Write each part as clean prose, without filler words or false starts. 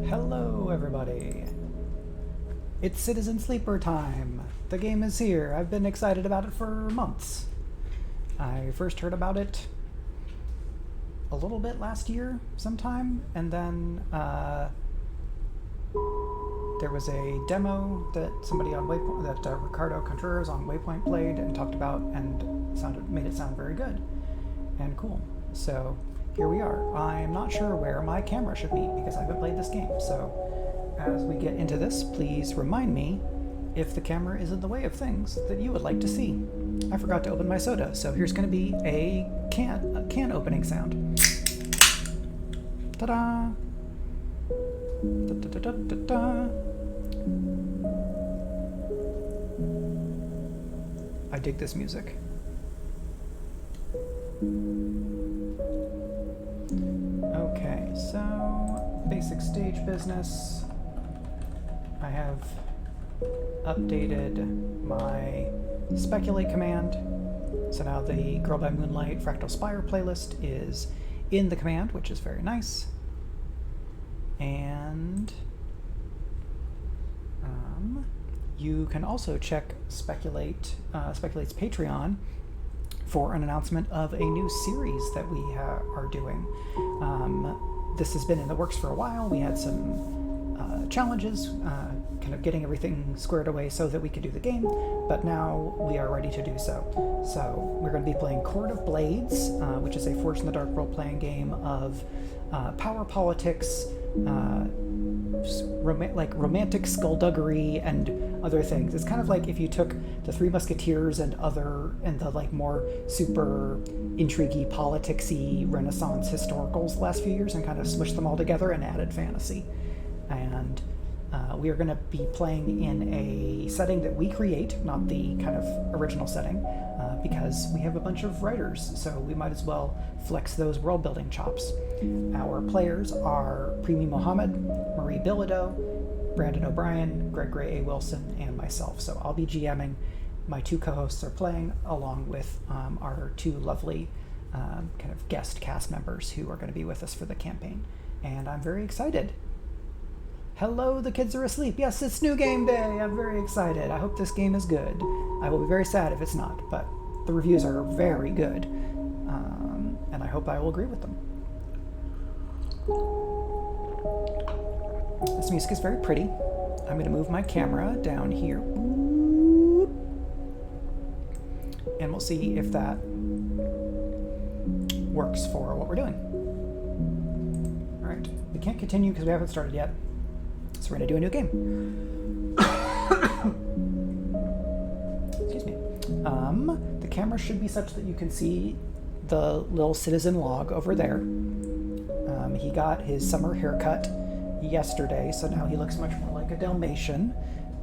Hello, everybody. It's Citizen Sleeper time. The game is here. I've been excited about it for months. I first heard about it a little bit last year sometime, and then there was a demo that somebody on Waypoint, that Ricardo Contreras on Waypoint played and talked about, and made it sound very good and cool. So here we are. I'm not sure where my camera should be because I haven't played this game. So as we get into this, please remind me if the camera is in the way of things that you would like to see. I forgot to open my soda, so here's going to be a can opening sound. Ta-da! Da-da-da-da-da-da. I dig this music. Okay, so basic stage business. I have updated my speculate command. So now the Girl by Moonlight Fractal Spire playlist is in the command, which is very nice. And you can also check Speculate's Patreon for an announcement of a new series that we are doing. This has been in the works for a while. We had some challenges, kind of getting everything squared away so that we could do the game, but now we are ready to do so. So we're going to be playing Court of Blades, which is a Forged in the Dark role-playing game of power politics, romantic skullduggery and other things. It's kind of like if you took the Three Musketeers and the like more super intriguey, politicsy Renaissance historicals the last few years and kind of smushed them all together and added fantasy. And we are going to be playing in a setting that we create, not the kind of original setting, because we have a bunch of writers, so we might as well flex those world-building chops. Our players are Primi Mohammed, Marie Bilodeau, Brandon O'Brien, Greg Gray A. Wilson, and myself. So I'll be GMing. My two co-hosts are playing, along with our two lovely kind of guest cast members who are going to be with us for the campaign. And I'm very excited. Hello, the kids are asleep. Yes, it's new game day. I'm very excited. I hope this game is good. I will be very sad if it's not, but the reviews are very good. And I hope I will agree with them. This music is very pretty. I'm going to move my camera down here. And we'll see if that works for what we're doing. All right. We can't continue because we haven't started yet. So we're going to do a new game. Excuse me. The camera should be such that you can see the little citizen log over there. He got his summer haircut yesterday, so now he looks much more like a Dalmatian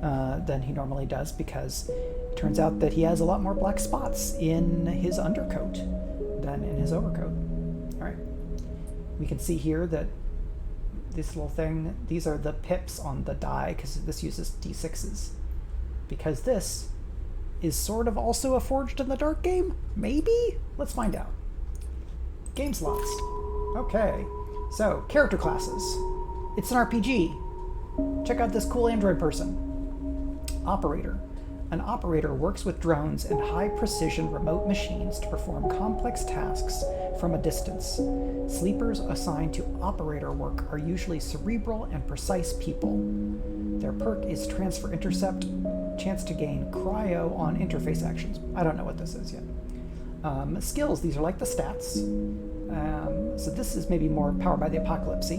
than he normally does, because it turns out that he has a lot more black spots in his undercoat than in his overcoat. All right. We can see here that this little thing, these are the pips on the die, because this uses D6s. Because this is sort of also a Forged in the Dark game? Maybe? Let's find out. Game slots. Okay, so character classes. It's an RPG. Check out this cool android person. Operator. An operator works with drones and high-precision remote machines to perform complex tasks from a distance. Sleepers assigned to operator work are usually cerebral and precise people. Their perk is Transfer Intercept, chance to gain cryo on interface actions. I don't know what this is yet. Skills, these are like the stats. So this is maybe more powered by the apocalypse.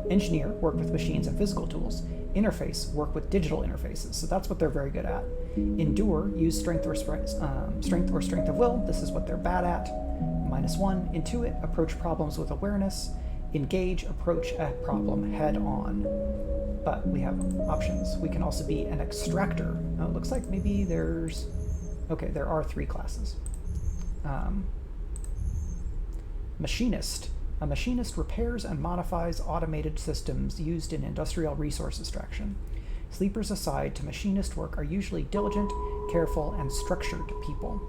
Engineer, work with machines and physical tools. Interface, work with digital interfaces. So that's what they're very good at. Endure, use strength or strength of will. This is what they're bad at. -1. Intuit, approach problems with awareness. Engage, approach a problem head on. But we have options. We can also be an extractor. It looks like maybe there's... Okay, there are 3 classes. Machinist. A machinist repairs and modifies automated systems used in industrial resource extraction. Sleepers assigned to machinist work are usually diligent, careful, and structured people.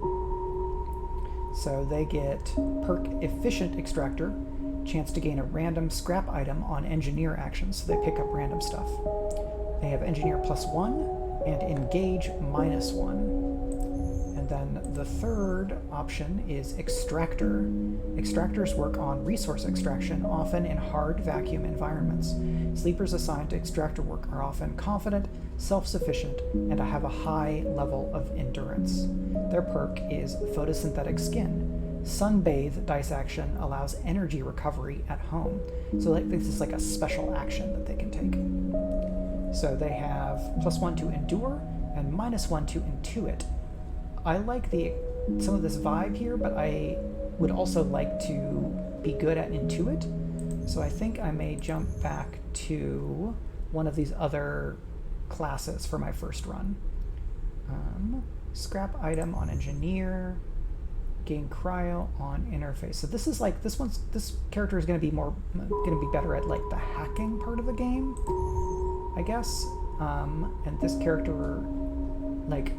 So they get perk Efficient Extractor, chance to gain a random scrap item on engineer actions, so they pick up random stuff. They have engineer +1 and engage -1. And then the third option is extractor. Extractors work on resource extraction, often in hard vacuum environments. Sleepers assigned to extractor work are often confident, self-sufficient, and have a high level of endurance. Their perk is photosynthetic skin. Sunbathe dice action allows energy recovery at home. So this is like a special action that they can take. So they have +1 to endure and -1 to intuit. I like some of this vibe here, but I would also like to be good at intuit. So I think I may jump back to one of these other classes for my first run. Scrap item on engineer, gain cryo on interface. So this is like this character is going to be better at like the hacking part of the game, I guess. And this character, like,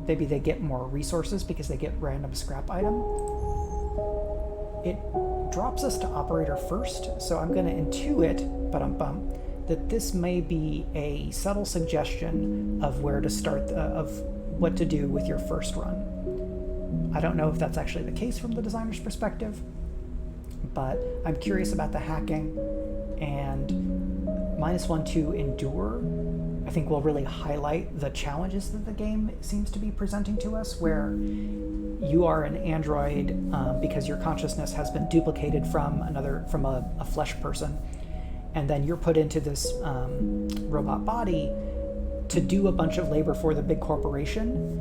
maybe they get more resources because they get random scrap item. It drops us to operator first, so I'm going to intuit, that this may be a subtle suggestion of where to start, of what to do with your first run. I don't know if that's actually the case from the designer's perspective, but I'm curious about the hacking, and -1 to endure, I think will really highlight the challenges that the game seems to be presenting to us, where you are an android because your consciousness has been duplicated from a flesh person, and then you're put into this robot body to do a bunch of labor for the big corporation,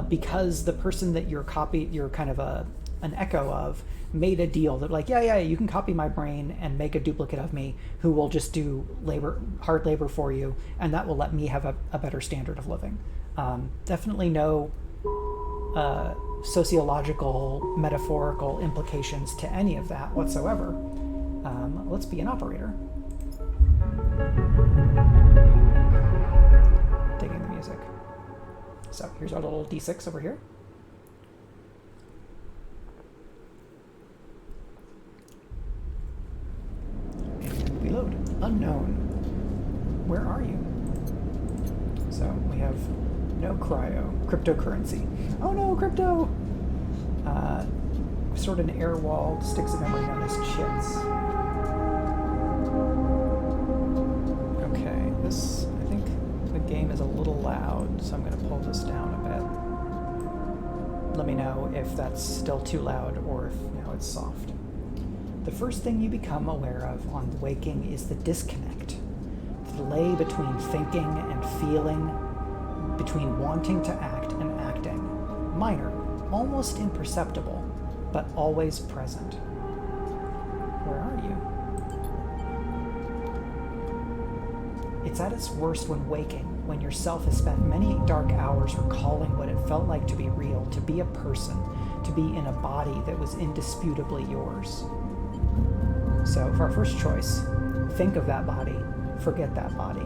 because the person that you're kind of an echo of, made a deal that like, yeah, you can copy my brain and make a duplicate of me who will just do hard labor for you, and that will let me have a better standard of living. Definitely no sociological, metaphorical implications to any of that whatsoever. Let's be an operator. Digging the music. So here's our little D6 over here. And we load. Unknown. Where are you? So we have no cryo. Cryptocurrency. Oh no, crypto! Stored in air-walled sticks of memory known as chits. Okay, I think the game is a little loud, so I'm going to pull this down a bit. Let me know if that's still too loud or if now it's soft. The first thing you become aware of on waking is the disconnect. The delay between thinking and feeling, between wanting to act and acting. Minor, almost imperceptible, but always present. Where are you? It's at its worst when waking, when yourself has spent many dark hours recalling what it felt like to be real, to be a person, to be in a body that was indisputably yours. So for our first choice, think of that body, forget that body.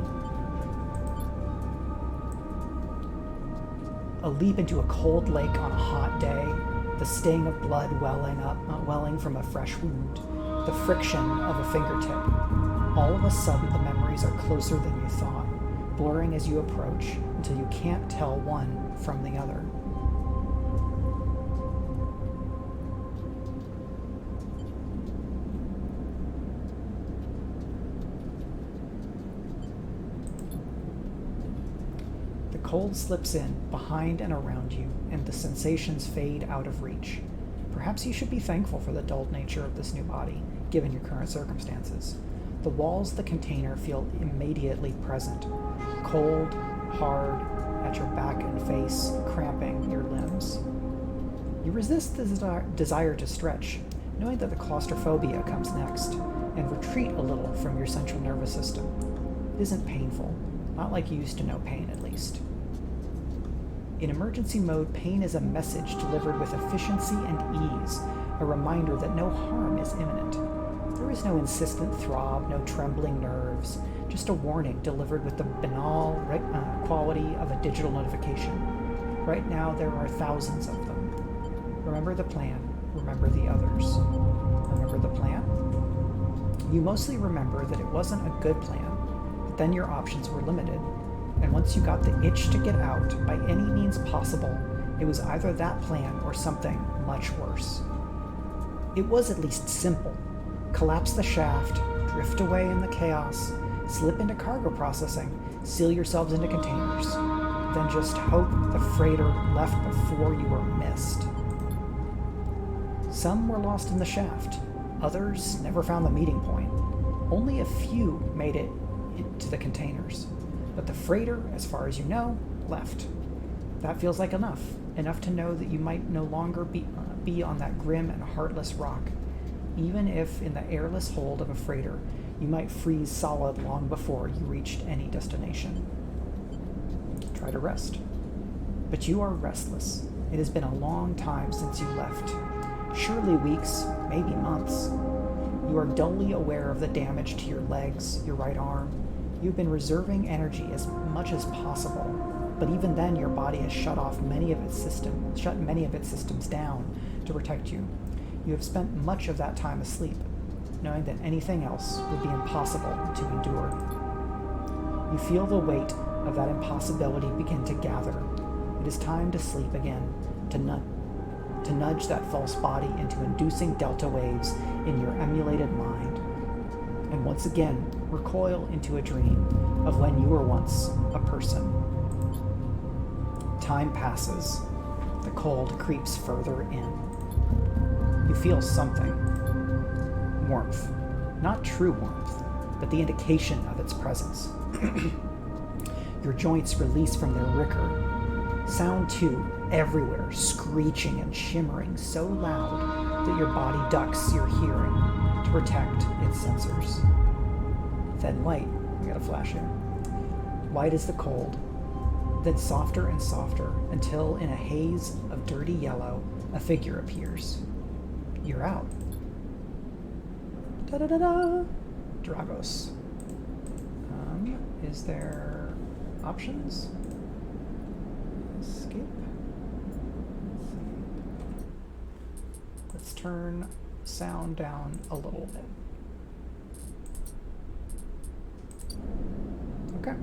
A leap into a cold lake on a hot day, the sting of blood welling from a fresh wound, the friction of a fingertip. All of a sudden, the memories are closer than you thought, blurring as you approach until you can't tell one from the other. The cold slips in, behind and around you, and the sensations fade out of reach. Perhaps you should be thankful for the dulled nature of this new body, given your current circumstances. The walls of the container feel immediately present, cold, hard, at your back and face, cramping your limbs. You resist the desire to stretch, knowing that the claustrophobia comes next, and retreat a little from your central nervous system. It isn't painful, not like you used to know pain at least. In emergency mode, pain is a message delivered with efficiency and ease, a reminder that no harm is imminent. There is no insistent throb, no trembling nerves, just a warning delivered with the banal quality of a digital notification. Right now, there are thousands of them. Remember the plan. Remember the others. Remember the plan? You mostly remember that it wasn't a good plan, but then your options were limited, and once you got the itch to get out by any means possible, it was either that plan or something much worse. It was at least simple. Collapse the shaft, drift away in the chaos, slip into cargo processing, seal yourselves into containers, then just hope the freighter left before you were missed. Some were lost in the shaft. Others never found the meeting point. Only a few made it into the containers. But the freighter, as far as you know, left. That feels like enough. Enough to know that you might no longer be on that grim and heartless rock. Even if in the airless hold of a freighter, you might freeze solid long before you reached any destination. Try to rest. But you are restless. It has been a long time since you left. Surely weeks, maybe months. You are dully aware of the damage to your legs, your right arm. You've been reserving energy as much as possible, but even then your body has shut many of its systems down to protect you. You have spent much of that time asleep, knowing that anything else would be impossible to endure. You feel the weight of that impossibility begin to gather. It is time to sleep again, to nudge that false body into inducing delta waves in your emulated mind, and once again recoil into a dream of when you were once a person. Time passes. The cold creeps further in. You feel something. Warmth. Not true warmth, but the indication of its presence. Your joints release from their ricker. Sound, too, everywhere, screeching and shimmering so loud that your body ducks your hearing to protect its sensors. Then light. We got a flash here. Light is the cold. Then softer and softer, until in a haze of dirty yellow, a figure appears. You're out. Da-da-da-da! Dragos. Is there options? Escape. Let's turn sound down a little bit. Okay.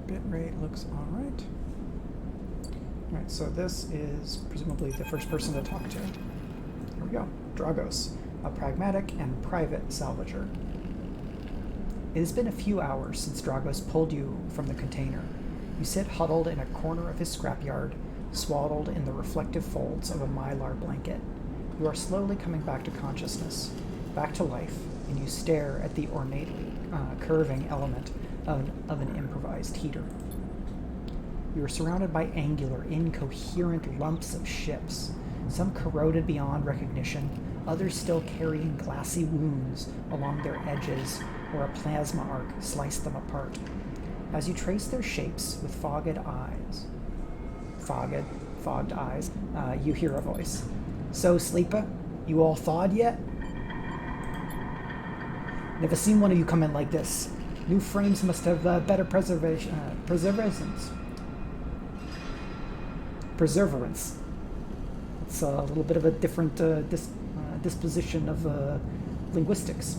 Bitrate looks all right. All right, so this is presumably the first person to talk to. Here we go. Dragos, a pragmatic and private salvager. It has been a few hours since Dragos pulled you from the container. You sit huddled in a corner of his scrapyard, swaddled in the reflective folds of a mylar blanket. You are slowly coming back to consciousness, back to life, and you stare at the ornately curving element of an improvised heater. You are surrounded by angular, incoherent lumps of ships, some corroded beyond recognition, others still carrying glassy wounds along their edges where a plasma arc sliced them apart. As you trace their shapes with fogged eyes, you hear a voice. So, sleeper, you all thawed yet? Never seen one of you come in like this. New frames must have better perseverance. It's a little bit of a different disposition of linguistics.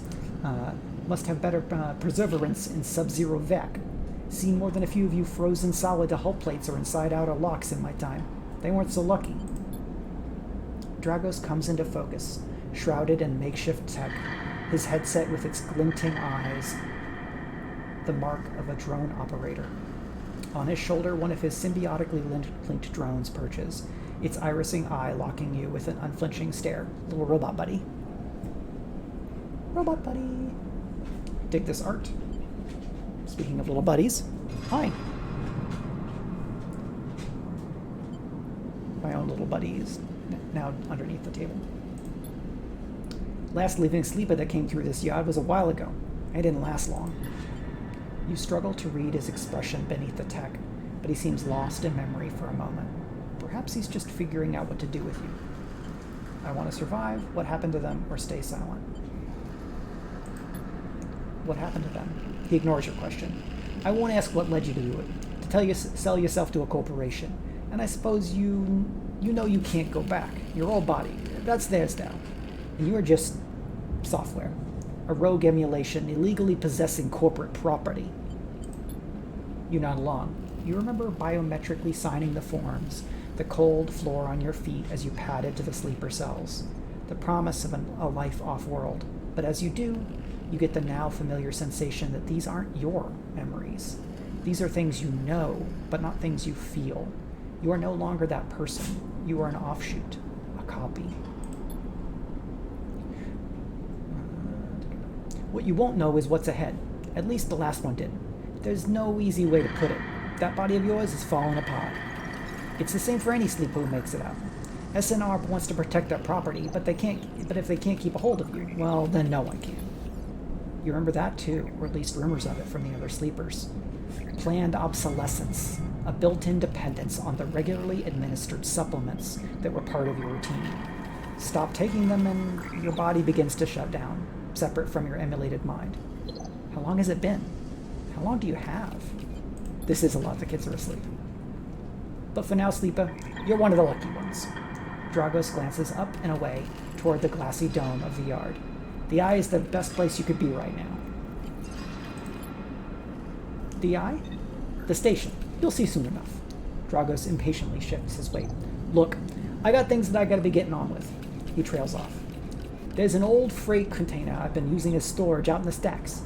Must have better perseverance in sub-zero vac. Seen more than a few of you frozen solid to hull plates or inside-outer locks in my time. They weren't so lucky. Dragos comes into focus, shrouded in makeshift tech, his headset with its glinting eyes, the mark of a drone operator. On his shoulder, one of his symbiotically linked drones perches, its irising eye locking you with an unflinching stare. Little robot buddy. Robot buddy. Dig this art. Speaking of little buddies, hi. My own little buddy is now underneath the table. Last living sleeper that came through this yard was a while ago. I didn't last long. You struggle to read his expression beneath the tech, but he seems lost in memory for a moment. Perhaps he's just figuring out what to do with you. I want to survive. What happened to them, or stay silent? What happened to them? He ignores your question. I won't ask what led you to do it. To sell yourself to a corporation. And I suppose you You know you can't go back. Your old body, that's theirs now. And you are just software. A rogue emulation illegally possessing corporate property. You nod along. You remember biometrically signing the forms, the cold floor on your feet as you padded to the sleeper cells, the promise of a life off-world. But as you do, you get the now familiar sensation that these aren't your memories. These are things you know, but not things you feel. You are no longer that person. You are an offshoot, a copy. What you won't know is what's ahead. At least the last one did. There's no easy way to put it. That body of yours is falling apart. It's the same for any sleeper who makes it out. SNR wants to protect their property, but if they can't keep a hold of you, well, then no one can. You remember that too, or at least rumors of it from the other sleepers. Planned obsolescence, a built-in dependence on the regularly administered supplements that were part of your routine. Stop taking them and your body begins to shut down, separate from your emulated mind. How long has it been? How long do you have? This is a lot, the kids are asleep. But for now, sleeper, you're one of the lucky ones. Dragos glances up and away toward the glassy dome of the yard. The eye is the best place you could be right now. The eye? The station. You'll see soon enough. Dragos impatiently shifts his weight. Look, I got things that I gotta be getting on with. He trails off. There's an old freight container I've been using as storage out in the stacks.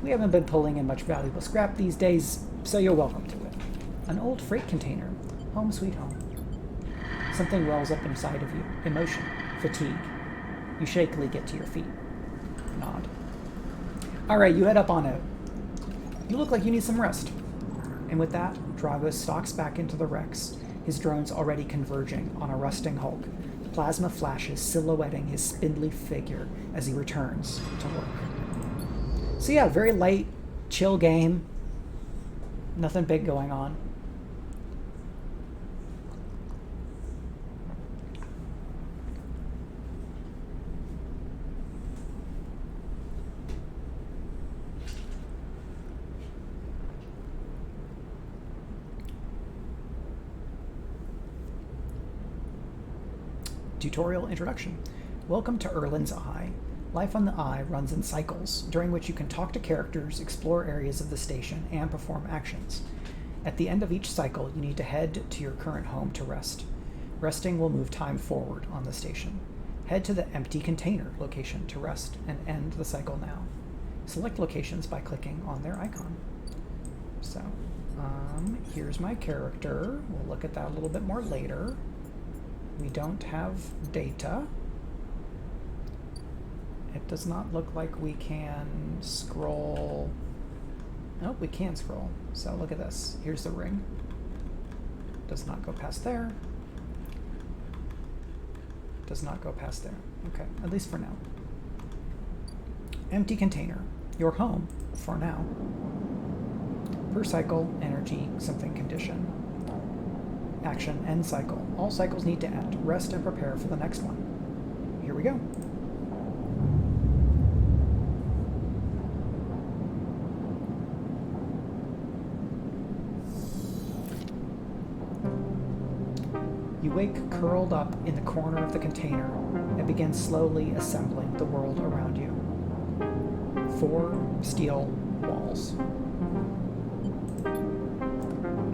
We haven't been pulling in much valuable scrap these days, so you're welcome to it. An old freight container. Home sweet home. Something wells up inside of you. Emotion. Fatigue. You shakily get to your feet. Nod. Alright, you head up on it. You look like you need some rest. And with that, Dragos stalks back into the Rex, his drones already converging on a rusting hulk, plasma flashes silhouetting his spindly figure as he returns to work. So yeah, very light, chill game. Nothing big going on. Tutorial introduction. Welcome to Erlin's Eye. Life on the Eye runs in cycles, during which you can talk to characters, explore areas of the station, and perform actions. At the end of each cycle, you need to head to your current home to rest. Resting will move time forward on the station. Head to the empty container location to rest and end the cycle now. Select locations by clicking on their icon. So, here's my character. We'll look at that a little bit more later. We don't have data. It does not look like we can scroll. Nope, we can scroll. So look at this. Here's the ring. Does not go past there. Does not go past there. Okay, at least for now. Empty container. Your home, for now. Per cycle, energy, something condition. Action, end cycle. All cycles need to end. Rest and prepare for the next one. Here we go. You wake curled up in the corner of the container and begin slowly assembling the world around you. 4 steel walls.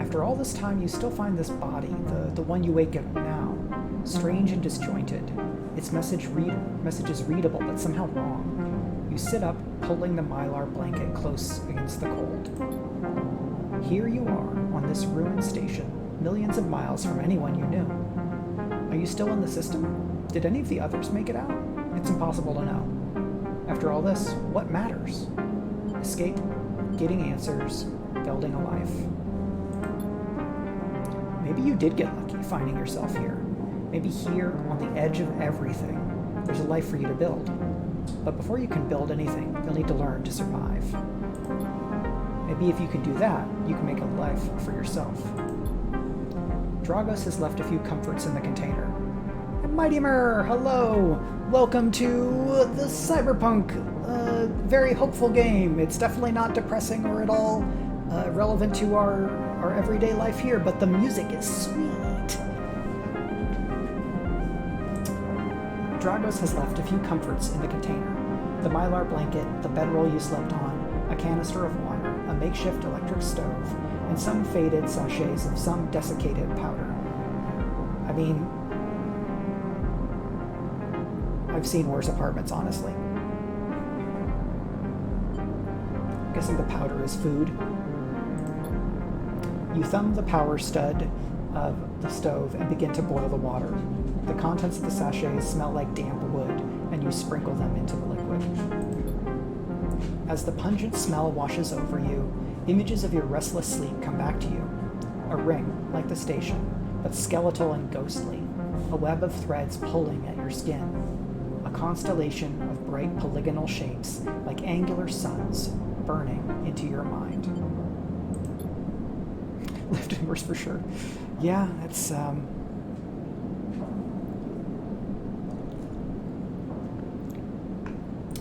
After all this time, you still find this body, the one you wake in now, strange and disjointed. Its message is readable, but somehow wrong. You sit up, pulling the mylar blanket close against the cold. Here you are, on this ruined station, millions of miles from anyone you knew. Are you still in the system? Did any of the others make it out? It's impossible to know. After all this, what matters? Escape, getting answers, building a life. Maybe you did get lucky finding yourself here. Maybe here, on the edge of everything, there's a life for you to build. But before you can build anything, you'll need to learn to survive. Maybe if you can do that, you can make a life for yourself. Dragos has left a few comforts in the container. Mighty Mer, hello! Welcome to the cyberpunk, very hopeful game. It's definitely not depressing or at all relevant to our everyday life here, but the music is sweet. Dragos has left a few comforts in the container. The mylar blanket, the bedroll you slept on, a canister of water, a makeshift electric stove, and some faded sachets of some desiccated powder. I mean, I've seen worse apartments, honestly. I'm guessing the powder is food. You thumb the power stud of the stove and begin to boil the water. The contents of the sachets smell like damp wood, and you sprinkle them into the liquid. As the pungent smell washes over you, images of your restless sleep come back to you. A ring, like the station, but skeletal and ghostly. A web of threads pulling at your skin. A constellation of bright polygonal shapes, like angular suns, burning into your mind. Lived in worse for sure. Yeah, it's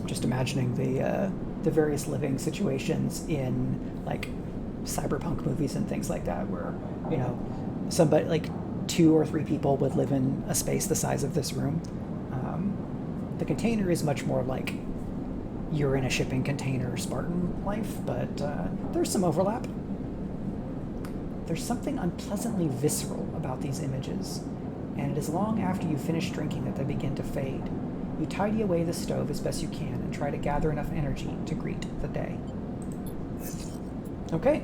just imagining the various living situations in like cyberpunk movies and things like that, where somebody like 2 or 3 people would live in a space the size of this room. The container is much more like you're in a shipping container Spartan life, but there's some overlap. There's something unpleasantly visceral about these images, and it is long after you finish drinking that they begin to fade. You tidy away the stove as best you can and try to gather enough energy to greet the day. Okay.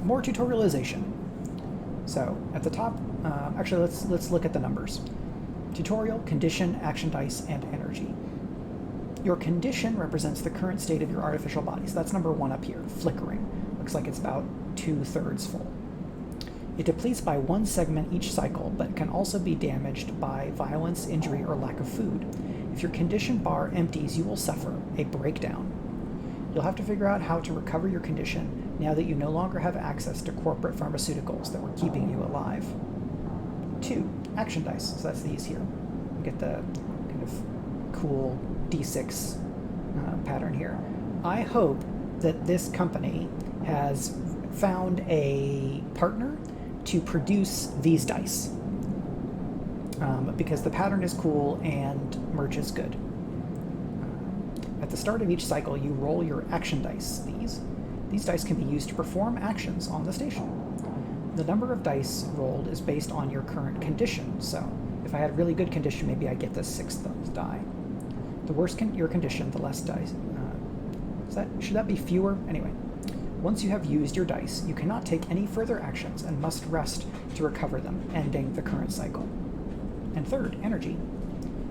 More tutorialization. So, at the top, actually let's look at the numbers. Tutorial, condition, action dice, and energy. Your condition represents the current state of your artificial body. So that's number 1 up here, flickering. Looks like it's about 2/3 full. It depletes by 1 segment each cycle, but can also be damaged by violence, injury, or lack of food. If your condition bar empties, you will suffer a breakdown. You'll have to figure out how to recover your condition now that you no longer have access to corporate pharmaceuticals that were keeping you alive. 2, action dice. So that's these here. You get the kind of cool D6 pattern here. I hope that this company has found a partner to produce these dice, because the pattern is cool and merch is good. At the start of each cycle, you roll your action dice. These dice can be used to perform actions on the station. The number of dice rolled is based on your current condition, so if I had really good condition, maybe I get the 6th die. The worse your condition, the less dice. Should that be fewer? Anyway, once you have used your dice, you cannot take any further actions and must rest to recover them, ending the current cycle. And third, energy.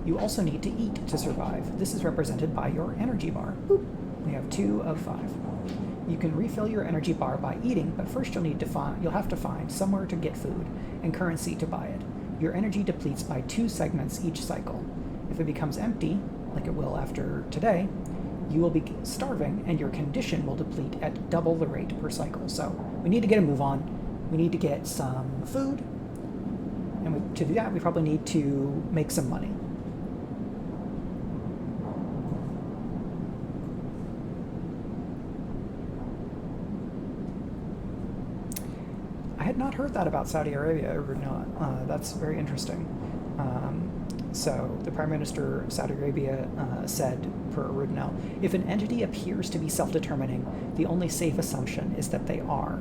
You also need to eat to survive. This is represented by your energy bar. Boop. We have 2 of 5. You can refill your energy bar by eating, but first you'll have to find somewhere to get food and currency to buy it. Your energy depletes by 2 segments each cycle. If it becomes empty, like it will after today, you will be starving and your condition will deplete at double the rate per cycle. So we need to get a move on. We need to get some food, and to do that we probably need to make some money. I had not heard that about Saudi Arabia originally. That's very interesting. So the Prime Minister of Saudi Arabia said, per Rudnell, if an entity appears to be self-determining, the only safe assumption is that they are.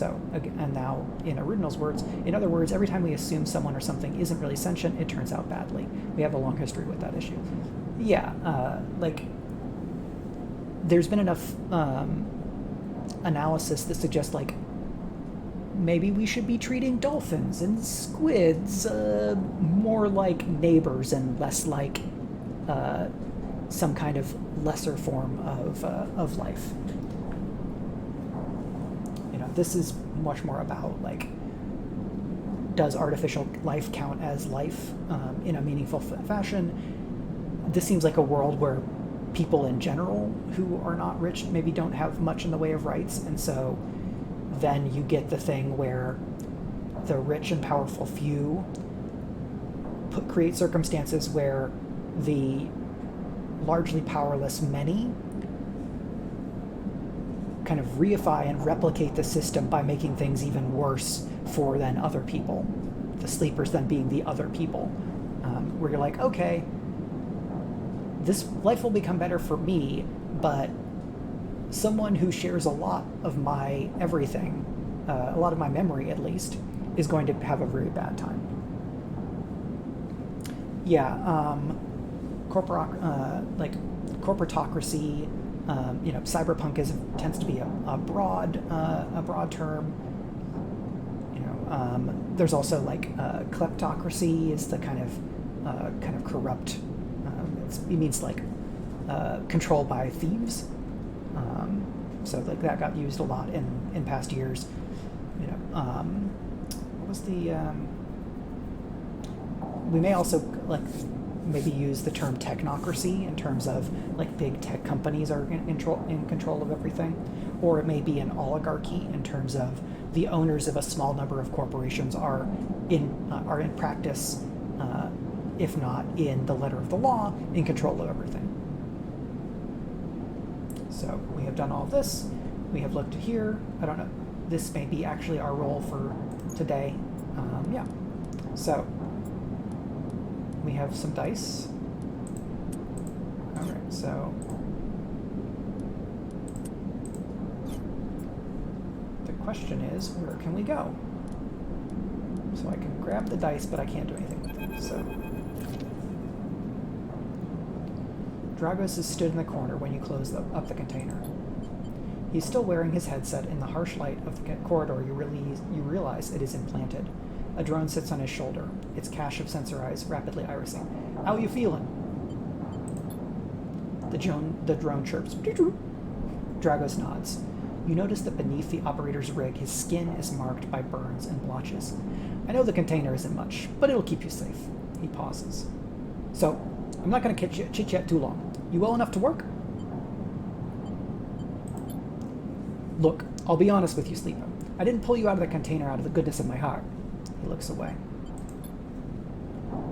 And now in Rudnell's words, in other words, every time we assume someone or something isn't really sentient, it turns out badly. We have a long history with that issue. Yeah, there's been enough analysis that suggests, maybe we should be treating dolphins and squids more like neighbors and less like some kind of lesser form of life. This is much more about, does artificial life count as life in a meaningful fashion? This seems like a world where people in general who are not rich maybe don't have much in the way of rights, and so then you get the thing where the rich and powerful few create circumstances where the largely powerless many kind of reify and replicate the system by making things even worse for then other people. the sleepers then being the other people, where you're like, okay, this life will become better for me, but someone who shares a lot of my everything, a lot of my memory at least, is going to have a very bad time. Yeah, corporatocracy, cyberpunk tends to be a broad term. There's also like kleptocracy is the kind of corrupt. It means like control by thieves. So like that got used a lot in past years. What was the? We may also like maybe use the term technocracy in terms of like big tech companies are in control of everything, or it may be an oligarchy in terms of the owners of a small number of corporations are in practice, if not in the letter of the law, in control of everything. So we have done all this. We have looked here. I don't know. This may be actually our role for today. Yeah. So we have some dice. All right. So the question is, where can we go? So I can grab the dice, but I can't do anything with them. So Dragos is stood in the corner when you close up the container. He's still wearing his headset. In the harsh light of the corridor, you realize it is implanted. A drone sits on his shoulder, its cache of sensor eyes rapidly irising. How are you feeling? The drone chirps. Dragos nods. You notice that beneath the operator's rig, his skin is marked by burns and blotches. I know the container isn't much, but it'll keep you safe. He pauses. So, I'm not going to chit-chat too long. You well enough to work? Look, I'll be honest with you, Sleeper. I didn't pull you out of the container out of the goodness of my heart. He looks away.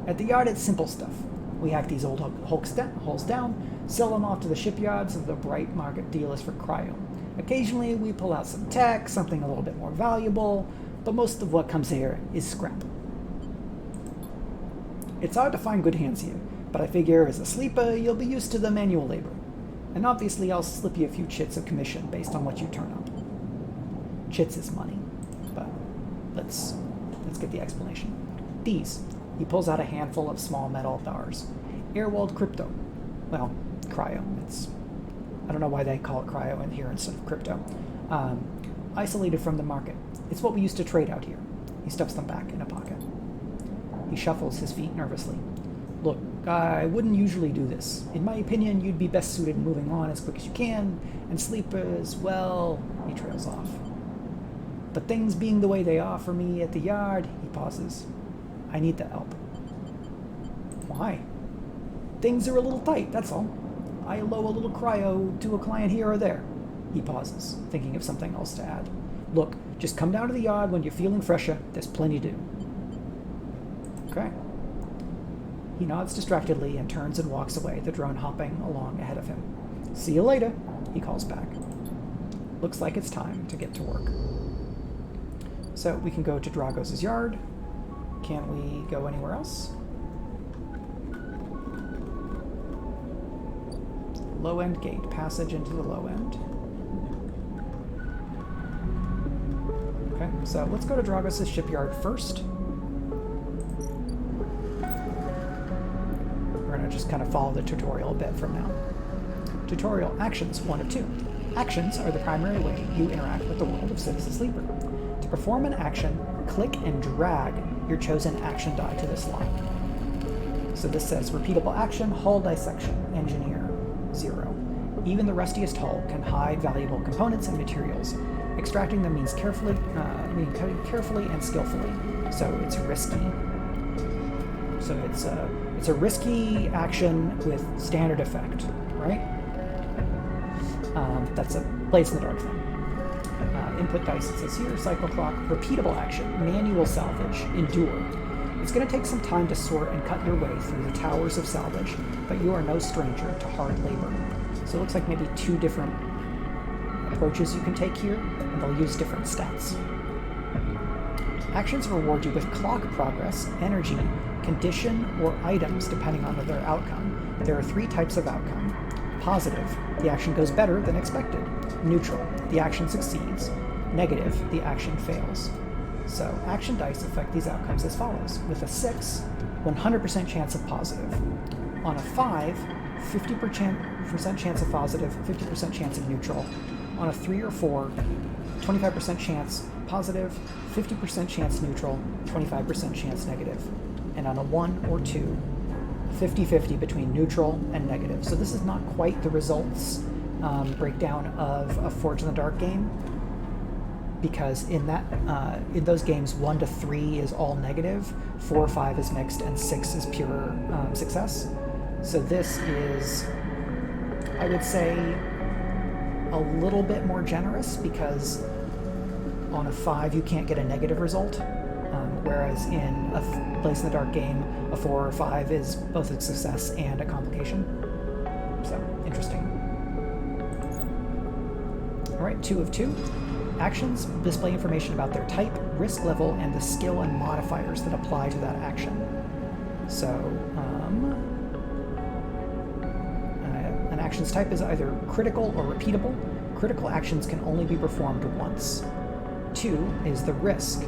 At the yard, it's simple stuff. We hack these old hulks down, sell them off to the shipyards of the bright market dealers for cryo. Occasionally, we pull out some tech, something a little bit more valuable, but most of what comes here is scrap. It's hard to find good hands here, but I figure as a sleeper, you'll be used to the manual labor. And obviously, I'll slip you a few chits of commission based on what you turn up. Chits is money, but let's get the explanation. These. He pulls out a handful of small metal bars. Airwalled crypto. Well, cryo. I don't know why they call it cryo in here instead of crypto. Isolated from the market. It's what we used to trade out here. He stuffs them back in a pocket. He shuffles his feet nervously. Look, I wouldn't usually do this. In my opinion, you'd be best suited moving on as quick as you can, and sleepers, well, he trails off. But things being the way they are for me at the yard, he pauses. I need the help. Why? Things are a little tight, that's all. I low a little cryo to a client here or there. He pauses, thinking of something else to add. Look, just come down to the yard when you're feeling fresher. There's plenty to do. Okay. He nods distractedly and turns and walks away, the drone hopping along ahead of him. See you later, he calls back. Looks like it's time to get to work. So we can go to Dragos' yard. Can we go anywhere else? Low end gate, passage into the low end. Okay, so let's go to Dragos' shipyard first. We're going to just kind of follow the tutorial a bit from now. Tutorial actions 1 of 2. Actions are the primary way you interact with the world of Citizen Sleeper. To perform an action, click and drag your chosen action die to this line. So this says repeatable action, hull dissection, engineer, 0. Even the rustiest hull can hide valuable components and materials. Extracting them means carefully and skillfully, so it's risky. So it's a risky action with standard effect, right? That's a Blades in the Dark thing. Input dice, it says here, cycle clock, repeatable action, manual salvage, endure. It's going to take some time to sort and cut your way through the towers of salvage, but you are no stranger to hard labor. So it looks like maybe 2 different approaches you can take here, and they'll use different stats. Actions reward you with clock progress, energy, condition, or items depending on their outcome. There are 3 types of outcome. Positive, the action goes better than expected. Neutral, the action succeeds. Negative, the action fails. So action dice affect these outcomes as follows. With a 6, 100% chance of positive. On a 5, 50% chance of positive, 50% chance of neutral. On a 3 or 4, 25% chance positive, 50% chance neutral, 25% chance negative. And on a 1 or 2, 50-50 between neutral and negative. So this is not quite the results breakdown of a Forge in the Dark game, because in those games 1 to 3 is all negative, 4 or 5 is mixed, and 6 is pure success. So this is, I would say, a little bit more generous, because on a 5 you can't get a negative result, whereas in a Blaze in the Dark game, a 4 or 5 is both a success and a complication. So, interesting. Alright, 2 of 2. Actions display information about their type, risk level, and the skill and modifiers that apply to that action. So, an action's type is either critical or repeatable. Critical actions can only be performed once. 2 is the risk.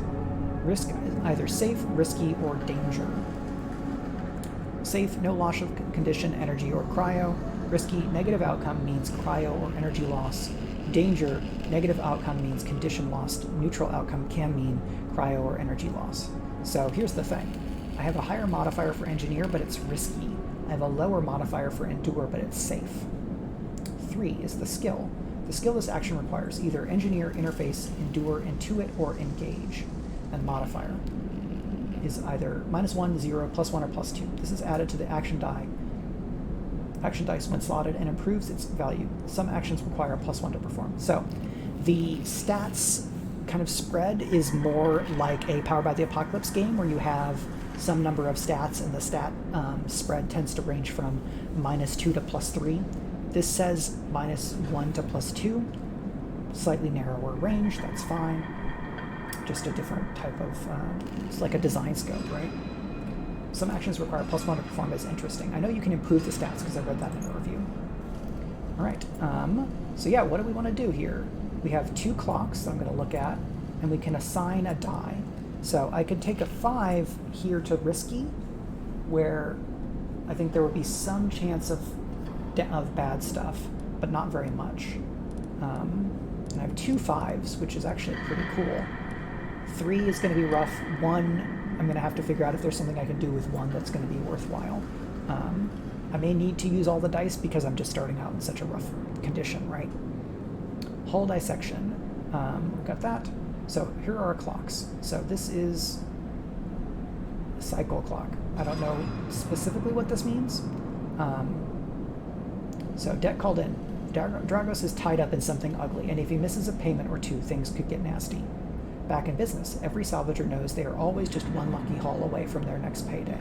Risk is either safe, risky, or danger. Safe, no loss of condition, energy, or cryo. Risky, negative outcome means cryo or energy loss. Danger, negative outcome means condition lost. Neutral outcome can mean cryo or energy loss. So here's the thing. I have a higher modifier for engineer, but it's risky. I have a lower modifier for endure, but it's safe. 3 is the skill. The skill this action requires either engineer, interface, endure, intuit, or engage. And modifier is either -1, 0, +1, or +2. This is added to the action dice when slotted and improves its value. Some actions require a +1 to perform. So the stats kind of spread is more like a Powered by the Apocalypse game, where you have some number of stats, and the stat spread tends to range from -2 to +3. This says -1 to +2, slightly narrower range, that's fine. Just a different type of, it's like a design scope, right? Some actions require +1 to perform is interesting. I know you can improve the stats because I read that in a review. All right, so yeah, what do we want to do here? We have 2 clocks that I'm going to look at, and we can assign a die. So I could take a 5 here to risky, where I think there would be some chance of bad stuff, but not very much. And I have 2 5s, which is actually pretty cool. 3 is going to be rough. 1, I'm going to have to figure out if there's something I can do with 1 that's going to be worthwhile. I may need to use all the dice because I'm just starting out in such a rough condition, right? Hull dissection. Got that. So here are our clocks. So this is a cycle clock. I don't know specifically what this means. So debt called in. Dragos is tied up in something ugly, and if he misses a payment or 2, things could get nasty. Back in business, every salvager knows they are always just 1 lucky haul away from their next payday.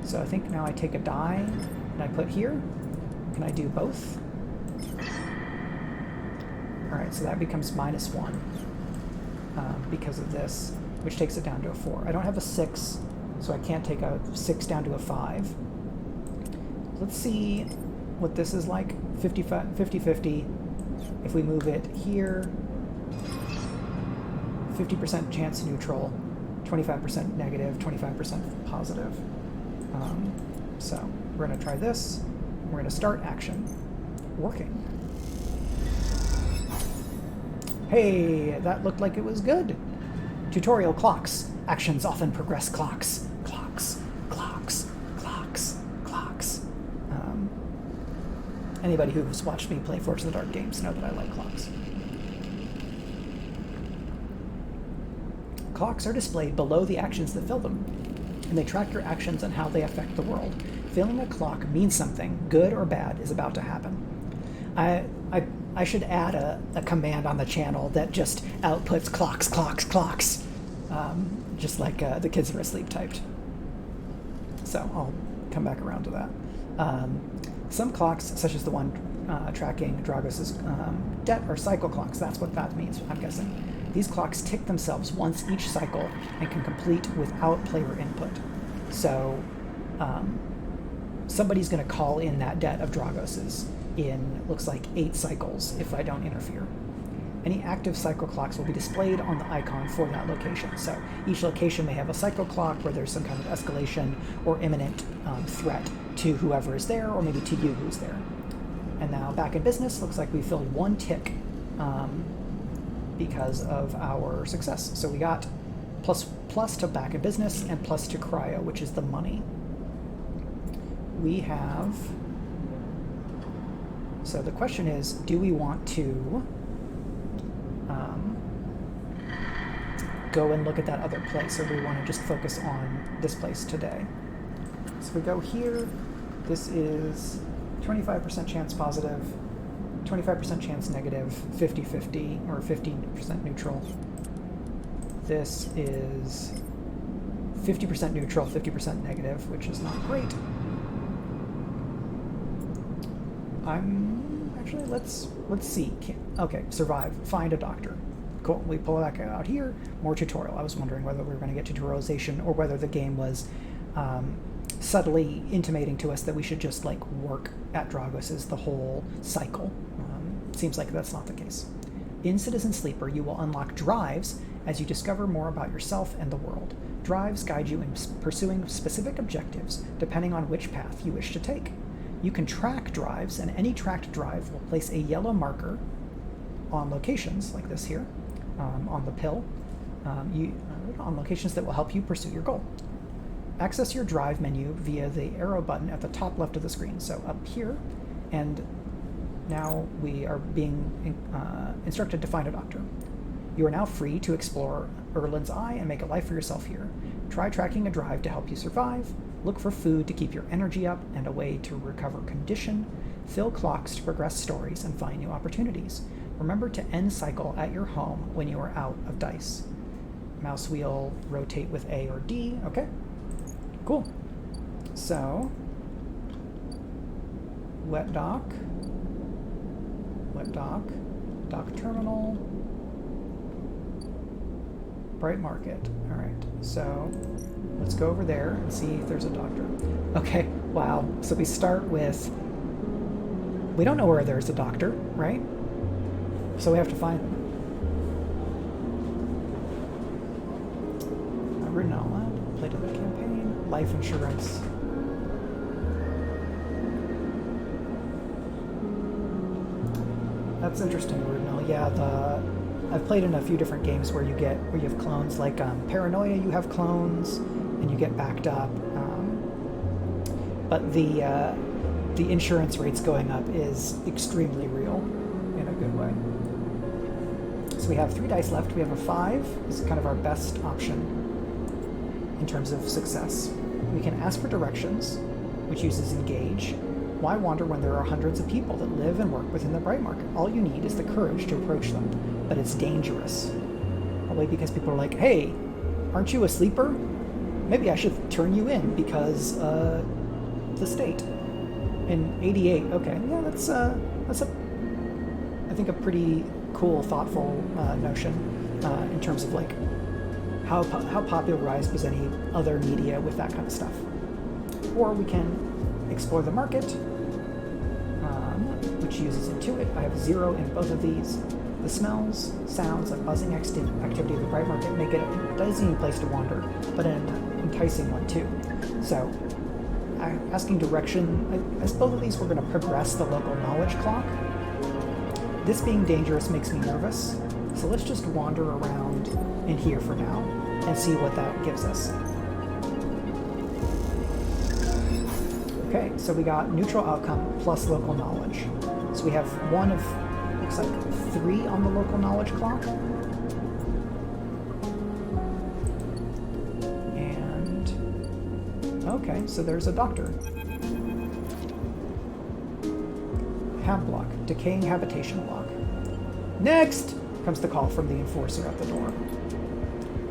So I think now I take a die and I put here. Can I do both? Alright, so that becomes -1 because of this, which takes it down to a 4. I don't have a 6, so I can't take a 6 down to a 5. Let's see what this is like. 50-50. If we move it here, 50% chance neutral, 25% negative, 25% positive. So we're going to try this. We're going to start action. Working. Hey, that looked like it was good. Tutorial clocks. Actions often progress clocks. Clocks. Anybody who's watched me play Forge in the Dark games know that I like clocks. Clocks are displayed below the actions that fill them, and they track your actions and how they affect the world. Filling a clock means something, good or bad, is about to happen. I should add a command on the channel that just outputs clocks, just like the kids who are asleep typed. So I'll come back around to that. Some clocks, such as the one tracking Dragos' debt, are cycle clocks. That's what that means, I'm guessing. These clocks tick themselves once each cycle and can complete without player input. So somebody's going to call in that debt of Dragos's in, looks like, 8 cycles if I don't interfere. Any active cycle clocks will be displayed on the icon for that location. So each location may have a cycle clock where there's some kind of escalation or imminent threat to whoever is there, or maybe to you who's there. And now back in business, looks like we filled 1 tick because of our success. So we got plus to back in business and plus to cryo, which is the money. We have... So the question is, do we want to go and look at that other place, or do we want to just focus on this place today? So we go here. This is 25% chance positive, 25% chance negative, 50-50, or 50% neutral. This is 50% neutral, 50% negative, which is not great. Actually, let's see. Okay, survive, find a doctor. Cool, we pull that guy out here. More tutorial. I was wondering whether we were going to get tutorialization or whether the game was subtly intimating to us that we should just like work at Dragos's the whole cycle. Seems like that's not the case. In Citizen Sleeper, you will unlock drives as you discover more about yourself and the world. Drives guide you in pursuing specific objectives, depending on which path you wish to take. You can track drives, and any tracked drive will place a yellow marker on locations, like this here, on the pill, on locations that will help you pursue your goal. Access your drive menu via the arrow button at the top left of the screen. So up here, and now we are being instructed to find a doctor. You are now free to explore Erlin's Eye and make a life for yourself here. Try tracking a drive to help you survive. Look for food to keep your energy up and a way to recover condition. Fill clocks to progress stories and find new opportunities. Remember to end cycle at your home when you are out of dice. Mouse wheel, rotate with A or D. Okay, cool. So, wet dock, dock terminal, Bright Market. All right, so let's go over there and see if there's a doctor. Okay, wow. So we start with, we don't know where there's a doctor, right? So we have to find them. Written out loud, played in the campaign, life insurance. That's interesting, Rudnell. Yeah, I've played in a few different games where you have clones, like Paranoia. You have clones, and you get backed up. But the insurance rates going up is extremely real, in a good way. So we have 3 dice left. We have a 5. This is kind of our best option in terms of success. We can ask for directions, which uses engage. Why wander when there are hundreds of people that live and work within the Bright Market? All you need is the courage to approach them, but it's dangerous. Probably because people are like, hey, aren't you a sleeper? Maybe I should turn you in because the state. In 88, okay, yeah, that's I think a pretty cool, thoughtful notion in terms of like how popularized was any other media with that kind of stuff. Or we can explore the market, which uses Intuit. I have 0 in both of these. The smells, sounds, and buzzing activity of the Bright Market make it a dizzying place to wander, but an enticing one too. So, asking direction, as both of these, we're going to progress the local knowledge clock. This being dangerous makes me nervous, so let's just wander around in here for now and see what that gives us. Okay, so we got neutral outcome plus local knowledge. So we have one of, looks like 3 on the local knowledge clock. And, okay, so there's a doctor. Hab block, decaying habitation block. Next comes the call from the enforcer at the door.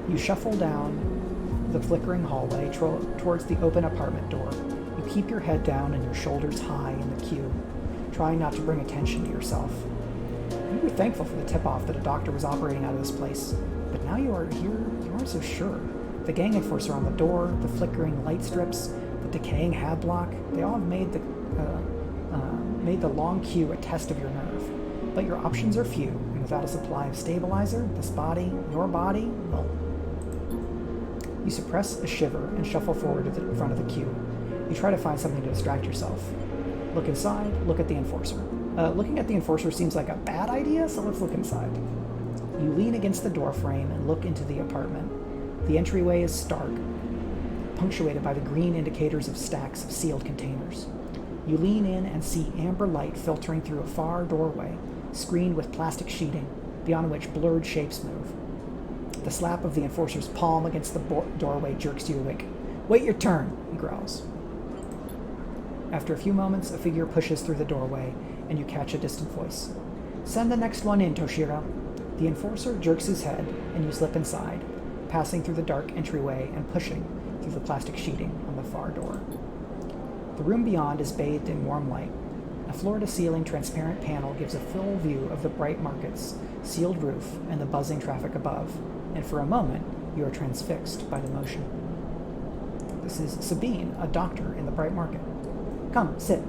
You shuffle down the flickering hallway towards the open apartment door. You keep your head down and your shoulders high in the queue, trying not to bring attention to yourself. were thankful for the tip-off that a doctor was operating out of this place, but now you are here, you aren't so sure. The gang enforcer on the door, the flickering light strips, the decaying hab block, they all have made the long queue a test of your nerve. But your options are few, and without a supply of stabilizer, this body, your body, well... You suppress a shiver and shuffle forward to the front of the queue. You try to find something to distract yourself. Look inside, look at the enforcer. Looking at the enforcer seems like a bad idea, so let's look inside. You lean against the door frame and look into the apartment. The entryway is stark, punctuated by the green indicators of stacks of sealed containers. You lean in and see amber light filtering through a far doorway, screened with plastic sheeting, beyond which blurred shapes move. The slap of the enforcer's palm against the doorway jerks you awake. "Wait your turn," he growls. After a few moments, a figure pushes through the doorway, and you catch a distant voice. "Send the next one in, Toshiro." The enforcer jerks his head, and you slip inside, passing through the dark entryway and pushing through the plastic sheeting on the far door. The room beyond is bathed in warm light. A floor-to-ceiling transparent panel gives a full view of the bright markets, sealed roof, and the buzzing traffic above, and for a moment you are transfixed by the motion. This is Sabine, a doctor in the bright market. "Come, sit,"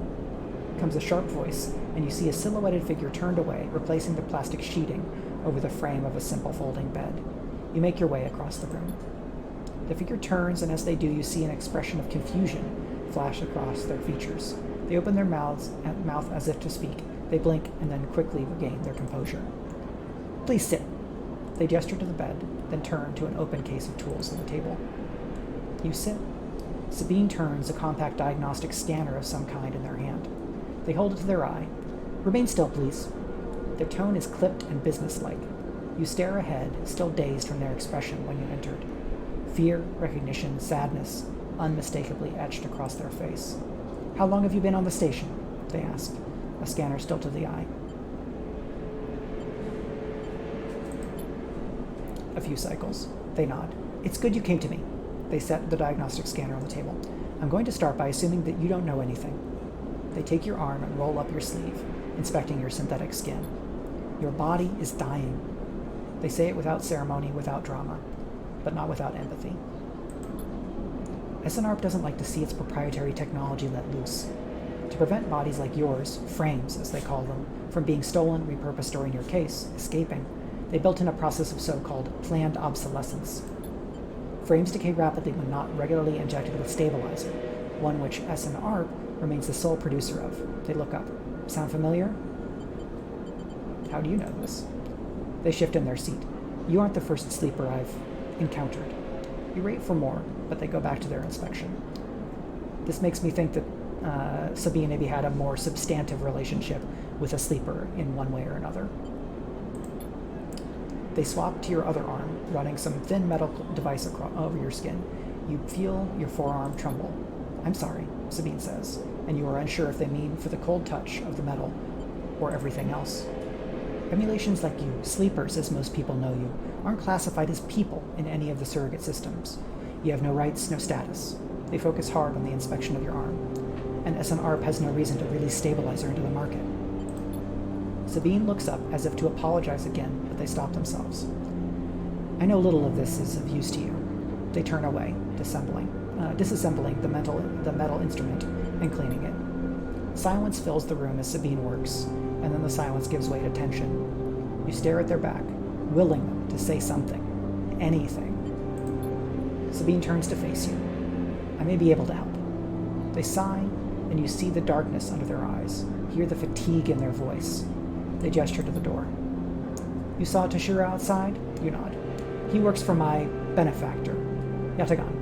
comes a sharp voice, and you see a silhouetted figure turned away, replacing the plastic sheeting over the frame of a simple folding bed. You make your way across the room. The figure turns, and as they do, you see an expression of confusion flash across their features. They open their mouth as if to speak. They blink and then quickly regain their composure. "Please sit." They gesture to the bed, then turn to an open case of tools on the table. You sit. Sabine turns a compact diagnostic scanner of some kind in their hand. They hold it to their eye. "Remain still, please." Their tone is clipped and businesslike. You stare ahead, still dazed from their expression when you entered. Fear, recognition, sadness, unmistakably etched across their face. "How long have you been on the station?" they ask, a scanner still to the eye. A few cycles. They nod. "It's good you came to me." They set the diagnostic scanner on the table. "I'm going to start by assuming that you don't know anything." They take your arm and roll up your sleeve, inspecting your synthetic skin. "Your body is dying." They say it without ceremony, without drama, but not without empathy. SNARP doesn't like to see its proprietary technology let loose. To prevent bodies like yours, frames as they call them, from being stolen, repurposed, or in your case, escaping, they built in a process of so-called planned obsolescence. Frames decay rapidly when not regularly injected with stabilizer, one which SNARP remains the sole producer of. They look up. "Sound familiar?" "How do you know this?" They shift in their seat. "You aren't the first sleeper I've encountered." You rate for more, but they go back to their inspection. This makes me think that Sabine maybe had a more substantive relationship with a sleeper in one way or another. They swap to your other arm, running some thin metal device over your skin. You feel your forearm tremble. "I'm sorry," Sabine says, and you are unsure if they mean for the cold touch of the metal or everything else. Emulations like you, sleepers as most people know you, aren't classified as people in any of the surrogate systems. You have no rights, no status. They focus hard on the inspection of your arm, and SNARP has no reason to release stabilizer into the market. Sabine looks up as if to apologize again, but they stop themselves. "I know little of this is of use to you." They turn away, disassembling the metal instrument and cleaning it. Silence fills the room as Sabine works, and then the silence gives way to tension. You stare at their back, willing them to say something, anything. Sabine turns to face you. "I may be able to help." They sigh, and you see the darkness under their eyes, hear the fatigue in their voice. They gesture to the door. "You saw Toshiro outside?" You nod. "He works for my benefactor, Yatagan.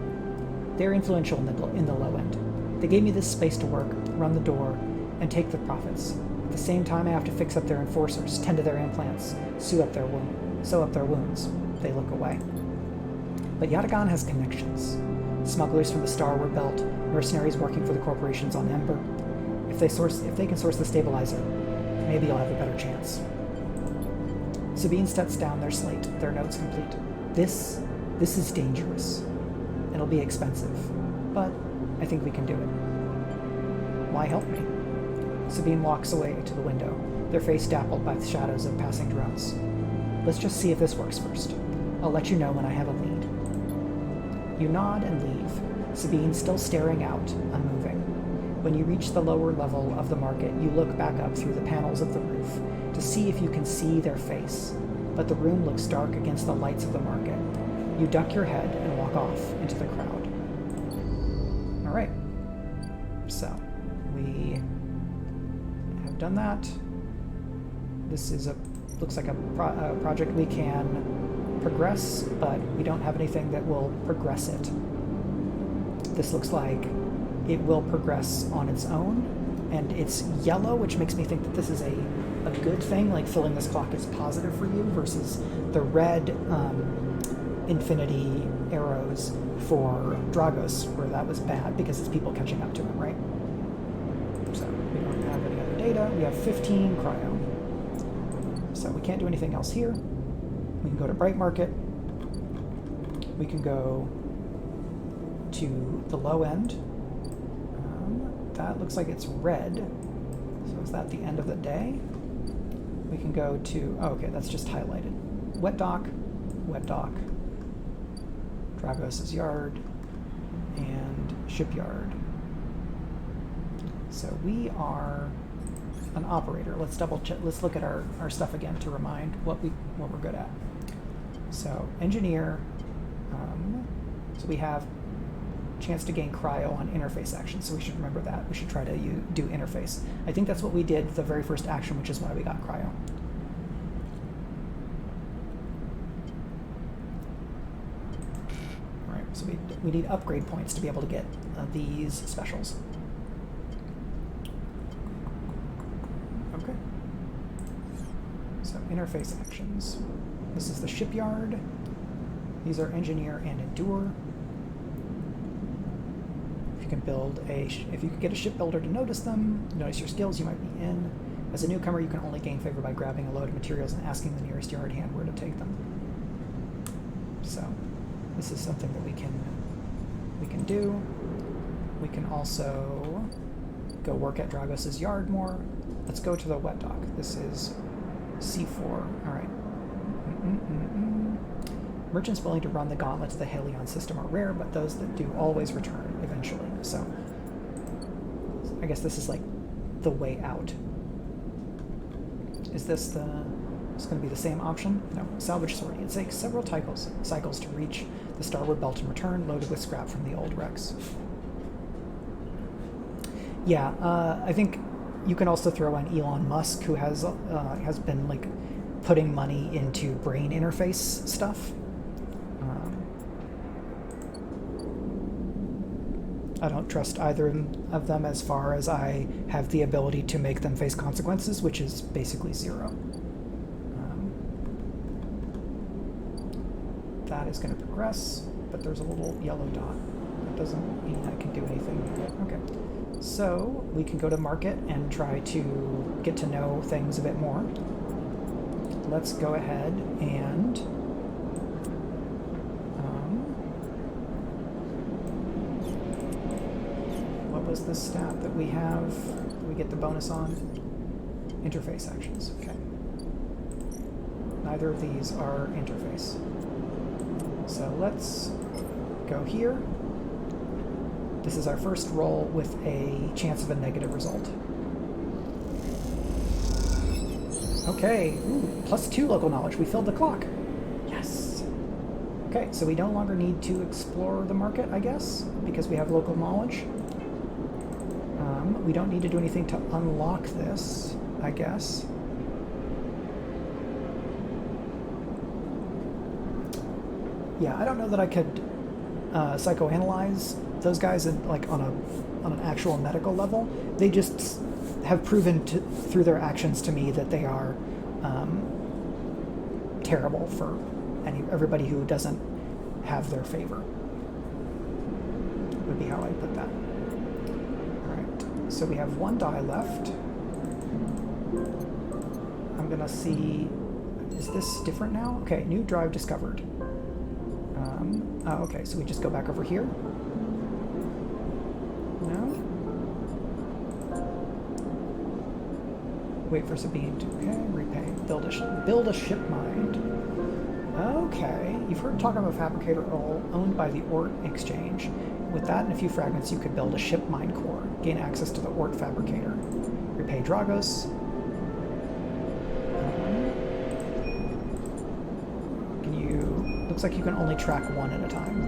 They're influential in the low end. They gave me this space to work, run the door, and take the profits. At the same time, I have to fix up their enforcers, tend to their implants, sew up their wounds." They look away. But Yatagan has connections. Smugglers from the Starward Belt, mercenaries working for the corporations on Ember. If they can source the stabilizer, maybe you'll have a better chance. Sabine sets down their slate, their notes complete. This is dangerous. It'll be expensive, but I think we can do it." "Why help me?" Sabine walks away to the window. their face dappled by the shadows of passing drones. Let's just see if this works first. I'll let you know when I have a lead. You nod and leave, Sabine still staring out, unmoving. When you reach the lower level of the market, you look back up through the panels of the roof to see if you can see their face, but the room looks dark against the lights of the market. You duck your head and walk off into the crowd. All right, so we have done that. This is looks like a project we can progress, but we don't have anything that will progress it. This looks like it will progress on its own, and it's yellow, which makes me think that this is a good thing, like filling this clock is positive for you, versus the red infinity arrows for Dragos, where that was bad because it's people catching up to him, right? So we don't have any other data. We have 15 cryo. So we can't do anything else here. We can go to Bright Market. We can go to the low end. That looks like it's red. So is that the end of the day? We can go to, oh, okay, that's just highlighted. Wet Dock, Dragos' yard, and shipyard. So we are an operator. Let's double check. Let's look at our stuff again to remind what we're good at. So engineer. So we have chance to gain cryo on interface action. So we should remember that. We should try to do interface. I think that's what we did the very first action, which is why we got cryo. All right. So we need upgrade points to be able to get these specials. Okay. So interface actions. This is the shipyard. These are engineer and endure. If you can if you can get a shipbuilder to notice them, notice your skills, you might be in. As a newcomer, you can only gain favor by grabbing a load of materials and asking the nearest yard hand where to take them. So this is something that we can do. We can also go work at Dragos' yard more. Let's go to the wet dock. This is C4. All right. Merchants willing to run the gauntlet to the Helion system are rare, but those that do always return eventually. So I guess this is like the way out. Is this it's going to be the same option? No. Salvage sortie. It takes several cycles to reach the starboard belt and return, loaded with scrap from the old wrecks. Yeah, I think you can also throw in Elon Musk, who has been like putting money into brain interface stuff. I don't trust either of them as far as I have the ability to make them face consequences, which is basically zero. That is going to progress, but there's a little yellow dot. That doesn't mean I can do anything yet. Okay. So we can go to market and try to get to know things a bit more. Let's go ahead and what was the stat that we have? We get the bonus on interface actions. Okay. Neither of these are interface. So let's go here. This is our first roll with a chance of a negative result. Okay, ooh, +2 local knowledge. We filled the clock. Yes. Okay, so we no longer need to explore the market, I guess, because we have local knowledge. We don't need to do anything to unlock this, I guess. Yeah, I don't know that I could psychoanalyze those guys on an actual medical level. They just have proven through their actions to me that they are terrible for everybody who doesn't have their favor. Would be how I put that. All right, so we have one die left. I'm gonna see. Is this different now? Okay, new drive discovered. Oh, okay, so we just go back over here. No? Wait for Sabine to repay. Build a ship mind. Okay, you've heard talk of a fabricator owned by the Ort Exchange. With that and a few fragments, you could build a ship mind core. Gain access to the Ort fabricator. Repay Dragos. Looks like you can only track one at a time.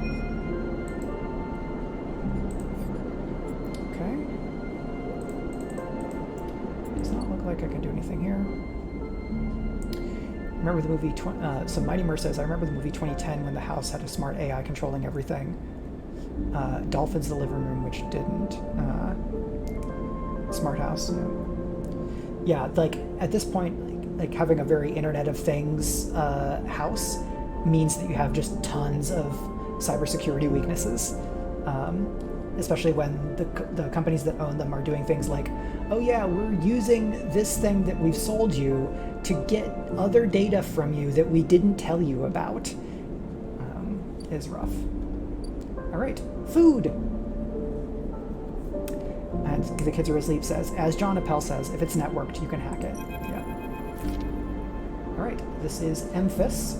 Okay. Does not look like I can do anything here. Remember the movie, so Mighty Mer says, I remember the movie 2010 when the house had a smart AI controlling everything. Dolphins the living room, which didn't. Smart house. Yeah, like at this point, like having a very Internet of Things house means that you have just tons of cybersecurity weaknesses, especially when the companies that own them are doing things like, oh yeah, we're using this thing that we've sold you to get other data from you that we didn't tell you about. Is rough. All right, food. And the Kids Are Asleep says, as John Appel says, if it's networked, you can hack it. Yeah. All right, this is Emphas.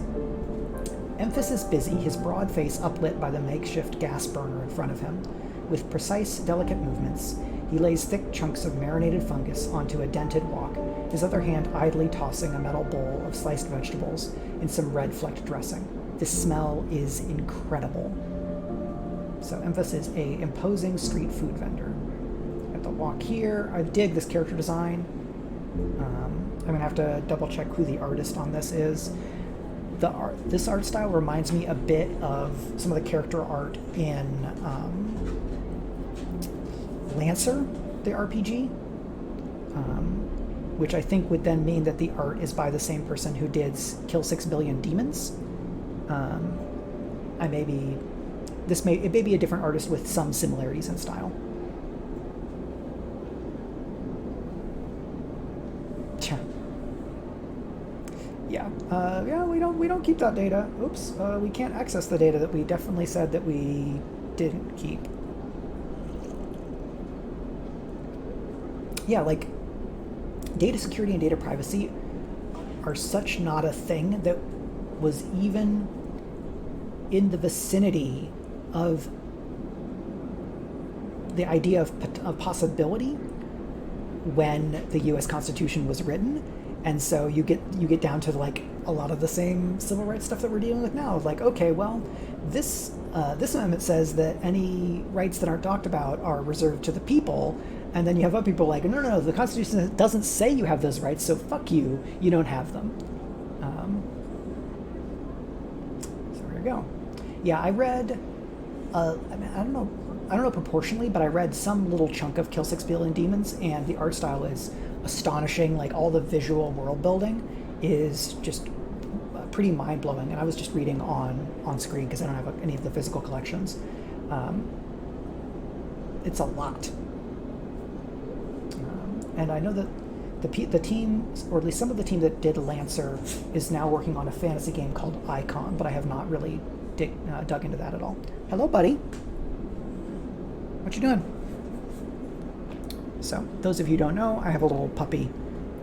Emphas is busy, his broad face uplit by the makeshift gas burner in front of him. With precise, delicate movements, he lays thick chunks of marinated fungus onto a dented wok, his other hand idly tossing a metal bowl of sliced vegetables in some red-flecked dressing. The smell is incredible. So Emphas is a imposing street food vendor. At the wok here, I dig this character design. I'm gonna have to double-check who the artist on this is. This art style reminds me a bit of some of the character art in Lancer, the RPG, which I think would then mean that the art is by the same person who did Kill 6 Billion Demons. It may be a different artist with some similarities in style. Yeah, we don't keep that data. Oops, we can't access the data that we definitely said that we didn't keep. Yeah, like, data security and data privacy are such not a thing that was even in the vicinity of the idea of possibility when the U.S. Constitution was written. And so you get down to like a lot of the same civil rights stuff that we're dealing with now. Like, okay, well, this amendment says that any rights that aren't talked about are reserved to the people, and then you have other people like, no, the Constitution doesn't say you have those rights, so fuck you, you don't have them. So there you go. Yeah, I read. I don't know proportionally, but I read some little chunk of Kill 6 Billion Demons, and the art style is astonishing. Like, all the visual world building is just pretty mind-blowing, and I was just reading on screen because I don't have any of the physical collections. It's a lot, and I know that the team, or at least some of the team that did Lancer, is now working on a fantasy game called Icon, but I have not really dug into that at all. Hello, buddy. What you doing? So, those of you who don't know, I have a little puppy,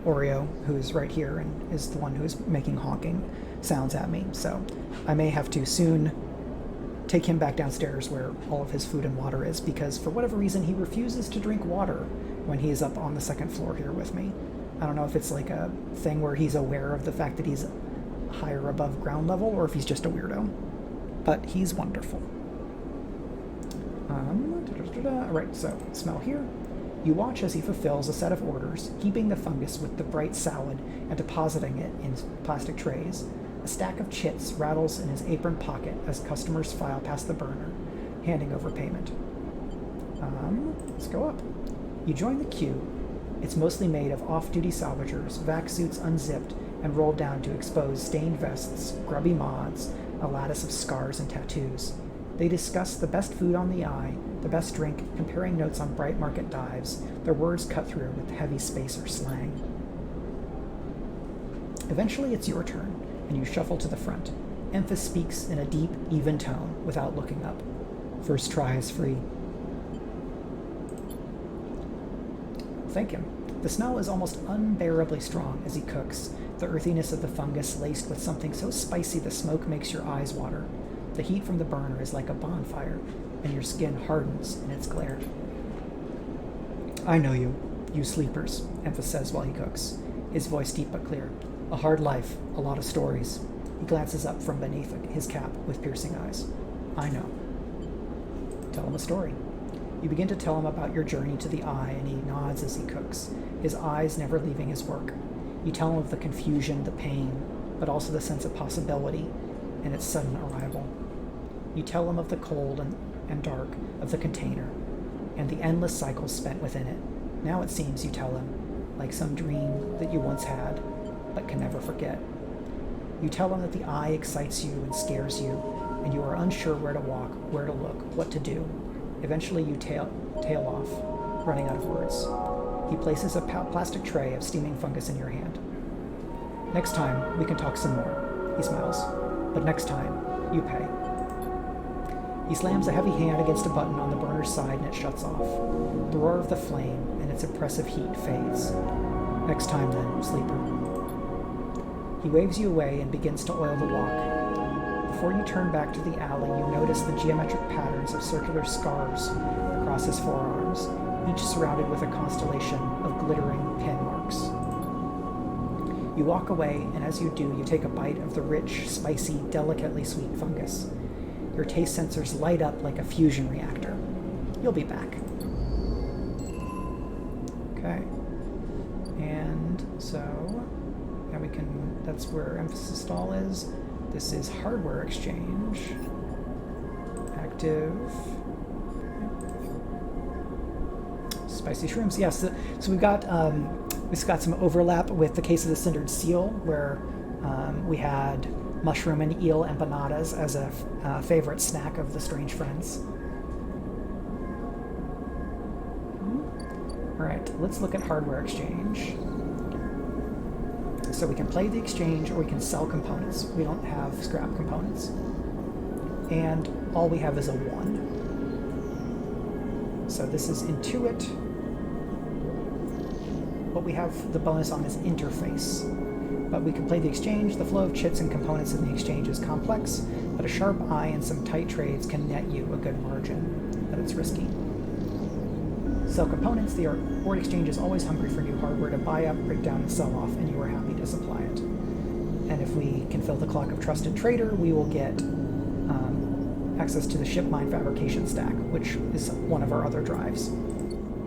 Oreo, who is right here and is the one who is making honking sounds at me. So, I may have to soon take him back downstairs where all of his food and water is, because for whatever reason he refuses to drink water when he is up on the second floor here with me. I don't know if it's like a thing where he's aware of the fact that he's higher above ground level, or if he's just a weirdo. But he's wonderful. Alright, so smell here. You watch as he fulfills a set of orders, heaping the fungus with the bright salad and depositing it in plastic trays. A stack of chits rattles in his apron pocket as customers file past the burner, handing over payment. Let's go up. You join the queue. It's mostly made of off-duty salvagers, vac suits unzipped and rolled down to expose stained vests, grubby mods, a lattice of scars and tattoos. They discuss the best food on the eye, the best drink, comparing notes on bright market dives, their words cut through with heavy spacer slang. Eventually it's your turn, and you shuffle to the front. Emphas speaks in a deep, even tone without looking up. First try is free. Thank him. The smell is almost unbearably strong as he cooks, the earthiness of the fungus laced with something so spicy the smoke makes your eyes water. The heat from the burner is like a bonfire, and your skin hardens in its glare. I know you sleepers, Emphas says while he cooks, his voice deep but clear. A hard life, a lot of stories. He glances up from beneath his cap with piercing eyes. I know. Tell him a story. You begin to tell him about your journey to the Eye, and he nods as he cooks, his eyes never leaving his work. You tell him of the confusion, the pain, but also the sense of possibility and its sudden arrival. You tell him of the cold and dark of the container, and the endless cycles spent within it. Now it seems, you tell him, like some dream that you once had, but can never forget. You tell him that the Eye excites you and scares you, and you are unsure where to walk, where to look, what to do. Eventually you tail off, running out of words. He places a plastic tray of steaming fungus in your hand. Next time, we can talk some more, he smiles. But next time, you pay. He slams a heavy hand against a button on the burner's side and it shuts off. The roar of the flame and its oppressive heat fades. Next time then, sleeper. He waves you away and begins to oil the walk. Before you turn back to the alley, you notice the geometric patterns of circular scars across his forearms, each surrounded with a constellation of glittering pin marks. You walk away, and as you do, you take a bite of the rich, spicy, delicately sweet fungus. Your taste sensors light up like a fusion reactor. You'll be back. Okay. And so, now we can, that's where emphasis stall is. This is hardware exchange. Active. Spicy shrooms. Yes, so we've got some overlap with the Case of the Cindered Seal, where we had mushroom and eel empanadas as a favorite snack of the strange friends. All right, let's look at hardware exchange. So we can play the exchange, or we can sell components. We don't have scrap components. And all we have is a 1. So this is Intuit. What we have the bonus on is interface. But we can play the exchange. The flow of chits and components in the exchange is complex, but a sharp eye and some tight trades can net you a good margin, but it's risky. Sell components. The Ord exchange is always hungry for new hardware to buy up, break down, and sell off, and you are happy to supply it. And if we can fill the clock of Trusted Trader, we will get access to the ship mind fabrication stack, which is one of our other drives,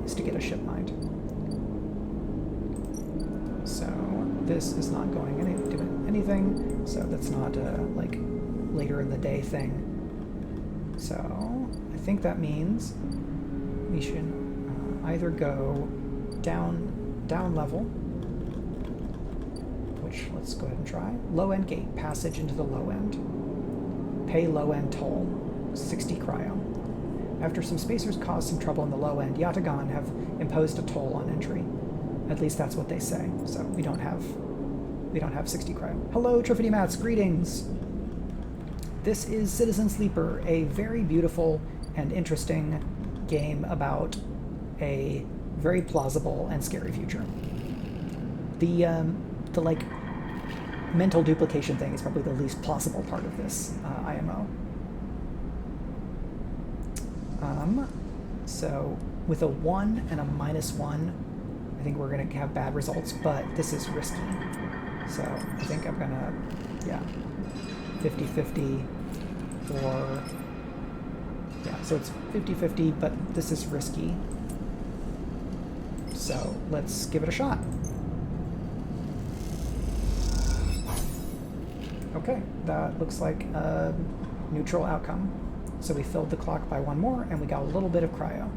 is to get a ship mind. So this is not doing anything, so that's not a like later in the day thing. So I think that means we should either go down level, which let's go ahead and try. Low end gate, passage into the low end. Pay low end toll, 60 cryo. After some spacers caused some trouble in the low end, Yatagan have imposed a toll on entry. At least that's what they say. So we don't have 60 cryo. Hello, Triffany Mats, greetings. This is Citizen Sleeper, a very beautiful and interesting game about a very plausible and scary future. The like mental duplication thing is probably the least plausible part of this IMO. So with a 1 and a -1, I think we're going to have bad results, but this is risky. So I think I'm going to, 50-50 or, so it's 50-50, but this is risky. So let's give it a shot. Okay, that looks like a neutral outcome. So we filled the clock by 1 more, and we got a little bit of cryo.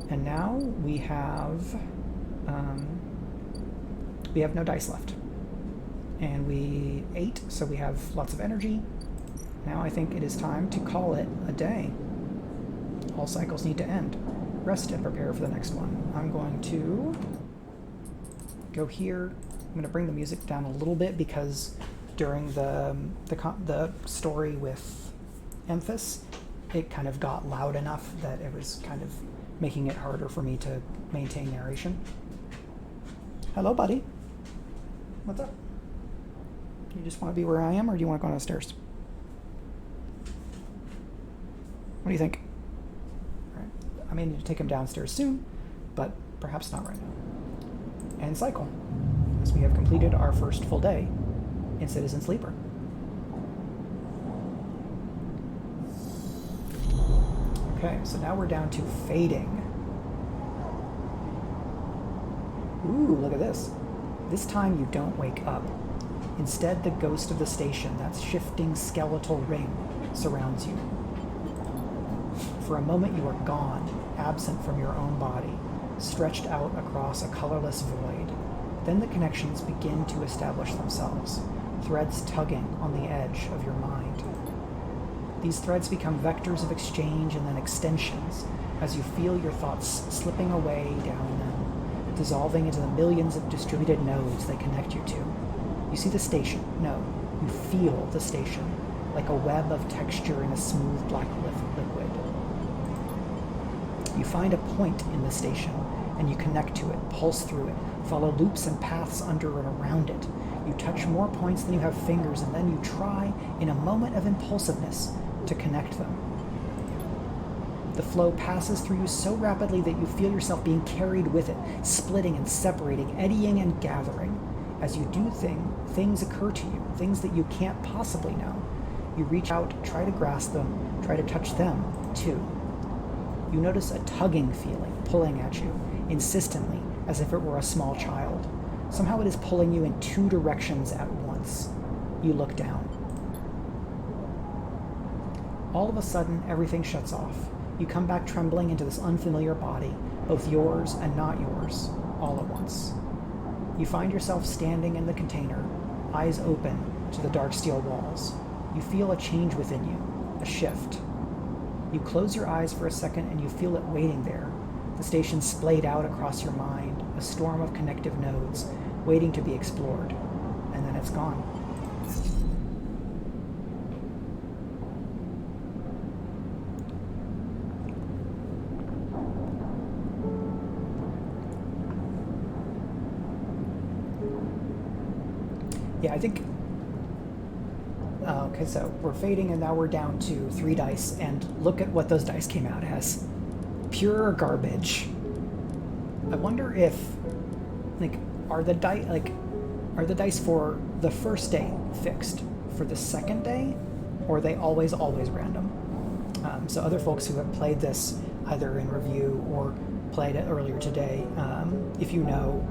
And now we have no dice left. And we ate, so we have lots of energy. Now I think it is time to call it a day. All cycles need to end. Rest and prepare for the next one. I'm going to go here. I'm going to bring the music down a little bit because during the story with Emphas, it kind of got loud enough that it was kind of making it harder for me to maintain narration. Hello, buddy. What's up? You just want to be where I am, or do you want to go downstairs? What do you think? All right. I may need to take him downstairs soon, but perhaps not right now. And cycle, as we have completed our first full day in Citizen Sleeper. Okay, so now we're down to fading. Ooh, look at this. This time you don't wake up. Instead, the ghost of the station, that shifting skeletal ring, surrounds you. For a moment you are gone, absent from your own body, stretched out across a colorless void. Then the connections begin to establish themselves, threads tugging on the edge of your mind. These threads become vectors of exchange and then extensions as you feel your thoughts slipping away down them, dissolving into the millions of distributed nodes they connect you to. You see the station. No, you feel the station, like a web of texture in a smooth black liquid. You find a point in the station, and you connect to it, pulse through it, follow loops and paths under and around it. You touch more points than you have fingers, and then you try, in a moment of impulsiveness, to connect them. The flow passes through you so rapidly that you feel yourself being carried with it, splitting and separating, eddying and gathering. As you do things occur to you, things that you can't possibly know. You reach out, try to grasp them, try to touch them, too. You notice a tugging feeling pulling at you, insistently, as if it were a small child. Somehow it is pulling you in two directions at once. You look down. All of a sudden, everything shuts off. You come back trembling into this unfamiliar body, both yours and not yours, all at once. You find yourself standing in the container, eyes open to the dark steel walls. You feel a change within you, a shift. You close your eyes for a second and you feel it waiting there. The station splayed out across your mind, a storm of connective nodes, waiting to be explored. And then it's gone. Yeah, I think... okay, so we're fading and now we're down to 3 dice, and look at what those dice came out as. Pure garbage. I wonder if, are the dice for the first day fixed for the second day, or are they always random? So other folks who have played this either in review or played it earlier today, if you know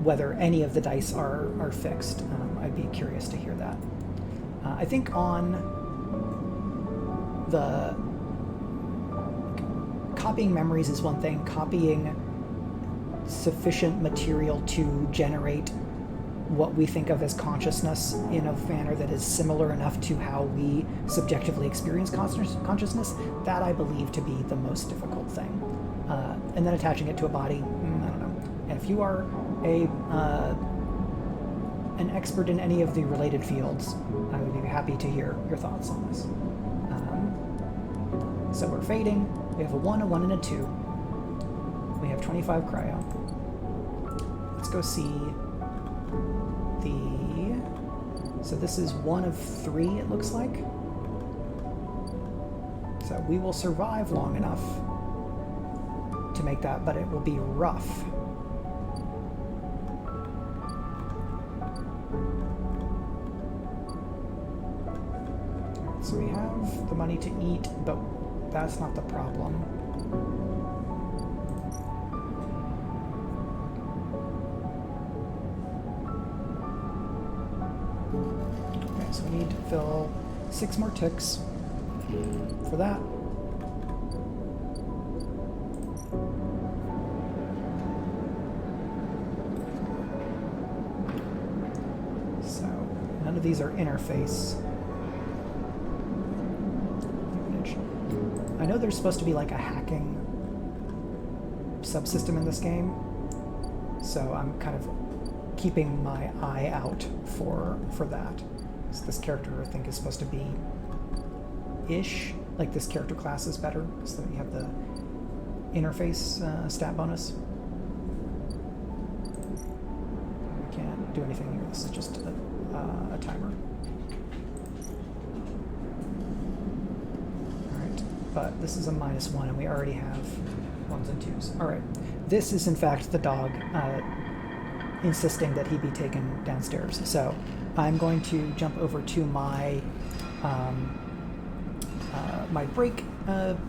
whether any of the dice are fixed, I'd be curious to hear that. I think on the copying memories is one thing, copying sufficient material to generate what we think of as consciousness in a manner that is similar enough to how we subjectively experience consciousness, that I believe to be the most difficult thing. And then attaching it to a body, I don't know. And if you are an expert in any of the related fields, I would be happy to hear your thoughts on this. So we're fading. We have a 1, a 1, and a 2. We have 25 cryo. Let's go see so this is 1 of 3, it looks like. So we will survive long enough to make that, but it will be rough. So we have the money to eat, but that's not the problem. Okay, so we need to fill 6 more ticks for that. So none of these are interface. I know there's supposed to be like a hacking subsystem in this game, so I'm kind of keeping my eye out for that. So this character, I think, is supposed to be ish, like this character class is better, so that you have the interface stat bonus. We can't do anything here. This is just a timer. Alright, but this is a -1 and we already have 1s and 2s. Alright, this is in fact the dog insisting that he be taken downstairs. So I'm going to jump over to my my break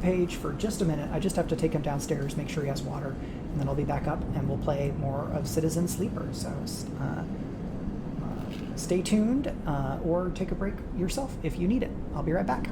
page for just a minute. I just have to take him downstairs, make sure he has water, and then I'll be back up and we'll play more of Citizen Sleeper. So stay tuned or take a break yourself if you need it. I'll be right back.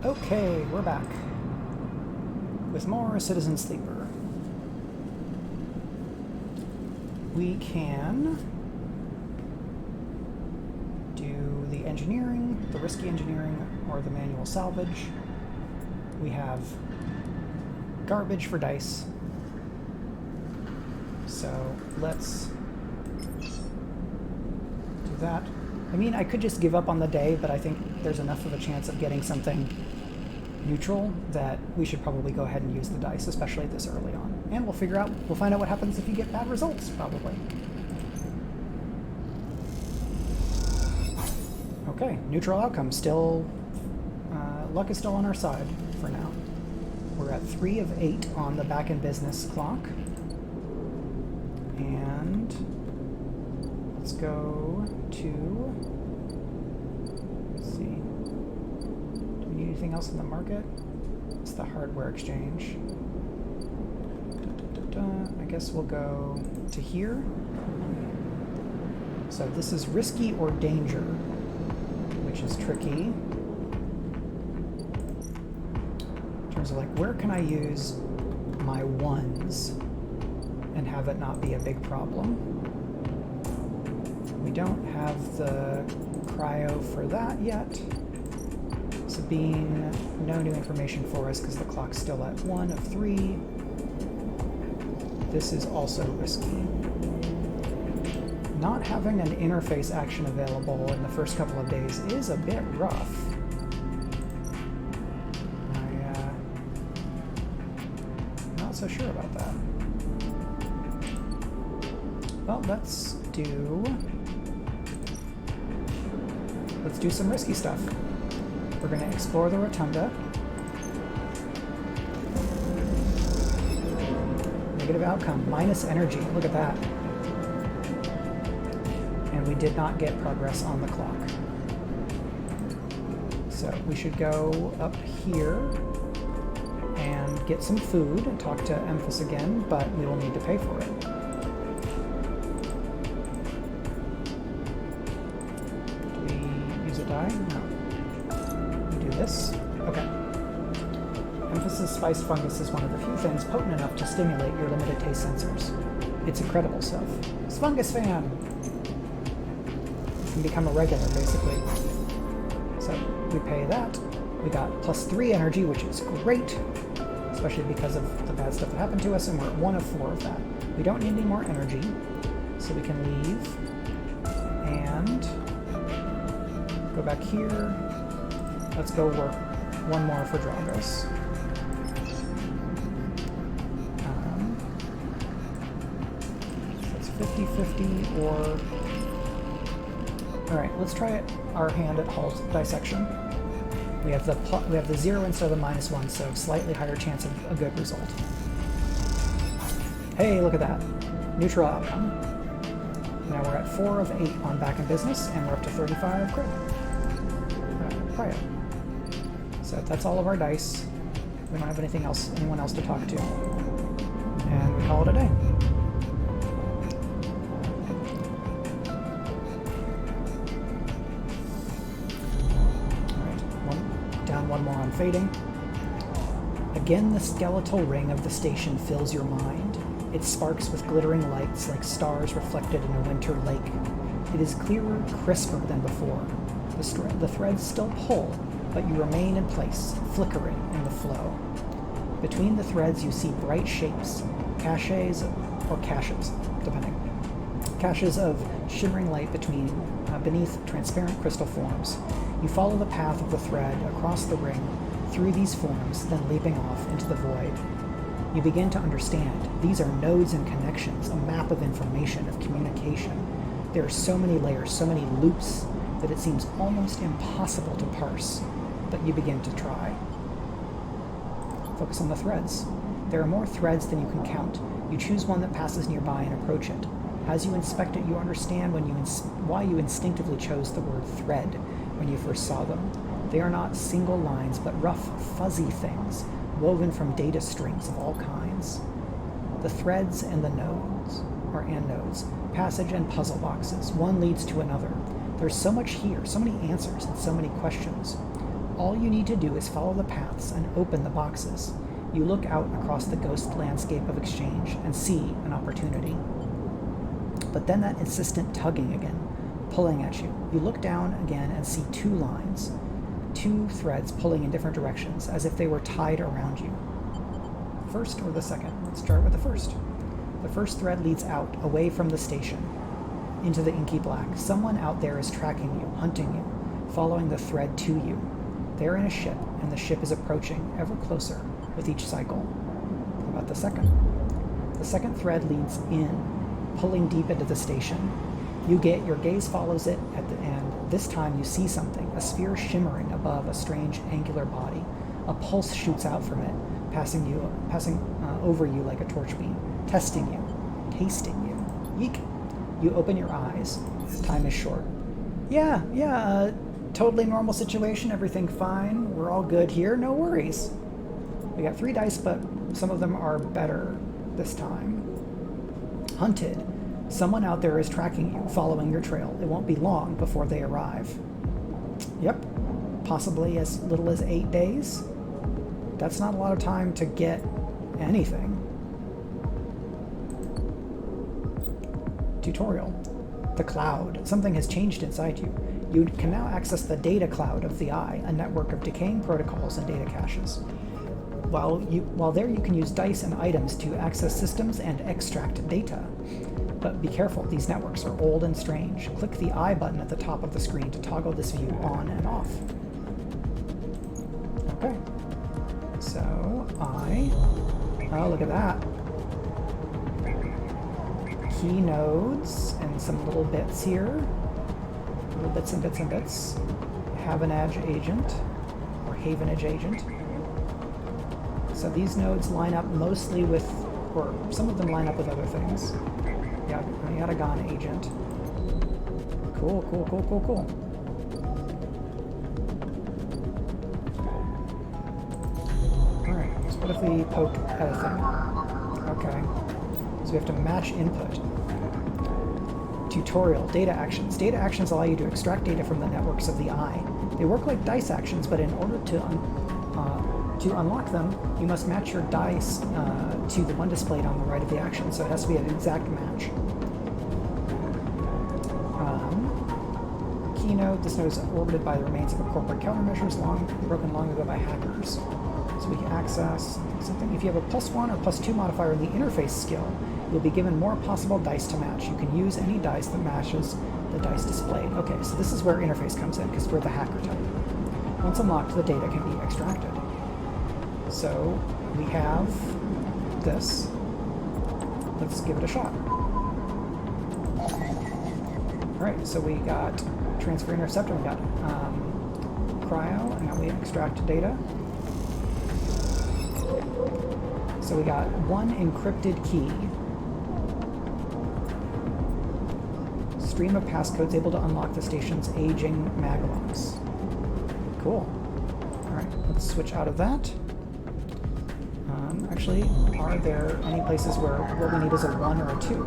Okay, we're back with more Citizen Sleeper. We can do the engineering, the risky engineering, or the manual salvage. We have garbage for dice. So let's do that. I mean, I could just give up on the day, but I think there's enough of a chance of getting something neutral that we should probably go ahead and use the dice, especially this early on. And we'll find out what happens if you get bad results, probably. Okay, neutral outcome. Still, luck is still on our side for now. We're at 3 of 8 on the back in business clock. And let's go to, let's see, do we need anything else in the market? It's the hardware exchange. I guess we'll go to here. So this is risky or danger, which is tricky. In terms of like, where can I use my ones? and have it not be a big problem. We don't have the cryo for that yet. Sabine, no new information for us because the clock's still at 1 of 3. This is also risky. Not having an interface action available in the first couple of days is a bit rough. Not so sure about that. Well, let's do some risky stuff. We're going to explore the rotunda. Negative outcome, minus energy. Look at that. And we did not get progress on the clock. So we should go up here and get some food and talk to Emphas again, but we will need to pay for it. Do we use a die? No. We do this. Okay. Emphas's spiced fungus is one of the few things potent enough to stimulate your limited taste sensors. It's incredible stuff. It's Fungus Fan! You can become a regular, basically. So, we pay that. We got +3 energy, which is great, especially because of the bad stuff that happened to us, and we're at 1 of 4 of that. We don't need any more energy, so we can leave and go back here. Let's go work one more for Dragos. So it's 50-50 or... Alright, let's try our hand at Hull Dissection. We have the 0 instead of the -1, so slightly higher chance of a good result. Hey, look at that. Neutral outcome. Now we're at 4 of 8 on Back in Business, and we're up to 35 crit. Cryo. So that's all of our dice. We don't have anyone else to talk to. And we call it a day. One more on fading. Again, the skeletal ring of the station fills your mind. It sparks with glittering lights like stars reflected in a winter lake. It is clearer, crisper than before. The threads still pull, but you remain in place, flickering in the flow. Between the threads you see bright shapes, caches, depending. Caches of shimmering light beneath transparent crystal forms. You follow the path of the thread across the ring, through these forms, then leaping off into the void. You begin to understand. These are nodes and connections, a map of information, of communication. There are so many layers, so many loops, that it seems almost impossible to parse, but you begin to try. Focus on the threads. There are more threads than you can count. You choose one that passes nearby and approach it. As you inspect it, you understand why you instinctively chose the word thread when you first saw them. They are not single lines, but rough, fuzzy things, woven from data strings of all kinds. The threads and the nodes, passage and puzzle boxes, one leads to another. There's so much here, so many answers and so many questions. All you need to do is follow the paths and open the boxes. You look out across the ghost landscape of exchange and see an opportunity. But then that insistent tugging again, pulling at you. You look down again and see 2 lines, 2 threads pulling in different directions, as if they were tied around you. First or the second? Let's start with the first. The first thread leads out, away from the station, into the inky black. Someone out there is tracking you, hunting you, following the thread to you. They're in a ship, and the ship is approaching ever closer with each cycle. How about the second? The second thread leads in, pulling deep into the station. Your gaze follows it at the end. This time you see something, a sphere shimmering above a strange angular body. A pulse shoots out from it, passing over you like a torch beam, testing you, tasting you. Yeek! You open your eyes. Time is short. Totally normal situation, everything fine. We're all good here, no worries. We got 3 dice, but some of them are better this time. Hunted. Someone out there is tracking you, following your trail. It won't be long before they arrive. Yep, possibly as little as 8 days. That's not a lot of time to get anything. tutorial. The cloud. Something has changed inside you. You can now access the data cloud of the Eye, a network of decaying protocols and data caches. While there, you can use dice and items to access systems and extract data. But be careful, these networks are old and strange. Click the I button at the top of the screen to toggle this view on and off. Okay. So, oh, look at that. Key nodes and some little bits here. Little bits and bits and bits. Havenage agent, or Havenage agent. So these nodes line up mostly with, or some of them line up with other things. Yeah, Yatagan agent. Cool, cool, cool, cool, cool. Alright, so what if we poke at a thing? Okay. So we have to match input. Tutorial, data actions. Data actions allow you to extract data from the networks of the Eye. They work like dice actions, but in order to unlock them, you must match your dice to the one displayed on the right of the action, so it has to be an exact match. Keynote, this node is orbited by the remains of a corporate countermeasures broken long ago by hackers. So we can access something. If you have a +1 or +2 modifier in the interface skill, you'll be given more possible dice to match. You can use any dice that matches the dice displayed. Okay, so this is where interface comes in, because we're the hacker type. Once unlocked, the data can be extracted. So we have this. Let's give it a shot. Alright, so we got transfer interceptor, we got cryo, and now we extract data. So we got one encrypted key. Stream of passcodes able to unlock the station's aging maglocks. Cool. Alright, let's switch out of that. Actually, are there any places where what we need is a 1 or a 2?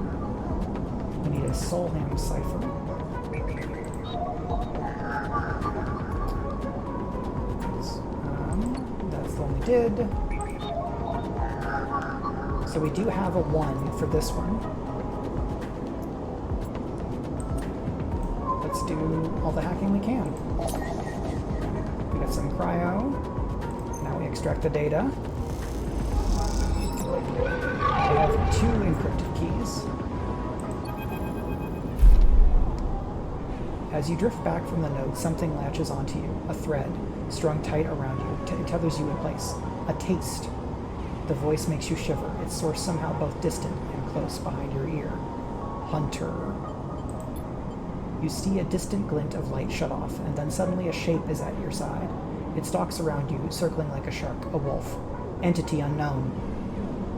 We need a Solham cipher. That's the one we did. So we do have a 1 for this one. Let's do all the hacking we can. We got some cryo. Now we extract the data. We have 2 encrypted keys. As you drift back from the node, something latches onto you. A thread, strung tight around you, tethers you in place. A taste. The voice makes you shiver. Its source somehow both distant and close behind your ear. Hunter. You see a distant glint of light shut off, and then suddenly a shape is at your side. It stalks around you, circling like a shark, a wolf. Entity unknown.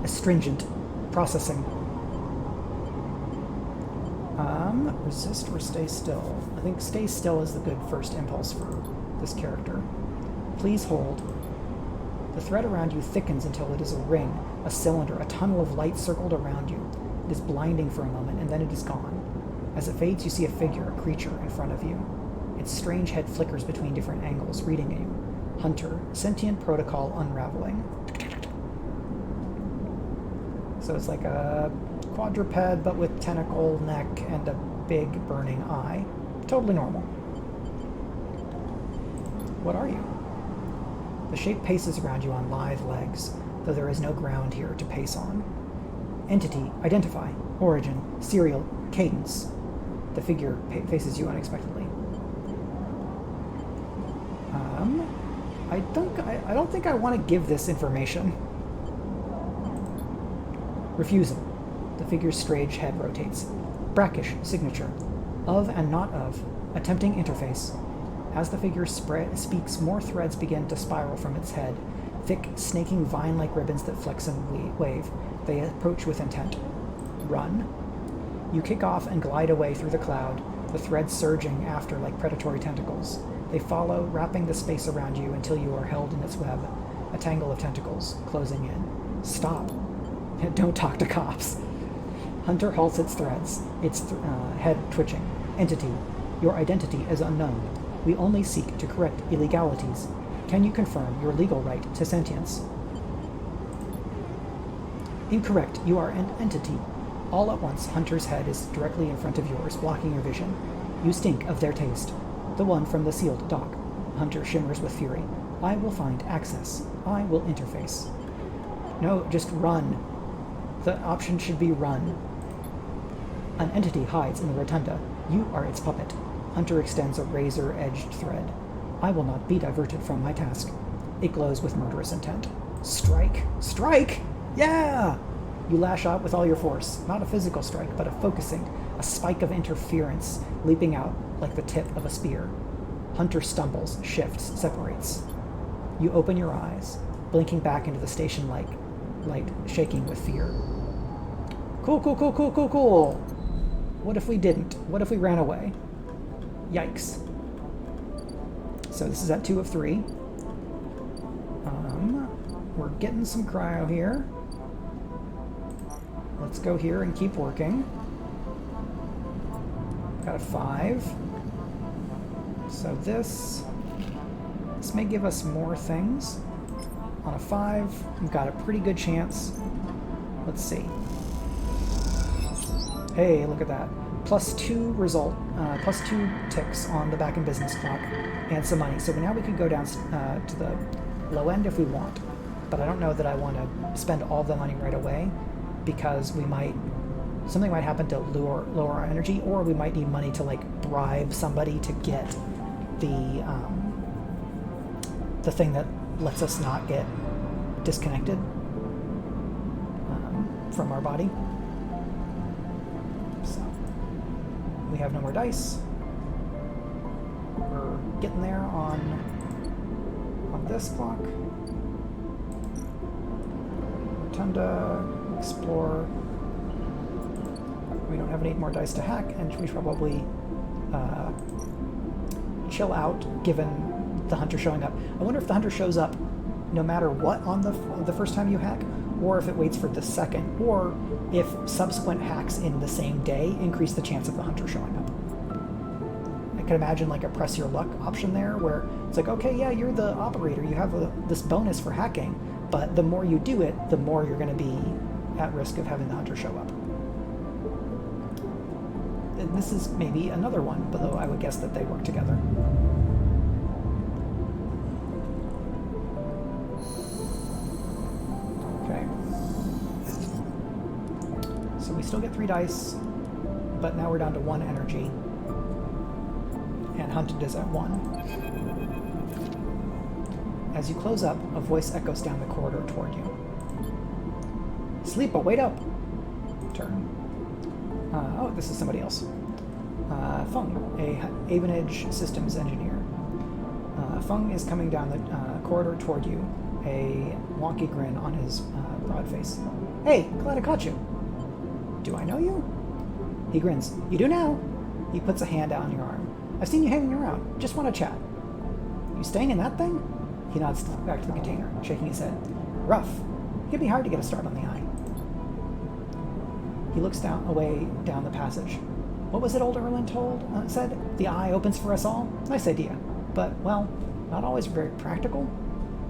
Astringent. Processing. Resist or stay still. I think stay still is the good first impulse for this character. Please hold. The thread around you thickens until it is a ring, a cylinder, a tunnel of light circled around you. It is blinding for a moment, and then it is gone. As it fades, you see a figure, a creature, in front of you. Its strange head flickers between different angles, reading you. Hunter, sentient protocol unraveling. So it's like a quadruped, but with tentacle neck and a big burning eye. Totally normal. What are you? The shape paces around you on lithe legs, though there is no ground here to pace on. Entity, identify, origin, serial, cadence. The figure faces you unexpectedly. I don't think I want to give this information. Refusal. The figure's strange head rotates. Brackish signature. Of and not of. Attempting interface. As the figure speaks, more threads begin to spiral from its head. Thick, snaking vine-like ribbons that flex and wave. They approach with intent. Run. You kick off and glide away through the cloud, the threads surging after like predatory tentacles. They follow, wrapping the space around you until you are held in its web, a tangle of tentacles, closing in. Stop. Don't talk to cops. Hunter halts its threads, its head twitching. Entity. Your identity is unknown. We only seek to correct illegalities. Can you confirm your legal right to sentience? Incorrect. You are an entity. All at once, Hunter's head is directly in front of yours, blocking your vision. You stink of their taste. The one from the sealed dock. Hunter shimmers with fury. I will find access. I will interface. No, just run. The option should be run. An entity hides in the rotunda. You are its puppet. Hunter extends a razor-edged thread. I will not be diverted from my task. It glows with murderous intent. Strike! Strike! Yeah! You lash out with all your force. Not a physical strike, but a focusing, a spike of interference, leaping out like the tip of a spear. Hunter stumbles, shifts, separates. You open your eyes, blinking back into the station light, shaking with fear. Cool, cool, cool, cool, cool, cool! What if we didn't? What if we ran away? Yikes. So this is at 2 of 3. We're getting some cryo here. Let's go here and keep working. Got a 5. So this may give us more things. On a 5, we've got a pretty good chance. Let's see. Hey, look at that. +2 result, +2 ticks on the back in business clock, and some money. So now we could go down to the low end if we want. But I don't know that I want to spend all the money right away, because something might happen to lower our energy, or we might need money to like bribe somebody to get the thing that lets us not get disconnected from our body. So we have no more dice. We're getting there on this clock. Rotunda, explore. We don't have any more dice to hack, and we should probably chill out given the hunter showing up. I wonder if the hunter shows up no matter what on the first time you hack, or if it waits for the second, or if subsequent hacks in the same day increase the chance of the hunter showing up. I could imagine like a press your luck option there, where it's like, okay, yeah, you're the operator, you have this bonus for hacking, but the more you do it, the more you're going to be at risk of having the hunter show up. And this is maybe another one, but though I would guess that they work together. Okay. So we still get 3 dice, but now we're down to 1 energy. And hunted is at 1. As you close up, a voice echoes down the corridor toward you. Sleeper, wait up! Turn. Oh, this is somebody else. Fung, a Avenage systems engineer. Fung is coming down the corridor toward you, a wonky grin on his broad face. Hey, glad I caught you. Do I know you? He grins. You do now. He puts a hand out on your arm. I've seen you hanging around. Just want to chat. You staying in that thing? He nods back to the container, shaking his head. Rough. It can be hard to get a start on the eye. He looks away down the passage. What was it old Erlen said? The eye opens for us all? Nice idea. But, well, not always very practical.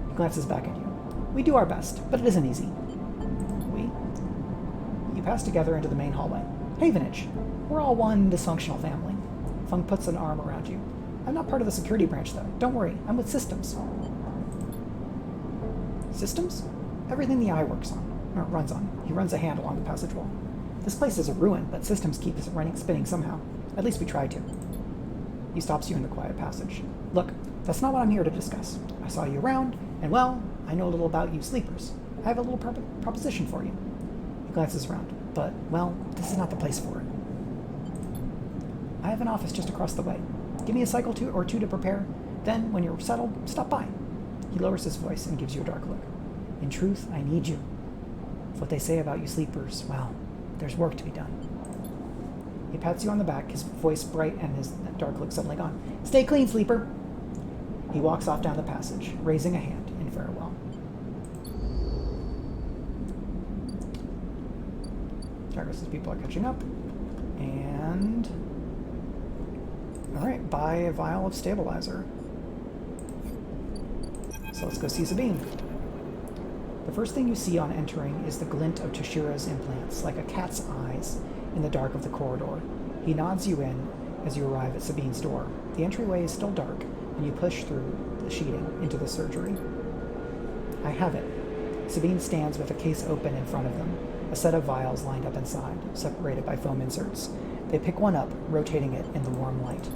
He glances back at you. We do our best, but it isn't easy. We? You pass together into the main hallway. Havenage. We're all one dysfunctional family. Fung puts an arm around you. I'm not part of the security branch, though. Don't worry. I'm with Systems. Systems? Everything the eye runs on. He runs a hand along the passage wall. This place is a ruin, but Systems keeps it spinning somehow. At least we try to. He stops you in the quiet passage. Look, that's not what I'm here to discuss. I saw you around, and well, I know a little about you sleepers. I have a little proposition for you. He glances around. But, well, this is not the place for it. I have an office just across the way. Give me a cycle or two to prepare. Then, when you're settled, stop by. He lowers his voice and gives you a dark look. In truth, I need you. If what they say about you sleepers, well, there's work to be done. He pats you on the back, his voice bright and his dark look suddenly gone. Stay clean, sleeper. He walks off down the passage, raising a hand in farewell. Jarvis' people are catching up. And... Alright, buy a vial of stabilizer. So let's go see Sabine. The first thing you see on entering is the glint of Toshira's implants, like a cat's eyes, in the dark of the corridor. He nods you in as you arrive at Sabine's door. The entryway is still dark, and you push through the sheeting into the surgery. I have it. Sabine stands with a case open in front of them, a set of vials lined up inside, separated by foam inserts. They pick one up, rotating it in the warm light.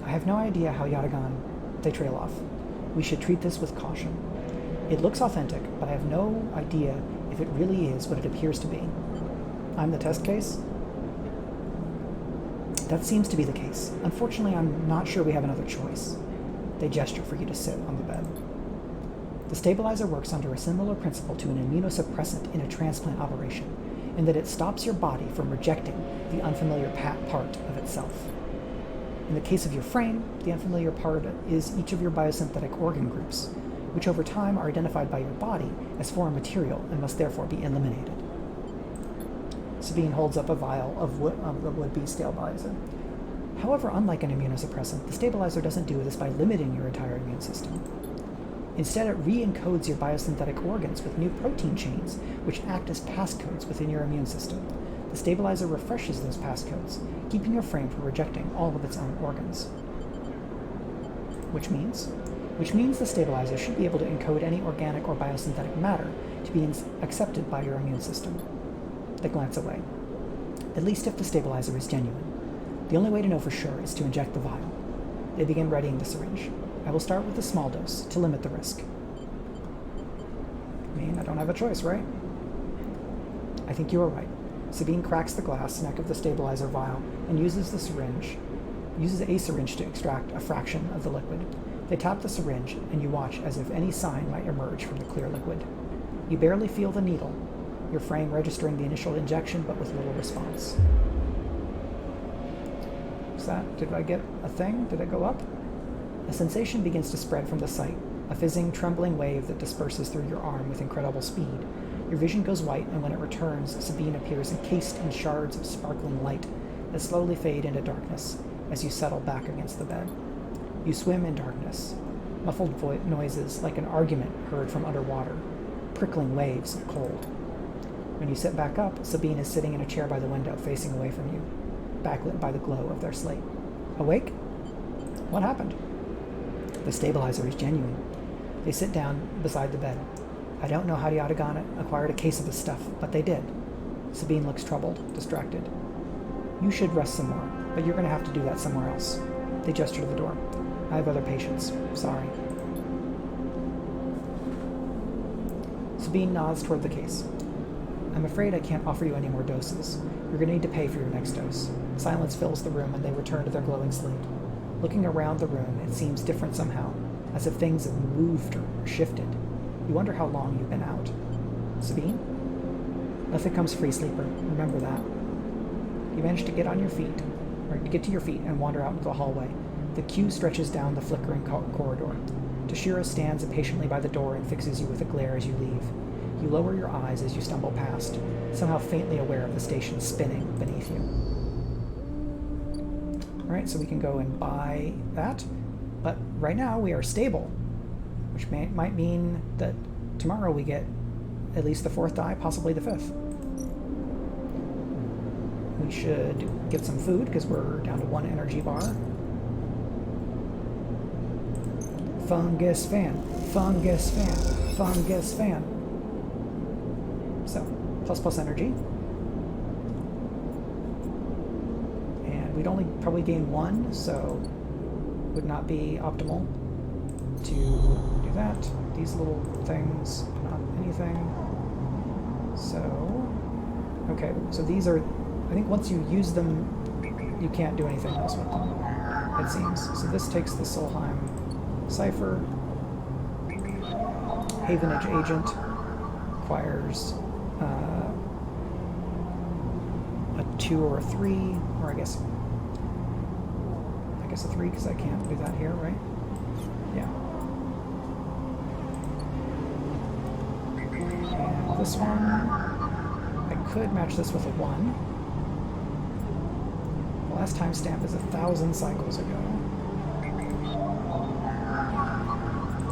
I have no idea how Yatagan... They trail off. We should treat this with caution. It looks authentic, but I have no idea if it really is what it appears to be. I'm the test case? That seems to be the case. Unfortunately, I'm not sure we have another choice. They gesture for you to sit on the bed. The stabilizer works under a similar principle to an immunosuppressant in a transplant operation, in that it stops your body from rejecting the unfamiliar part of itself. In the case of your frame, the unfamiliar part is each of your biosynthetic organ groups, which over time are identified by your body as foreign material and must therefore be eliminated. Sabine holds up a vial of the would-be stabilizer. However, unlike an immunosuppressant, the stabilizer doesn't do this by limiting your entire immune system. Instead, it re-encodes your biosynthetic organs with new protein chains, which act as passcodes within your immune system. The stabilizer refreshes those passcodes, keeping your frame from rejecting all of its own organs. Which means the stabilizer should be able to encode any organic or biosynthetic matter to be accepted by your immune system. They glance away. At least if the stabilizer is genuine. The only way to know for sure is to inject the vial. They begin readying the syringe. I will start with a small dose to limit the risk. I mean, I don't have a choice, right? I think you are right. Sabine cracks the glass neck of the stabilizer vial and uses a syringe to extract a fraction of the liquid. They tap the syringe, and you watch as if any sign might emerge from the clear liquid. You barely feel the needle, your frame registering the initial injection, but with little response. Did I get a thing? Did it go up? A sensation begins to spread from the site, a fizzing, trembling wave that disperses through your arm with incredible speed. Your vision goes white, and when it returns, Sabine appears encased in shards of sparkling light that slowly fade into darkness as you settle back against the bed. You swim in darkness, muffled noises like an argument heard from underwater, prickling waves of cold. When you sit back up, Sabine is sitting in a chair by the window, facing away from you, backlit by the glow of their slate. Awake? What happened? The stabilizer is genuine. They sit down beside the bed. I don't know how Yatagan acquired a case of the stuff, but they did. Sabine looks troubled, distracted. You should rest some more, but you're going to have to do that somewhere else. They gesture to the door. I have other patients. Sorry. Sabine nods toward the case. I'm afraid I can't offer you any more doses. You're going to need to pay for your next dose. Silence fills the room, and they return to their glowing slate. Looking around the room, it seems different somehow, as if things have moved or shifted. You wonder how long you've been out. Sabine? Nothing comes free, sleeper. Remember that. You manage to get to your feet and wander out into the hallway. The queue stretches down the flickering corridor. Toshira stands impatiently by the door and fixes you with a glare as you leave. You lower your eyes as you stumble past, somehow faintly aware of the station spinning beneath you. Alright, so we can go and buy that. But right now we are stable, which might mean that tomorrow we get at least the 4th die, possibly the 5th. We should get some food because we're down to 1 energy bar. Fungus fan, fungus fan, fungus fan. So, plus energy. And we'd only probably gain 1, so would not be optimal to do that. These little things, not anything. So, okay, so these are, I think once you use them, you can't do anything else with them, it seems. So this takes the Solheim Cipher. Havenage Agent requires a 2 or a 3, or I guess a 3 because I can't do that here, right? Yeah. And this one, I could match this with a 1. The last timestamp is 1,000 cycles ago.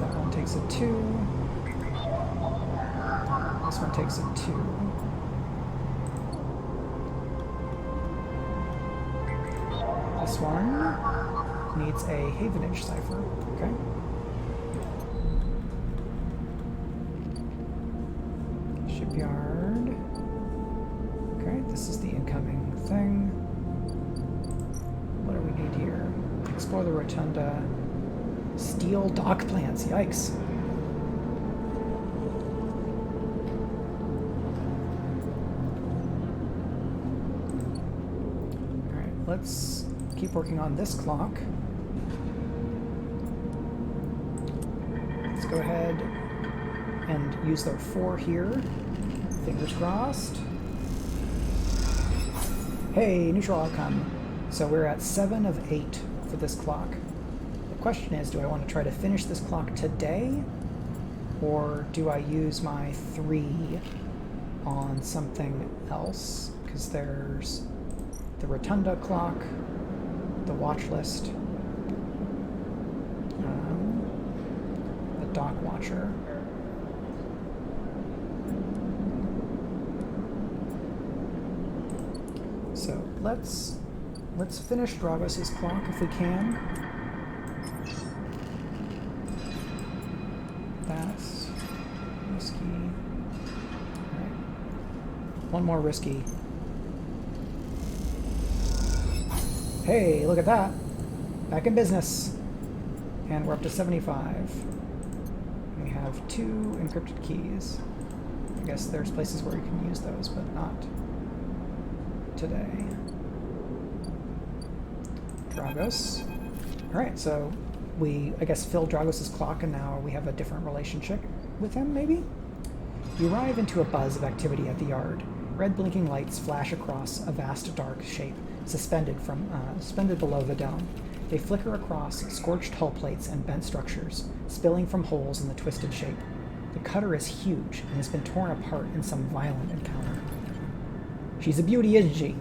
That one takes a 2. This one takes a 2. This one needs a Havenage cipher. Okay. Shipyard. Okay, this is the incoming thing. What do we need here? Explore the rotunda. Steel dock plans. Yikes. Alright, let's keep working on this clock. Let's go ahead and use the 4 here. Fingers crossed. Hey, neutral outcome. So we're at 7 of 8 for this clock. The question is, do I want to try to finish this clock today? Or do I use my 3 on something else? Because there's the rotunda clock, the watch list, the dock watcher. So let's finish Dragos' clock if we can. That's risky. All right. One more risky. Hey, look at that. Back in business. And we're up to 75. We have 2 encrypted keys. I guess there's places where you can use those, but not today. Dragos. Alright, so we, I guess, filled Dragos' clock, and now we have a different relationship with him, maybe? You arrive into a buzz of activity at the yard. Red blinking lights flash across a vast dark shape, suspended below the dome. They flicker across scorched hull plates and bent structures, spilling from holes in the twisted shape. The cutter is huge and has been torn apart in some violent encounter. She's a beauty, isn't she?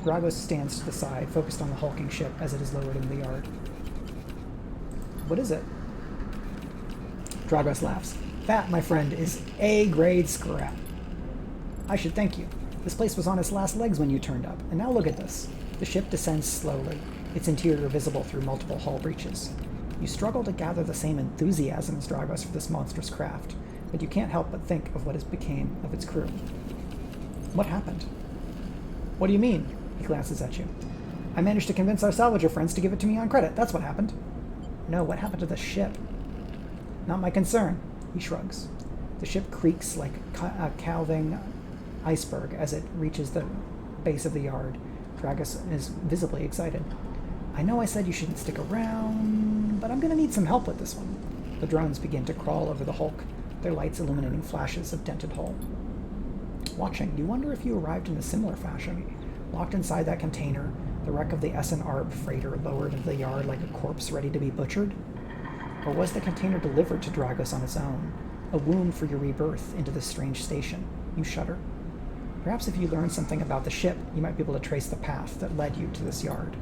Dragos stands to the side, focused on the hulking ship as it is lowered in the yard. What is it? Dragos laughs. That, my friend, is A-grade scrap. I should thank you. This place was on its last legs when you turned up, and now look at this. The ship descends slowly, its interior visible through multiple hull breaches. You struggle to gather the same enthusiasm as Dragos for this monstrous craft, but you can't help but think of what has become of its crew. What happened? What do you mean? He glances at you. I managed to convince our salvager friends to give it to me on credit. That's what happened. No, what happened to the ship? Not my concern. He shrugs. The ship creaks like a calving iceberg as it reaches the base of the yard. Dragos is visibly excited. I know I said you shouldn't stick around, but I'm going to need some help with this one. The drones begin to crawl over the hulk, their lights illuminating flashes of dented hull. Watching, you wonder if you arrived in a similar fashion. Locked inside that container, the wreck of the Essen Arb freighter lowered into the yard like a corpse ready to be butchered? Or was the container delivered to Dragos on its own, a womb for your rebirth into this strange station? You shudder. Perhaps if you learn something about the ship, you might be able to trace the path that led you to this yard.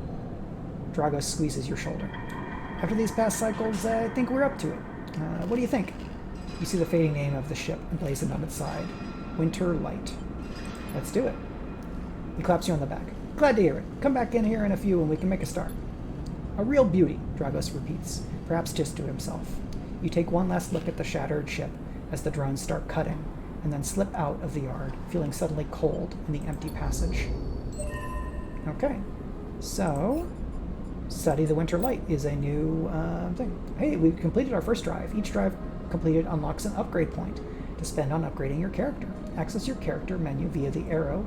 Dragos squeezes your shoulder. After these past cycles, I think we're up to it. What do you think? You see the fading name of the ship emblazoned on its side. Winter Light. Let's do it. He claps you on the back. Glad to hear it. Come back in here in a few and we can make a start. A real beauty, Dragos repeats, perhaps just to himself. You take one last look at the shattered ship as the drones start cutting, and then slip out of the yard, feeling suddenly cold in the empty passage. Okay, so Study the Winter Light is a new thing. Hey, we've completed our first drive. Each drive completed unlocks an upgrade point to spend on upgrading your character. Access your character menu via the arrow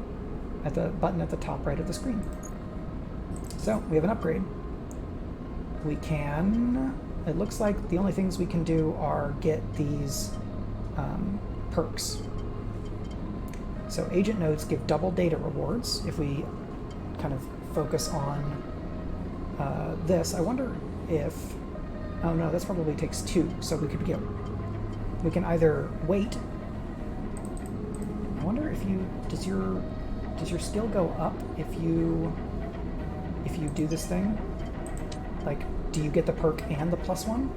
at the button at the top right of the screen. So, we have an upgrade. We can... It looks like the only things we can do are get these perks. So, agent nodes give double data rewards if we kind of focus on this. I wonder if... Oh no, this probably takes 2, so we could get... We can either wait... I wonder if you... Does your skill go up if you do this thing? Like, do you get the perk and the +1?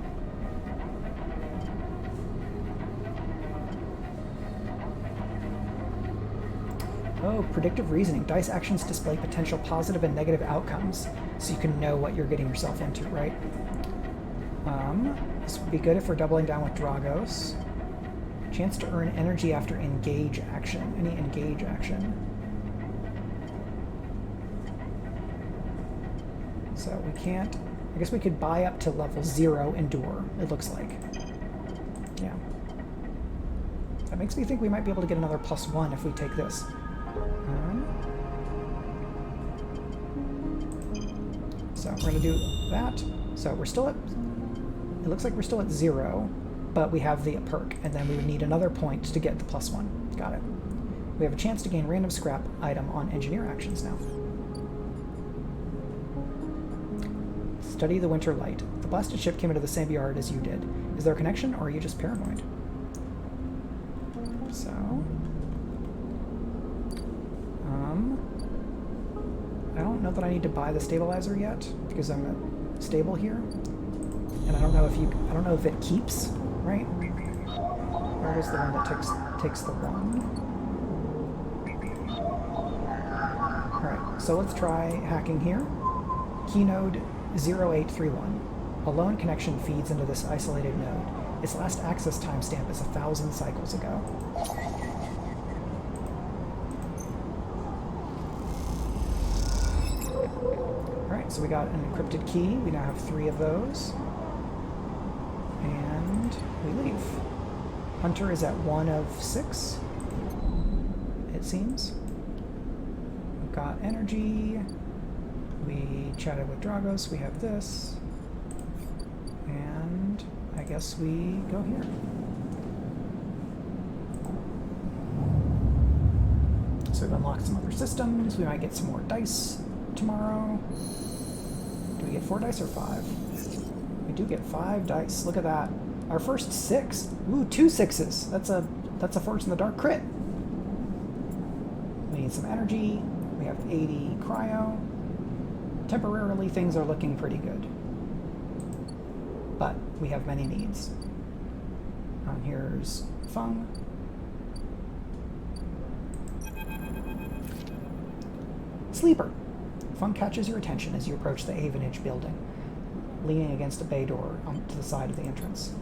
Oh, predictive reasoning. Dice actions display potential positive and negative outcomes, so you can know what you're getting yourself into, right? This would be good if we're doubling down with Dragos. Chance to earn energy after engage action. Any engage action. So we can't... I guess we could buy up to level 0 Endure, it looks like. Yeah. That makes me think we might be able to get another +1 if we take this. So we're going to do that. So we're still at... It looks like we're still at 0, but we have the perk, and then we would need another point to get the +1. Got it. We have a chance to gain random scrap item on engineer actions now. Study the winter light. The blasted ship came into the same yard as you did. Is there a connection, or are you just paranoid? So... I don't know that I need to buy the stabilizer yet, because I'm stable here. And I don't know if it keeps, right? Where is the one that takes the 1? Alright, so let's try hacking here. Keynode 0831. A lone connection feeds into this isolated node. Its last access timestamp is 1,000 cycles ago. Alright, so we got an encrypted key. We now have 3 of those. And we leave. Hunter is at 1 of 6, it seems. We've got energy. We chatted with Dragos. We have this. And I guess we go here. So we've unlocked some other systems. We might get some more dice tomorrow. Do we get 4 dice or 5? We do get 5 dice. Look at that. Our first 6. Ooh, 2 6s. That's a Forge in the Dark crit. We need some energy. We have 80 cryo. Temporarily, things are looking pretty good. But we have many needs. Here's Fung. Sleeper. Fung catches your attention as you approach the Avenage building, leaning against a bay door to the side of the entrance.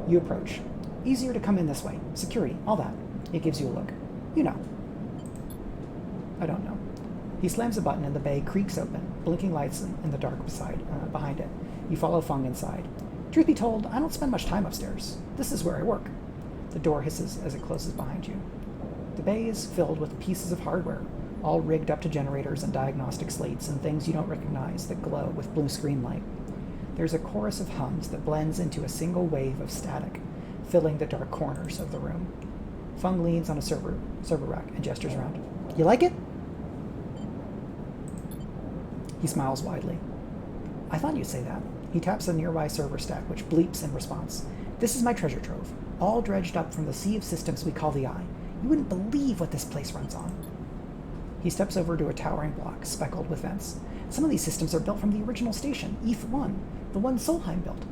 You approach. Easier to come in this way. Security, all that. It gives you a look. You know. I don't know. He slams a button and the bay creaks open, blinking lights in the dark behind it. You follow Fung inside. Truth be told, I don't spend much time upstairs. This is where I work. The door hisses as it closes behind you. The bay is filled with pieces of hardware, all rigged up to generators and diagnostic slates and things you don't recognize that glow with blue screen light. There's a chorus of hums that blends into a single wave of static, filling the dark corners of the room. Fung leans on a server rack and gestures around. You like it? He smiles widely. I thought you'd say that. He taps a nearby server stack, which bleeps in response. This is my treasure trove, all dredged up from the sea of systems we call the Eye. You wouldn't believe what this place runs on. He steps over to a towering block, speckled with vents. Some of these systems are built from the original station, ETH-1, the one Solheim built.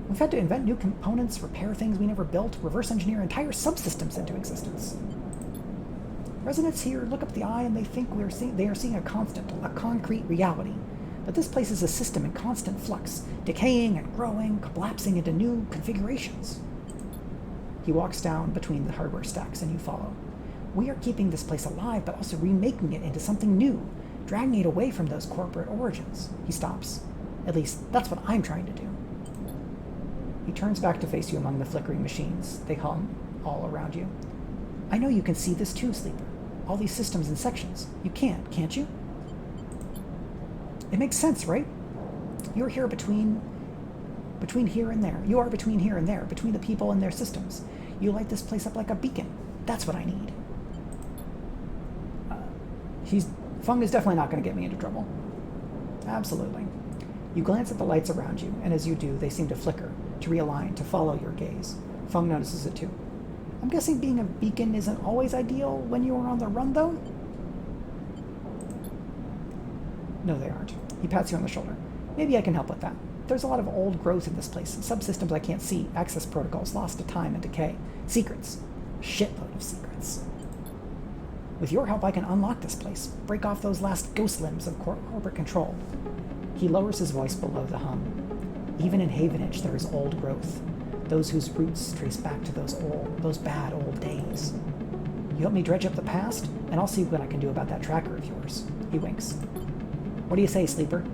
We've had to invent new components, repair things we never built, reverse engineer entire subsystems into existence. Residents here look up the Eye and they think they are seeing a concrete reality. But this place is a system in constant flux, decaying and growing, collapsing into new configurations. He walks down between the hardware stacks and you follow. We are keeping this place alive, but also remaking it into something new, dragging it away from those corporate origins. He stops. At least, that's what I'm trying to do. He turns back to face you among the flickering machines. They hum all around you. I know you can see this too, Sleeper. All these systems in sections. You can't you? It makes sense, right? You're here between here and there. You are between here and there, between the people and their systems. You light this place up like a beacon. That's what I need. Fung is definitely not going to get me into trouble. Absolutely. You glance at the lights around you, and as you do, they seem to flicker, to realign, to follow your gaze. Fung notices it too. I'm guessing being a beacon isn't always ideal when you are on the run, though? No, they aren't. He pats you on the shoulder. Maybe I can help with that. There's a lot of old growth in this place, subsystems I can't see, access protocols lost to time and decay. Secrets. A shitload of secrets. With your help, I can unlock this place, break off those last ghost limbs of corporate control. He lowers his voice below the hum. Even in Havenage, there is old growth, those whose roots trace back to those bad old days. You help me dredge up the past, and I'll see what I can do about that tracker of yours. He winks. What do you say, Sleeper?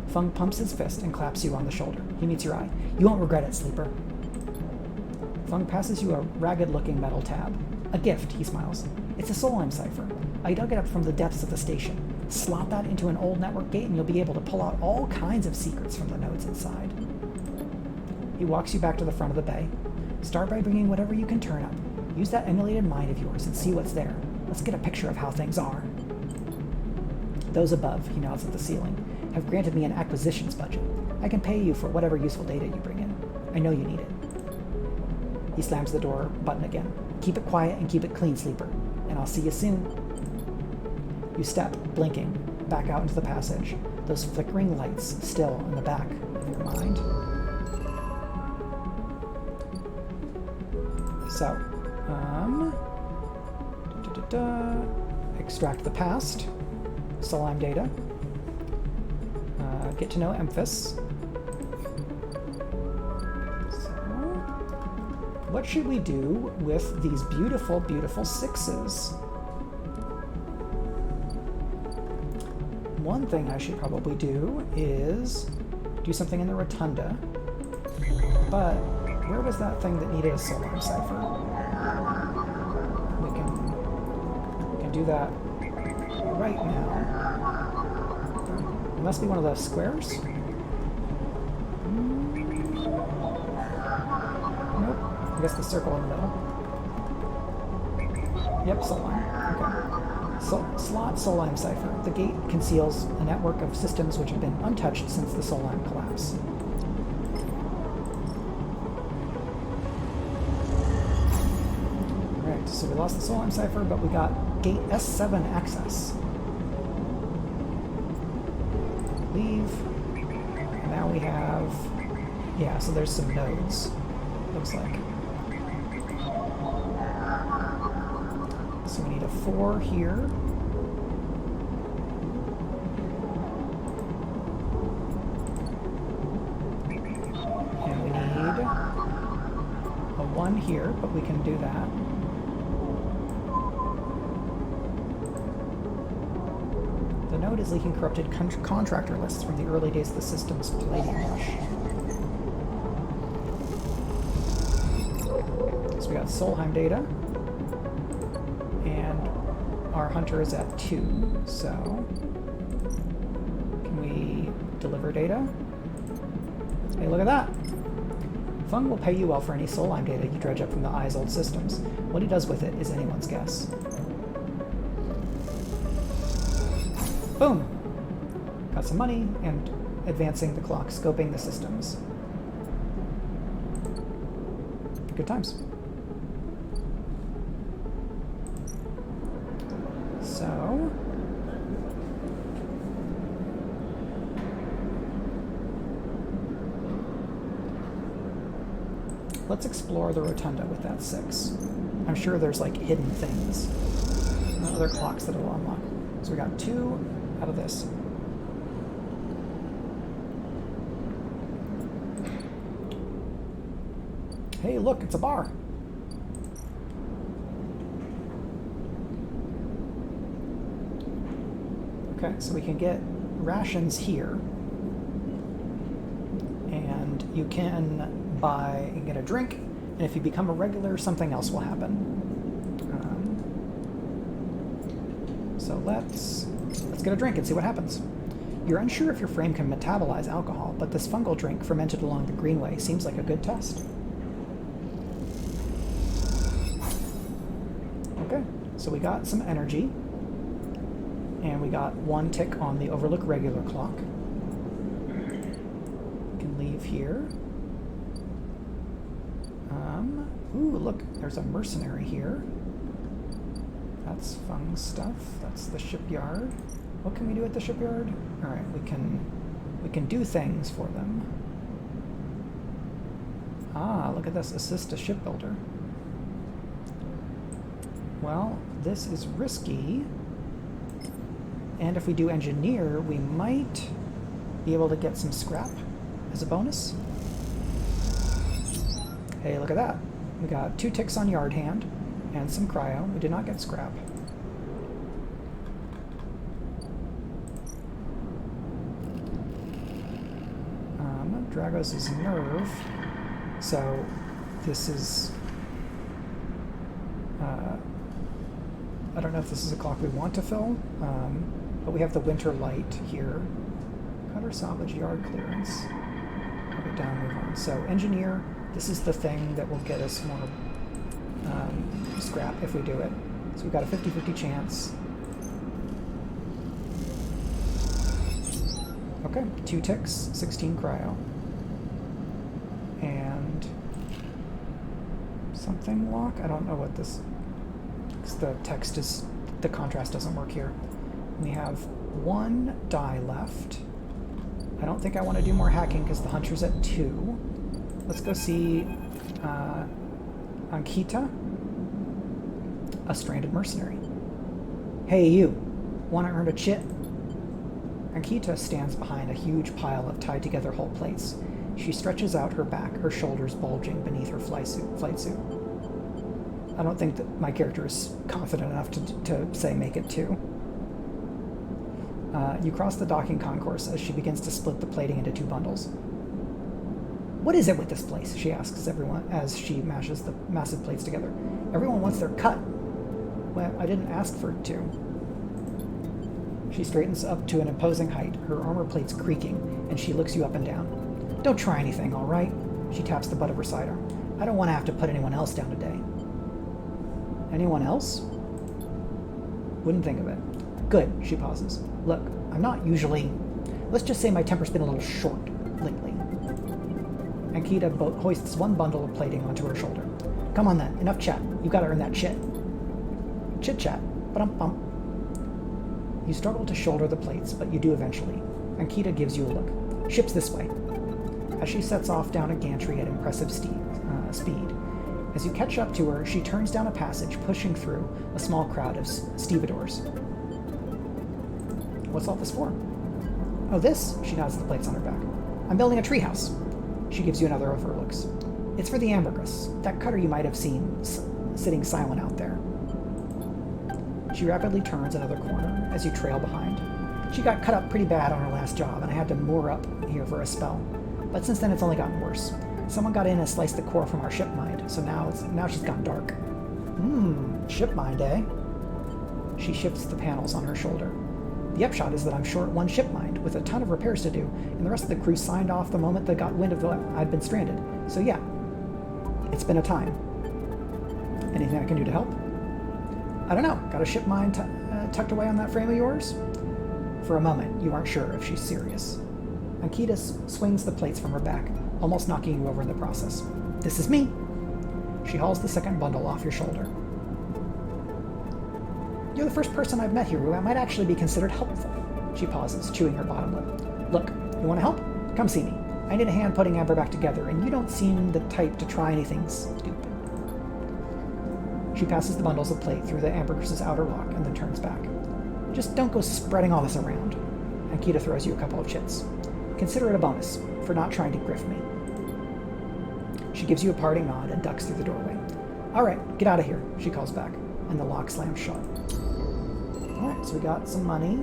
Fung pumps his fist and claps you on the shoulder. He meets your eye. You won't regret it, Sleeper. Fung passes you a ragged-looking metal tab. A gift, he smiles. It's a Solheim cipher. I dug it up from the depths of the station. Slot that into an old network gate and you'll be able to pull out all kinds of secrets from the nodes inside. He walks you back to the front of the bay. Start by bringing whatever you can turn up. Use that emulated mind of yours and see what's there. Let's get a picture of how things are. Those above, he nods at the ceiling, have granted me an acquisitions budget. I can pay you for whatever useful data you bring in. I know you need it. He slams the door button again. Keep it quiet and keep it clean, Sleeper. And I'll see you soon. You step, blinking, back out into the passage, those flickering lights still in the back of your mind. So, extract the past, Solheim data, get to know Emphas. So, what should we do with these beautiful, beautiful sixes? One thing I should probably do is do something in the rotunda, but where was that thing that needed a Solheim cipher? We can do that right now. It must be one of those squares. Nope. I guess the circle in the middle. Yep, Solheim. Okay. Slot Solheim cipher. The gate conceals a network of systems which have been untouched since the Solheim collapse. Alright, so we lost the Solheim cipher, but we got gate S7 access. Leave. And now we have... yeah, so there's some nodes, looks like. So we need a 4 here. And we need a 1 here, but we can do that. The node is leaking corrupted contractor lists from the early days of the system's palladium rush. So we got Solheim data. Our hunter is at 2, so can we deliver data? Hey, look at that! Fung will pay you well for any Solheim data you dredge up from the Eye's old systems. What he does with it is anyone's guess. Boom! Got some money and advancing the clock, scoping the systems. Good times. So, let's explore the rotunda with that 6. I'm sure there's like hidden things, other clocks that will unlock. So we got 2 out of this. Hey, look, it's a bar. Okay, so we can get rations here, and you can buy and get a drink, and if you become a regular, something else will happen. So let's get a drink and see what happens. You're unsure if your frame can metabolize alcohol, but this fungal drink fermented along the greenway seems like a good test. Okay, so we got some energy. And we got 1 tick on the Overlook regular clock. We can leave here. Ooh, look, there's a mercenary here. That's fun stuff. That's the shipyard. What can we do at the shipyard? All right, we can do things for them. Ah, look at this. Assist a shipbuilder. Well, this is risky. And if we do engineer, we might be able to get some scrap as a bonus. Hey, look at that. We got 2 ticks on yard hand and some cryo. We did not get scrap. Dragos is nerve. So this is... I don't know if this is a clock we want to fill, but we have the winter light here. Cutter salvage yard clearance. Put it down, move on. So engineer, this is the thing that will get us more scrap if we do it. So we've got a 50-50 chance. Okay, 2 ticks, 16 cryo. And something lock? I don't know what this... because the text is... the contrast doesn't work here. We have 1 die left. I don't think I want to do more hacking because the hunter's at 2. Let's go see Ankita, a stranded mercenary. Hey you, want to earn a chit? Ankita stands behind a huge pile of tied together hull plates. She stretches out her back, her shoulders bulging beneath her flight suit. I don't think that my character is confident enough to say make it 2. You cross the docking concourse as she begins to split the plating into 2 bundles. What is it with this place? She asks everyone as she mashes the massive plates together. Everyone wants their cut. Well, I didn't ask for it to. She straightens up to an imposing height, her armor plates creaking, and she looks you up and down. Don't try anything, all right? She taps the butt of her sidearm. I don't want to have to put anyone else down today. Anyone else? Wouldn't think of it. Good, she pauses. Look, I'm not usually... let's just say my temper's been a little short lately. Ankita hoists 1 bundle of plating onto her shoulder. Come on then, enough chat. You've got to earn that chit. Chit-chat. Ba-dum-bum. You struggle to shoulder the plates, but you do eventually. Ankita gives you a look. Ship's this way. As she sets off down a gantry at impressive speed. As you catch up to her, she turns down a passage, pushing through a small crowd of stevedores. What's all this for? Oh, this? She nods at the plates on her back. I'm building a treehouse. She gives you another of her looks. It's for the ambergris, that cutter you might have seen sitting silent out there. She rapidly turns another corner as you trail behind. She got cut up pretty bad on her last job, and I had to moor up here for a spell. But since then, it's only gotten worse. Someone got in and sliced the core from our ship mind, so now she's gone dark. Ship mind, eh? She shifts the panels on her shoulder. The upshot is that I'm short 1 ship mind, with a ton of repairs to do, and the rest of the crew signed off the moment they got wind of I'd been stranded. So yeah, it's been a time. Anything I can do to help? I don't know. Got a ship mind tucked away on that frame of yours? For a moment, you aren't sure if she's serious. Ankita swings the plates from her back, almost knocking you over in the process. This is me. She hauls the 2nd bundle off your shoulder. You're the first person I've met here who might actually be considered helpful. She pauses, chewing her bottom lip. Look, you want to help? Come see me. I need a hand putting Amber back together, and you don't seem the type to try anything stupid. She passes the bundles of plate through the ambergris's outer lock and then turns back. Just don't go spreading all this around. Ankita throws you a couple of chits. Consider it a bonus for not trying to grift me. She gives you a parting nod and ducks through the doorway. All right, get out of here, she calls back, and the lock slams shut. All right, so we got some money.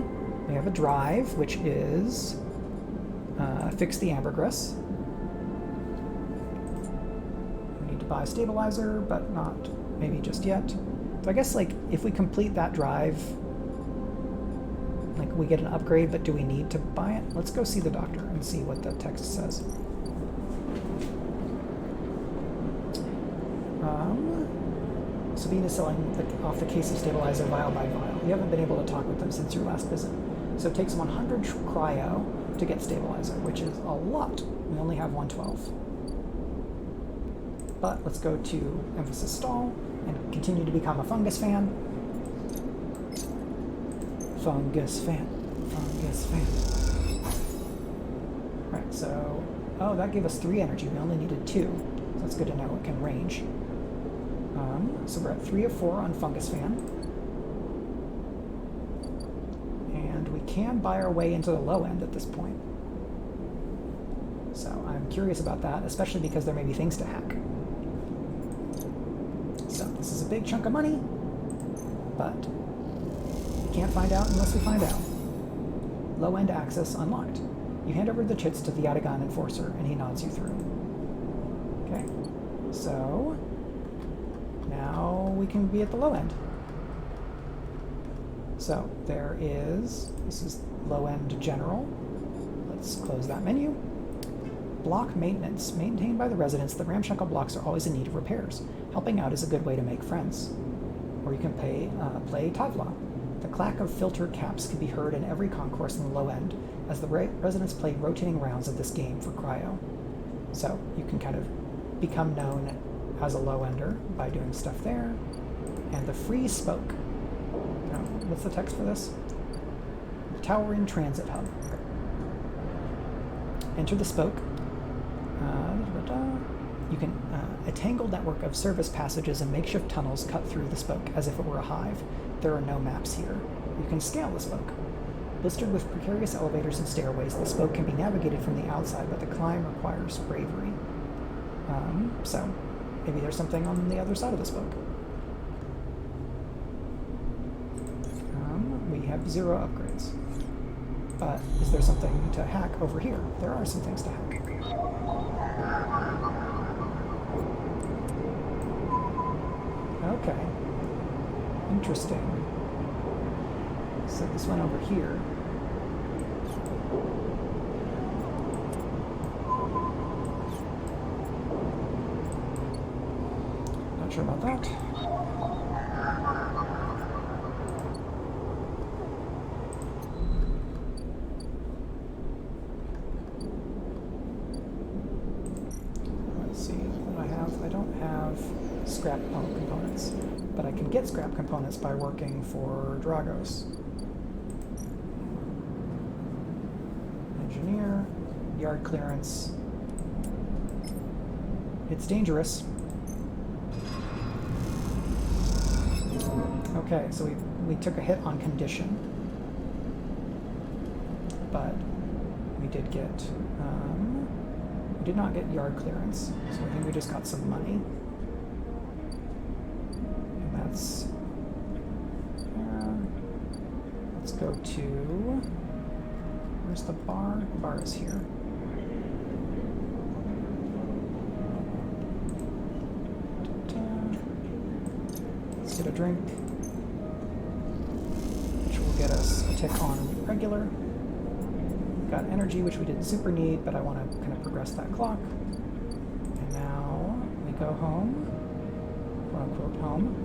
We have a drive, which is fix the ambergris. We need to buy a stabilizer, but not maybe just yet. So I guess like if we complete that drive, like we get an upgrade, but do we need to buy it? Let's go see the doctor and see what the text says. Sabine is selling off the case of stabilizer vial by vial. You haven't been able to talk with them since your last visit. So it takes 100 cryo to get stabilizer, which is a lot. We only have 112. But let's go to emphasis stall and continue to become a fungus fan. Fungus fan. Fungus fan. Alright, so... oh, that gave us 3 energy. We only needed 2. So that's good to know. It can range. So we're at 3 of 4 on Fungus Fan. And we can buy our way into the low end at this point. So I'm curious about that, especially because there may be things to hack. So this is a big chunk of money, but we can't find out unless we find out. Low end access unlocked. You hand over the chits to the Yatagan enforcer, and he nods you through. Okay, so now we can be at the low end. So there is, this is low end general. Let's close that menu. Block maintenance. Maintained by the residents, the ramshackle blocks are always in need of repairs. Helping out is a good way to make friends. Or you can play Tavla. The clack of filter caps can be heard in every concourse in the low end, as the residents play rotating rounds of this game for cryo. So you can kind of become known as a low-ender by doing stuff there. And the free spoke. Now, what's the text for this? Towering Transit Hub. Enter the spoke. You can a tangled network of service passages and makeshift tunnels cut through the spoke as if it were a hive. There are no maps here. You can scale the spoke. Blistered with precarious elevators and stairways, the spoke can be navigated from the outside, but the climb requires bravery. So maybe there's something on the other side of the spoke. We have 0 upgrades. But is there something to hack over here? There are some things to hack. Okay. Interesting. Set this one over here. Not sure about that. Let's see what I have. I don't have scrap pump components, but I can get scrap components by working for Dragos. Engineer, yard clearance. It's dangerous. Okay, so we took a hit on condition, but we did get, we did not get yard clearance, so I think we just got some money. And that's, let's go to, where's the bar? The bar is here. Let's get a drink, which will get us a tick on regular. Got energy, which we didn't super need, but I want to kind of progress that clock. And now we go home, quote unquote home,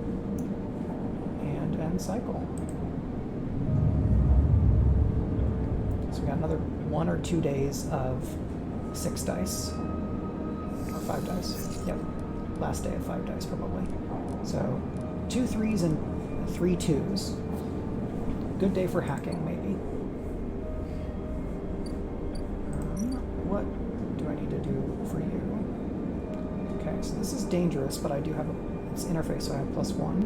and end cycle. So we got another 1 or 2 days of 6 dice, or 5 dice. Yep, last day of 5 dice probably. So 2 3s and 3 2s. Good day for hacking, maybe. What do I need to do for you? Okay, so this is dangerous, but I do have its interface, so I have +1.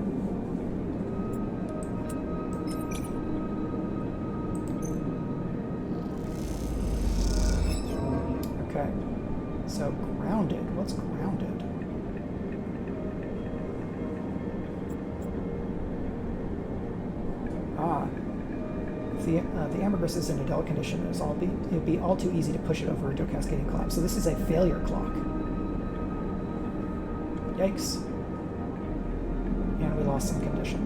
Okay, so grounded. What's grounded? Ah. The ambergris is in a dull condition. It'd be all too easy to push it over into a cascading collapse. So this is a failure clock. Yikes. And we lost some condition.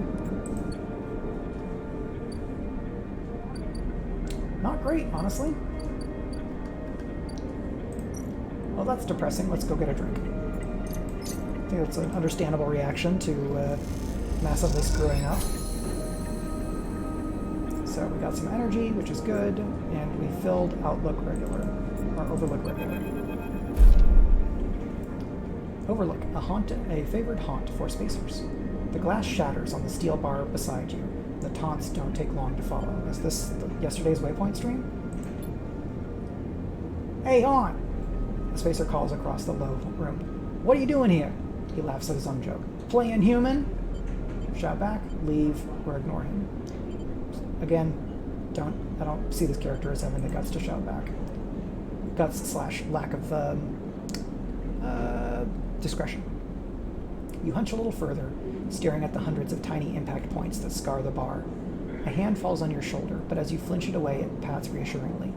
Not great, honestly. Well, that's depressing. Let's go get a drink. I think that's an understandable reaction to massively screwing up. So we got some energy, which is good, and we filled Outlook regular, or Overlook regular. Overlook, a favored haunt for spacers. The glass shatters on the steel bar beside you. The taunts don't take long to follow. Is this yesterday's Waypoint stream? Hey, haunt! The spacer calls across the low room. What are you doing here? He laughs at his own joke. playing human? Shout back, leave, or ignore him. Again, I don't see this character as having the guts to shout back. Guts / lack of discretion. You hunch a little further, staring at the hundreds of tiny impact points that scar the bar. A hand falls on your shoulder, but as you flinch it away, it pats reassuringly.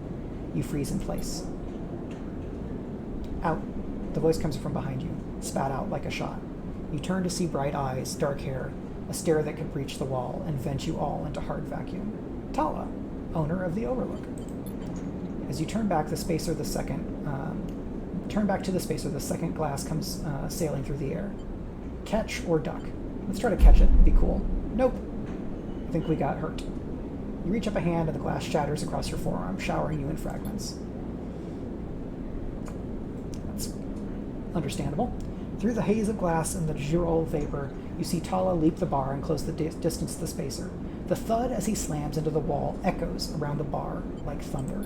You freeze in place. Out. The voice comes from behind you, spat out like a shot. You turn to see bright eyes, dark hair, a stare that could breach the wall and vent you all into hard vacuum. Tala, owner of the Overlook. As you turn back to the spacer, the second glass comes sailing through the air. Catch or duck? Let's try to catch it. It'd be cool. Nope. I think we got hurt. You reach up a hand and the glass shatters across your forearm, showering you in fragments. That's understandable. Through the haze of glass and the Girol vapor, you see Tala leap the bar and close the distance to the spacer. The thud as he slams into the wall echoes around the bar like thunder.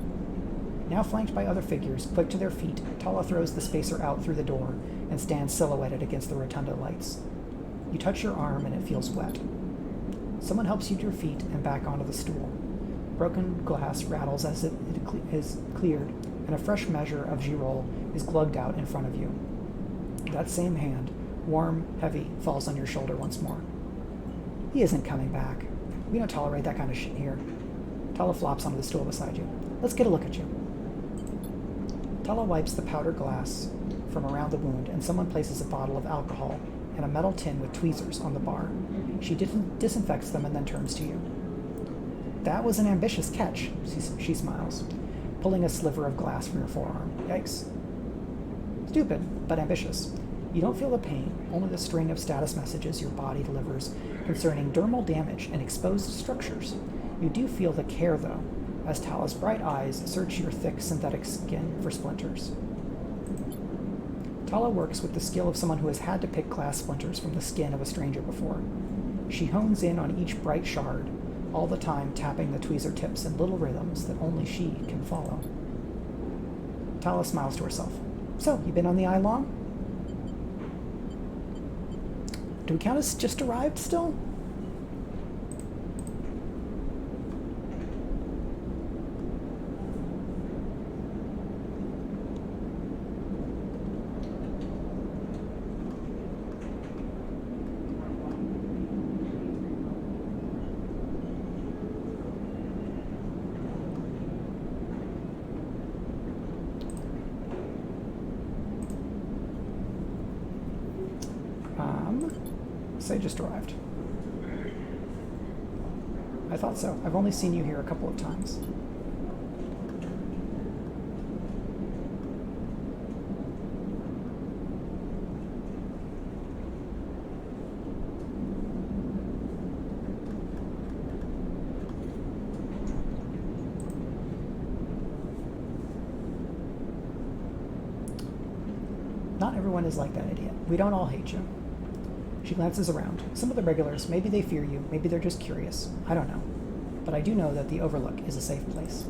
Now flanked by other figures, quick to their feet, Tala throws the spacer out through the door and stands silhouetted against the rotunda lights. You touch your arm and it feels wet. Someone helps you to your feet and back onto the stool. Broken glass rattles as it is cleared, and a fresh measure of Girol is glugged out in front of you. That same hand, warm, heavy, falls on your shoulder once more. He isn't coming back. We don't tolerate that kind of shit here. Tala flops onto the stool beside you. Let's get a look at you. Tala wipes the powdered glass from around the wound, and someone places a bottle of alcohol and a metal tin with tweezers on the bar. She disinfects them and then turns to you. That was an ambitious catch, she smiles, pulling a sliver of glass from your forearm. Yikes. Stupid, but ambitious. You don't feel the pain, only the string of status messages your body delivers concerning dermal damage and exposed structures. You do feel the care, though, as Tala's bright eyes search your thick synthetic skin for splinters. Tala works with the skill of someone who has had to pick glass splinters from the skin of a stranger before. She hones in on each bright shard, all the time tapping the tweezer tips in little rhythms that only she can follow. Tala smiles to herself. So, you been on the eye long? Do we count as just arrived still? Say just arrived. I thought so. I've only seen you here a couple of times. Not everyone is like that idiot. We don't all hate you. She glances around. Some of the regulars, maybe they fear you, maybe they're just curious. I don't know. But I do know that the Overlook is a safe place.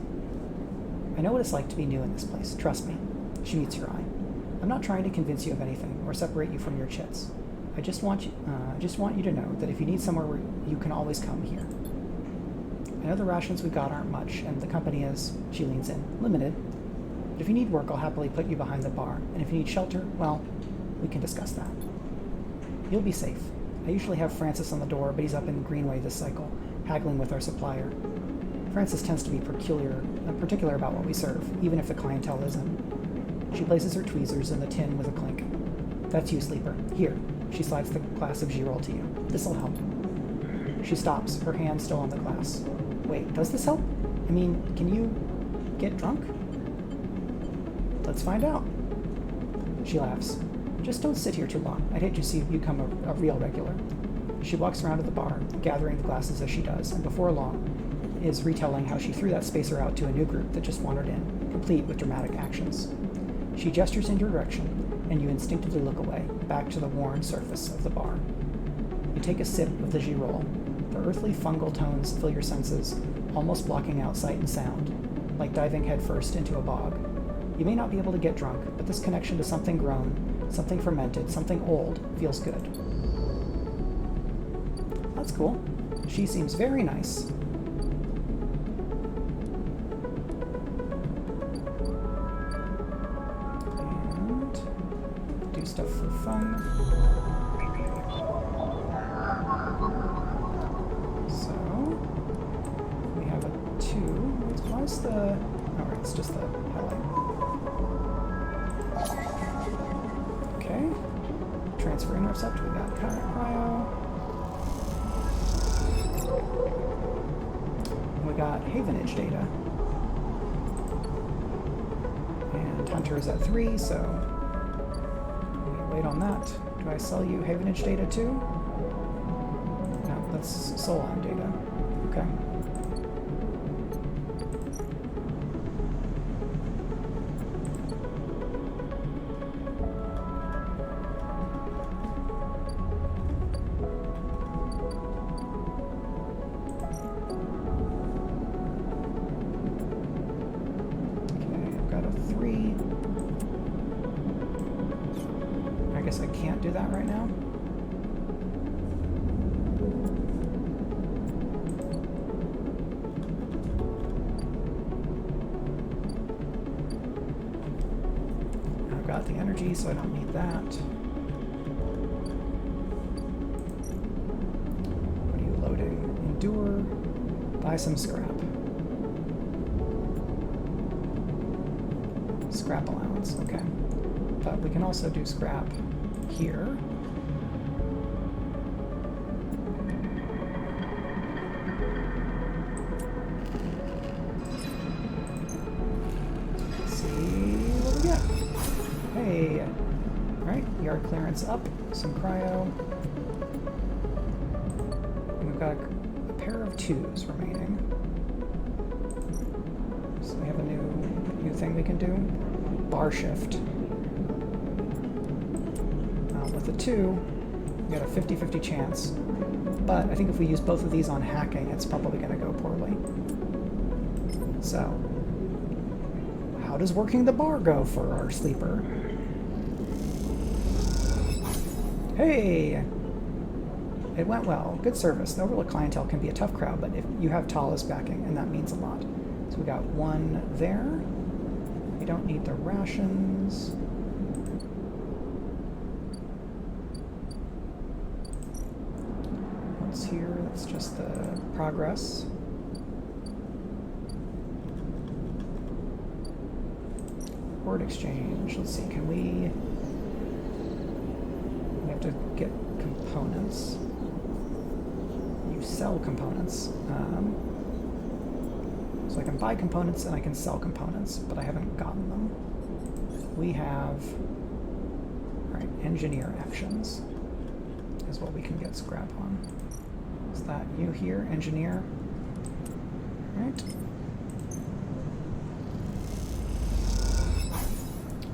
I know what it's like to be new in this place. Trust me. She meets your eye. I'm not trying to convince you of anything or separate you from your chits. I just want you to know that if you need somewhere where you can always come here. I know the rations we got aren't much, and the company is, she leans in, limited. But if you need work, I'll happily put you behind the bar. And if you need shelter, well, we can discuss that. You'll be safe. I usually have Francis on the door, but he's up in Greenway this cycle, haggling with our supplier. Francis tends to be particular about what we serve, even if the clientele isn't. She places her tweezers in the tin with a clink. That's you, Sleeper. Here. She slides the glass of Girol to you. This'll help. She stops, her hand still on the glass. Wait, does this help? I mean, can you get drunk? Let's find out. She laughs. Just don't sit here too long. I'd hate to see you become a real regular. She walks around to the bar, gathering the glasses as she does, and before long is retelling how she threw that spacer out to a new group that just wandered in, complete with dramatic actions. She gestures in your direction, and you instinctively look away, back to the worn surface of the bar. You take a sip of the Girol. The earthly fungal tones fill your senses, almost blocking out sight and sound, like diving headfirst into a bog. You may not be able to get drunk, but this connection to something grown, something fermented, something old, feels good. that's cool. She seems very nice. And do stuff for fun. So we have a 2. Why is the... Oh, right, it's just the highlight. Okay. Transfer intercept. We got cryo. We got Havenage data. And Hunter is at 3, so we wait on that. Do I sell you Havenage data too? No, that's Solon data. Okay. I guess I can't do that right now. I've got the energy, so I don't need that. What are you loading? Endure. Buy some scrap. Scrap allowance, okay. But we can also do scrap here. Let's see what we get. Hey! Alright, yard clearance up, some cryo. And we've got a pair of 2s remaining. So we have a new thing we can do. Bar shift. With a 2, we got a 50-50 chance. But I think if we use both of these on hacking, it's probably going to go poorly. So, how does working the bar go for our sleeper? Hey! It went well. Good service. The overlooked clientele can be a tough crowd, but if you have Tala's backing, and that means a lot. So we got 1 there. We don't need the rations. What's here? That's just the progress. Word exchange. Let's see, can we have to get components. You sell components. So I can buy components and I can sell components, but I haven't gotten them. We have, right, engineer actions is what we can get scrap on. Is that you here, engineer? Right.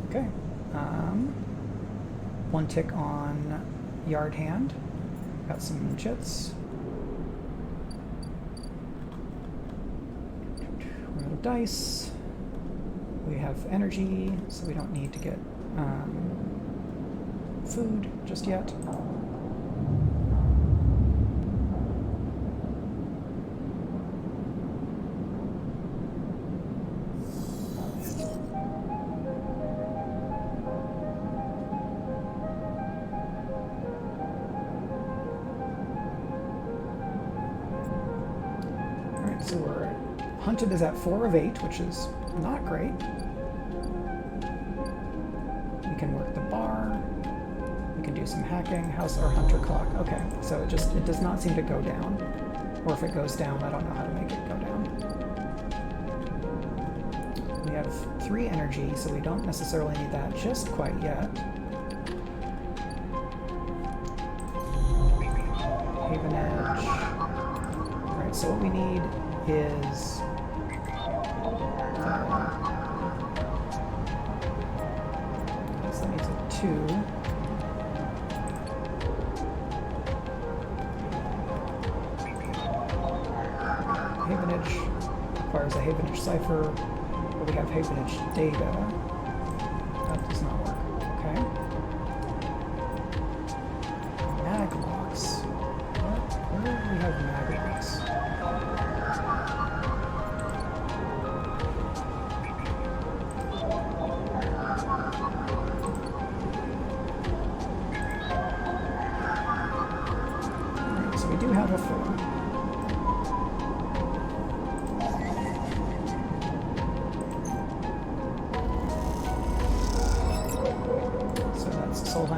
Okay. 1 tick on yard hand. Got some chits. Roll of dice. We have energy, so we don't need to get food just yet. So we're hunted is at 4 of 8, which is not great. We can work the bar. We can do some hacking. How's our hunter clock? Okay, so it does not seem to go down. Or if it goes down, I don't know how to make it go down. We have 3 energy, so we don't necessarily need that just quite yet. Haven Edge. Alright, so what we need is that needs a 2. Havenage requires a Havenage cipher, but we have Havenage data. That does not work. Okay. Mag locks. Where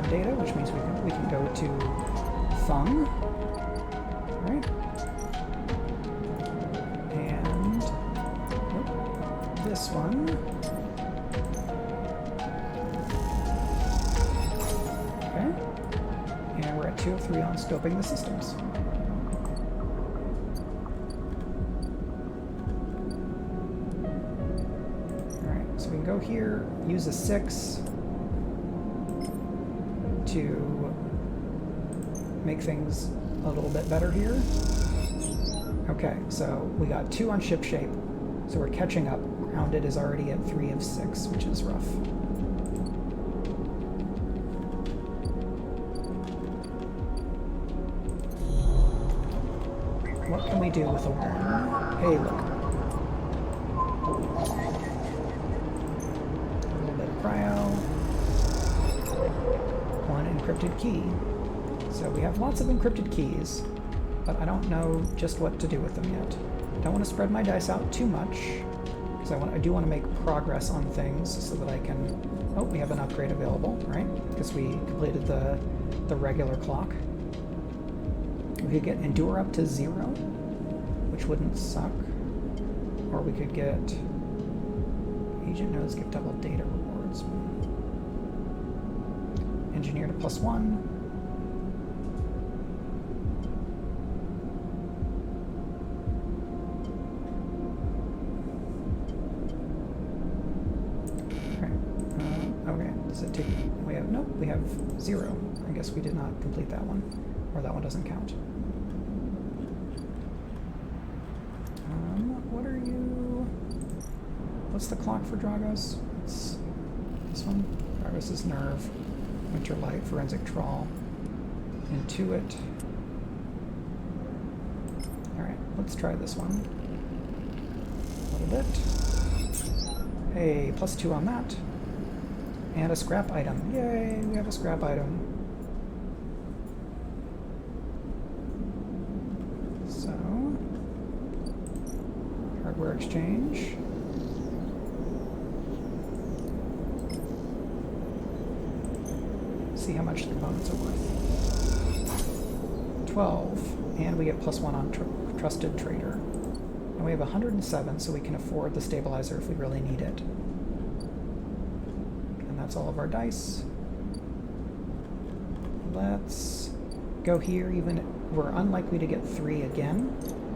log data, which means we can go to Fung, right? And this one. Okay. And we're at 2 of 3 on scoping the systems. So we can go here, use a 6 to make things a little bit better here. Okay, so we got 2 on ship shape, so we're catching up. Grounded is already at 3 of 6, which is rough. What can we do with a 1? Hey, look. Cryo, 1 encrypted key. So we have lots of encrypted keys, but I don't know just what to do with them yet. Don't want to spread my dice out too much, because I do want to make progress on things so that I can... Oh, we have an upgrade available, right? Because we completed the regular clock. We could get Endure up to 0, which wouldn't suck. Or we could get... Agent nodes give double data rewards. Engineer to +1. Okay. Okay. Does it take? We have nope. We have 0. I guess we did not complete that one, or that one doesn't count. What are you? What's the clock for Dragos? It's this one. Dragos is Nerve, Winter Light, Forensic Trawl, Intuit. Alright, let's try this one. A little bit. Hey, +2 on that. And a scrap item. Yay, we have a scrap item. So, hardware exchange. See how much the components are worth. 12, and we get +1 on Trusted Trader. And we have 107, so we can afford the stabilizer if we really need it. And that's all of our dice. Let's go here, even we're unlikely to get 3 again,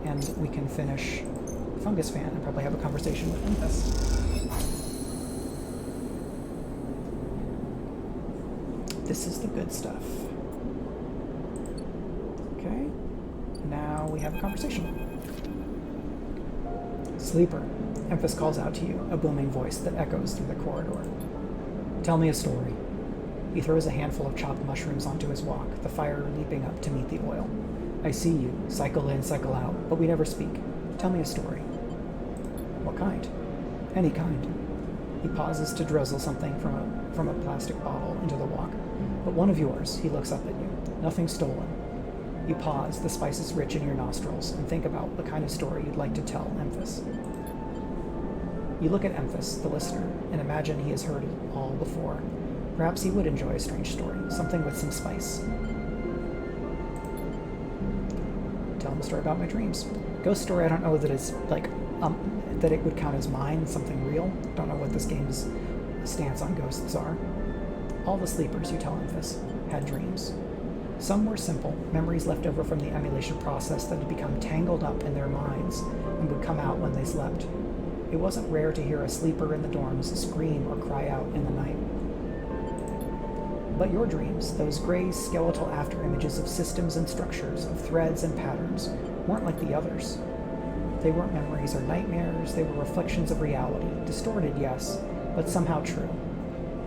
and we can finish Fungus Fan and probably have a conversation with Olympus. This is the good stuff. Okay, now we have a conversation. Sleeper, Emphas calls out to you, a booming voice that echoes through the corridor. Tell me a story. He throws a handful of chopped mushrooms onto his walk, the fire leaping up to meet the oil. I see you, cycle in, cycle out, but we never speak. Tell me a story. What kind? Any kind. He pauses to drizzle something from a plastic bottle into the walk. But one of yours, he looks up at you. Nothing stolen. You pause, the spices rich in your nostrils, and think about the kind of story you'd like to tell Emphas. You look at Emphas, the listener, and imagine he has heard it all before. Perhaps he would enjoy a strange story, something with some spice. Tell him a story about my dreams. Ghost story, I don't know that it's like, that it would count as mine, something real. Don't know what this game's stance on ghosts are. All the sleepers, you tell Emphas, had dreams. Some were simple, memories left over from the emulation process that had become tangled up in their minds and would come out when they slept. It wasn't rare to hear a sleeper in the dorms scream or cry out in the night. But your dreams, those gray skeletal afterimages of systems and structures, of threads and patterns, weren't like the others. They weren't memories or nightmares, they were reflections of reality, distorted, yes, but somehow true.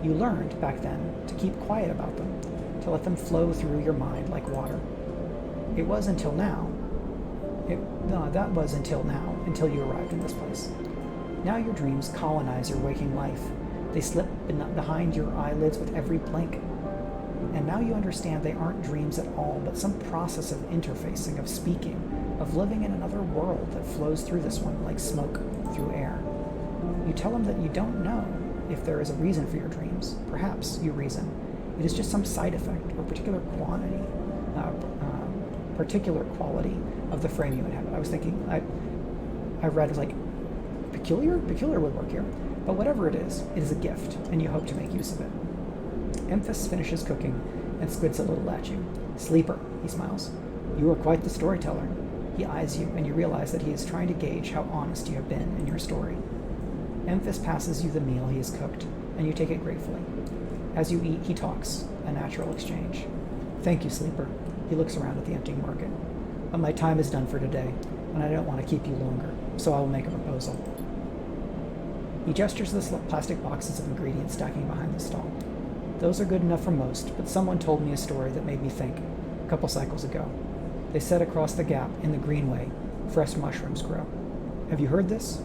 You learned, back then, to keep quiet about them, to let them flow through your mind like water. It was until now. That was until now, until you arrived in this place. Now your dreams colonize your waking life. They slip behind your eyelids with every blink. And now you understand they aren't dreams at all, but some process of interfacing, of speaking, of living in another world that flows through this one like smoke through air. You tell them that you don't know if there is a reason for your dreams. Perhaps you reason. It is just some side effect or particular quality of the frame you inhabit. I was thinking, I read like peculiar? Peculiar would work here. But whatever it is a gift, and you hope to make use of it. Emphas finishes cooking and squints a little at you. Sleeper, he smiles. You are quite the storyteller. He eyes you, and you realize that he is trying to gauge how honest you have been in your story. Emphas passes you the meal he has cooked, and you take it gratefully. As you eat, he talks, a natural exchange. Thank you, Sleeper. He looks around at the empty market. But my time is done for today, and I don't want to keep you longer, so I will make a proposal. He gestures to the plastic boxes of ingredients stacking behind the stall. Those are good enough for most, but someone told me a story that made me think, a couple cycles ago. They said across the gap, in the greenway, fresh mushrooms grow. Have you heard this?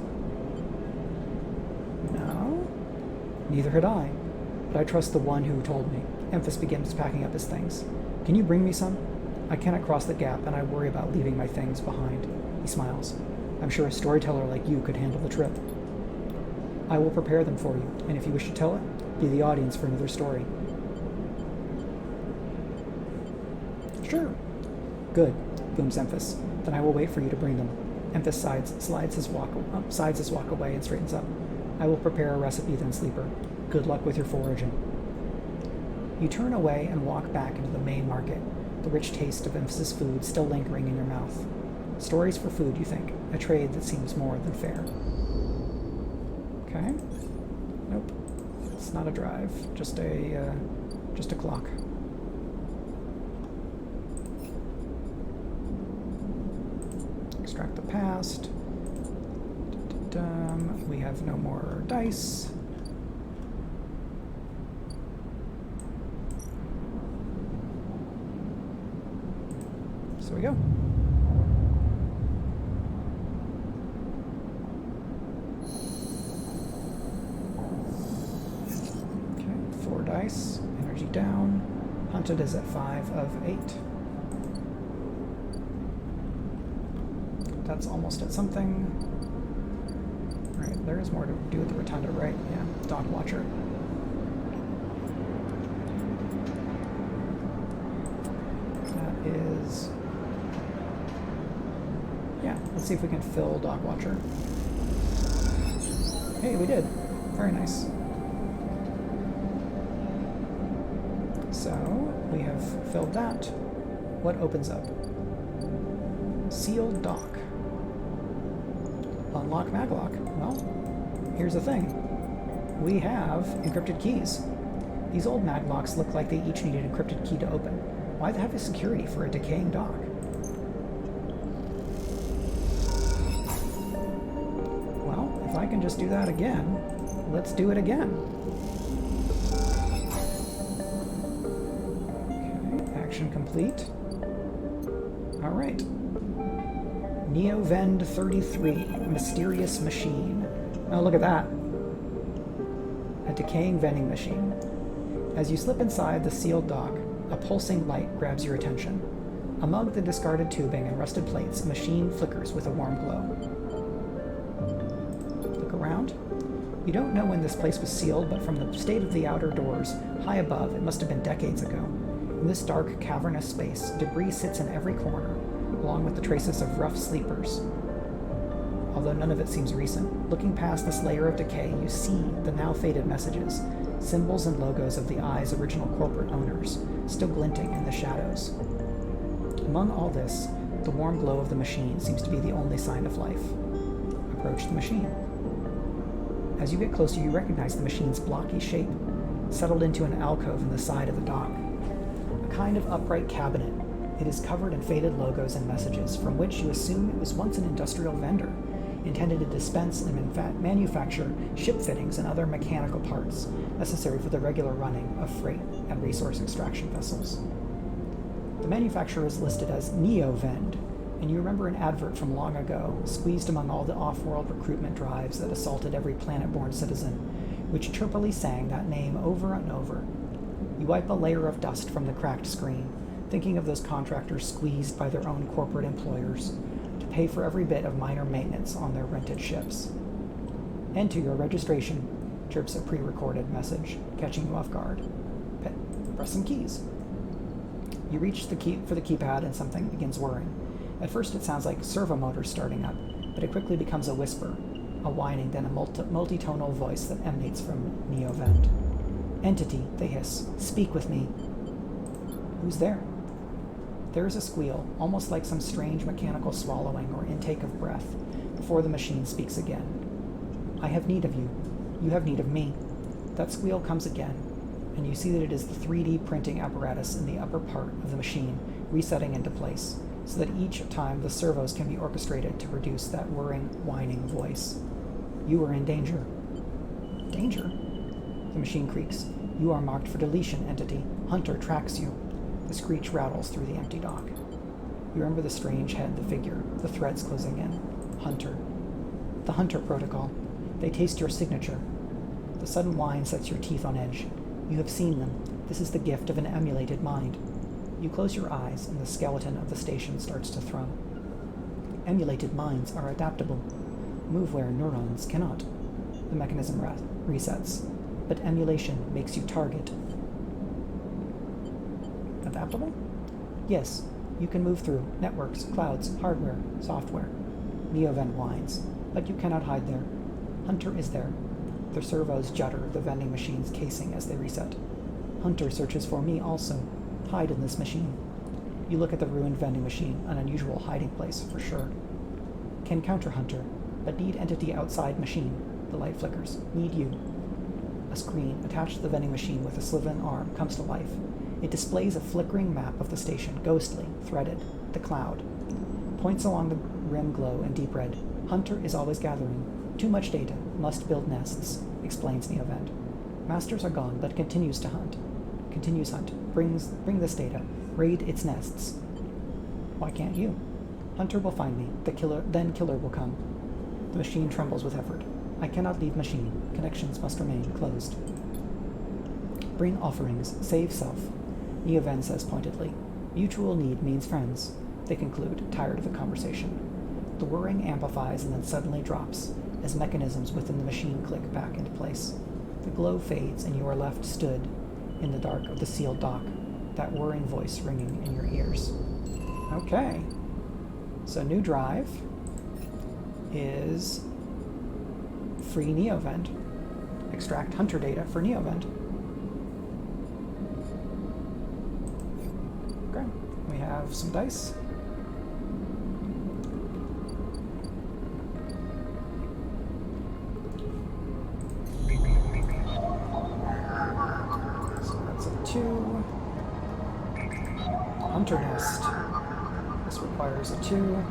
No? Neither had I, but I trust the one who told me. Emphas begins packing up his things. Can you bring me some? I cannot cross the gap, and I worry about leaving my things behind. He smiles. I'm sure a storyteller like you could handle the trip. I will prepare them for you, and if you wish to tell it, be the audience for another story. Sure. Good, booms Emphas. Then I will wait for you to bring them. Emphas sides his walk away and straightens up. I will prepare a recipe then, Sleeper. Good luck with your foraging. You turn away and walk back into the main market, the rich taste of Emphas's food still lingering in your mouth. Stories for food, you think, a trade that seems more than fair. Okay. Nope. It's not a drive, just a clock. Extract the past. We have no more dice. So we go. Okay, 4 dice. Energy down. Hunted is at 5 of 8. That's almost at something. Right, there is more to do with the rotunda, right? Yeah, dog watcher. That is... Yeah, let's see if we can fill dog watcher. Hey, we did. Very nice. So, we have filled that. What opens up? Sealed dock. Unlock maglock. Well, here's the thing. We have encrypted keys. These old maglocks look like they each need an encrypted key to open. Why the heck is security for a decaying dock? Well, if I can just do that again, let's do it again. Okay, action complete. All right. Neovend 33, Mysterious Machine. Oh, look at that. A decaying vending machine. As you slip inside the sealed dock, a pulsing light grabs your attention. Among the discarded tubing and rusted plates, a machine flickers with a warm glow. Look around. You don't know when this place was sealed, but from the state of the outer doors, high above, it must have been decades ago. In this dark, cavernous space, debris sits in every corner, along with the traces of rough sleepers. Although none of it seems recent, looking past this layer of decay, you see the now faded messages, symbols and logos of the Eye's original corporate owners, still glinting in the shadows. Among all this, the warm glow of the machine seems to be the only sign of life. Approach the machine. As you get closer, you recognize the machine's blocky shape, settled into an alcove in the side of the dock. A kind of upright cabinet. It is covered in faded logos and messages, from which you assume it was once an industrial vendor, intended to dispense and manufacture ship fittings and other mechanical parts necessary for the regular running of freight and resource extraction vessels. The manufacturer is listed as Neovend, and you remember an advert from long ago, squeezed among all the off-world recruitment drives that assaulted every planet-born citizen, which chirpily sang that name over and over. You wipe a layer of dust from the cracked screen, thinking of those contractors squeezed by their own corporate employers to pay for every bit of minor maintenance on their rented ships. Enter your registration, chirps a pre-recorded message, catching you off guard. Press some keys. You reach the key for the keypad and something begins whirring. At first it sounds like servo motors starting up, but it quickly becomes a whisper, a whining, then a multitonal voice that emanates from Neovent. Entity, they hiss. Speak with me. Who's there? There is a squeal, almost like some strange mechanical swallowing or intake of breath, before the machine speaks again. I have need of you. You have need of me. That squeal comes again, and you see that it is the 3D printing apparatus in the upper part of the machine resetting into place, so that each time the servos can be orchestrated to produce that whirring, whining voice. You are in danger. Danger? The machine creaks. You are marked for deletion, Entity. Hunter tracks you. The screech rattles through the empty dock. You remember the strange head, the figure, the threads closing in. Hunter. The Hunter protocol. They taste your signature. The sudden whine sets your teeth on edge. You have seen them. This is the gift of an emulated mind. You close your eyes, and the skeleton of the station starts to thrum. Emulated minds are adaptable. Move where neurons cannot. The mechanism resets. But emulation makes you target. Adaptable? Yes, you can move through networks, clouds, hardware, software. Neovent whines, but you cannot hide there. Hunter is there. The servos judder the vending machine's casing as they reset. Hunter searches for me also. Hide in this machine. You look at the ruined vending machine, an unusual hiding place for sure. Can counter Hunter, but need entity outside machine. The light flickers. Need you. A screen attached to the vending machine with a sliven arm comes to life. It displays a flickering map of the station, ghostly, threaded, the cloud. Points along the rim glow in deep red. Hunter is always gathering. Too much data. Must build nests, explains Neovent. Masters are gone, but continues to hunt. Continues hunt. Bring this data. Raid its nests. Why can't you? Hunter will find me. Then killer will come. The machine trembles with effort. I cannot leave machine. Connections must remain closed. Bring offerings. Save self. Neovent says pointedly. Mutual need means friends. They conclude, tired of the conversation. The whirring amplifies and then suddenly drops, as mechanisms within the machine click back into place. The glow fades and you are left stood in the dark of the sealed dock, that whirring voice ringing in your ears. Okay. So new drive is free Neovent. Extract Hunter data for Neovent. Okay. We have some dice. Two. Hunter nest. This requires a 2.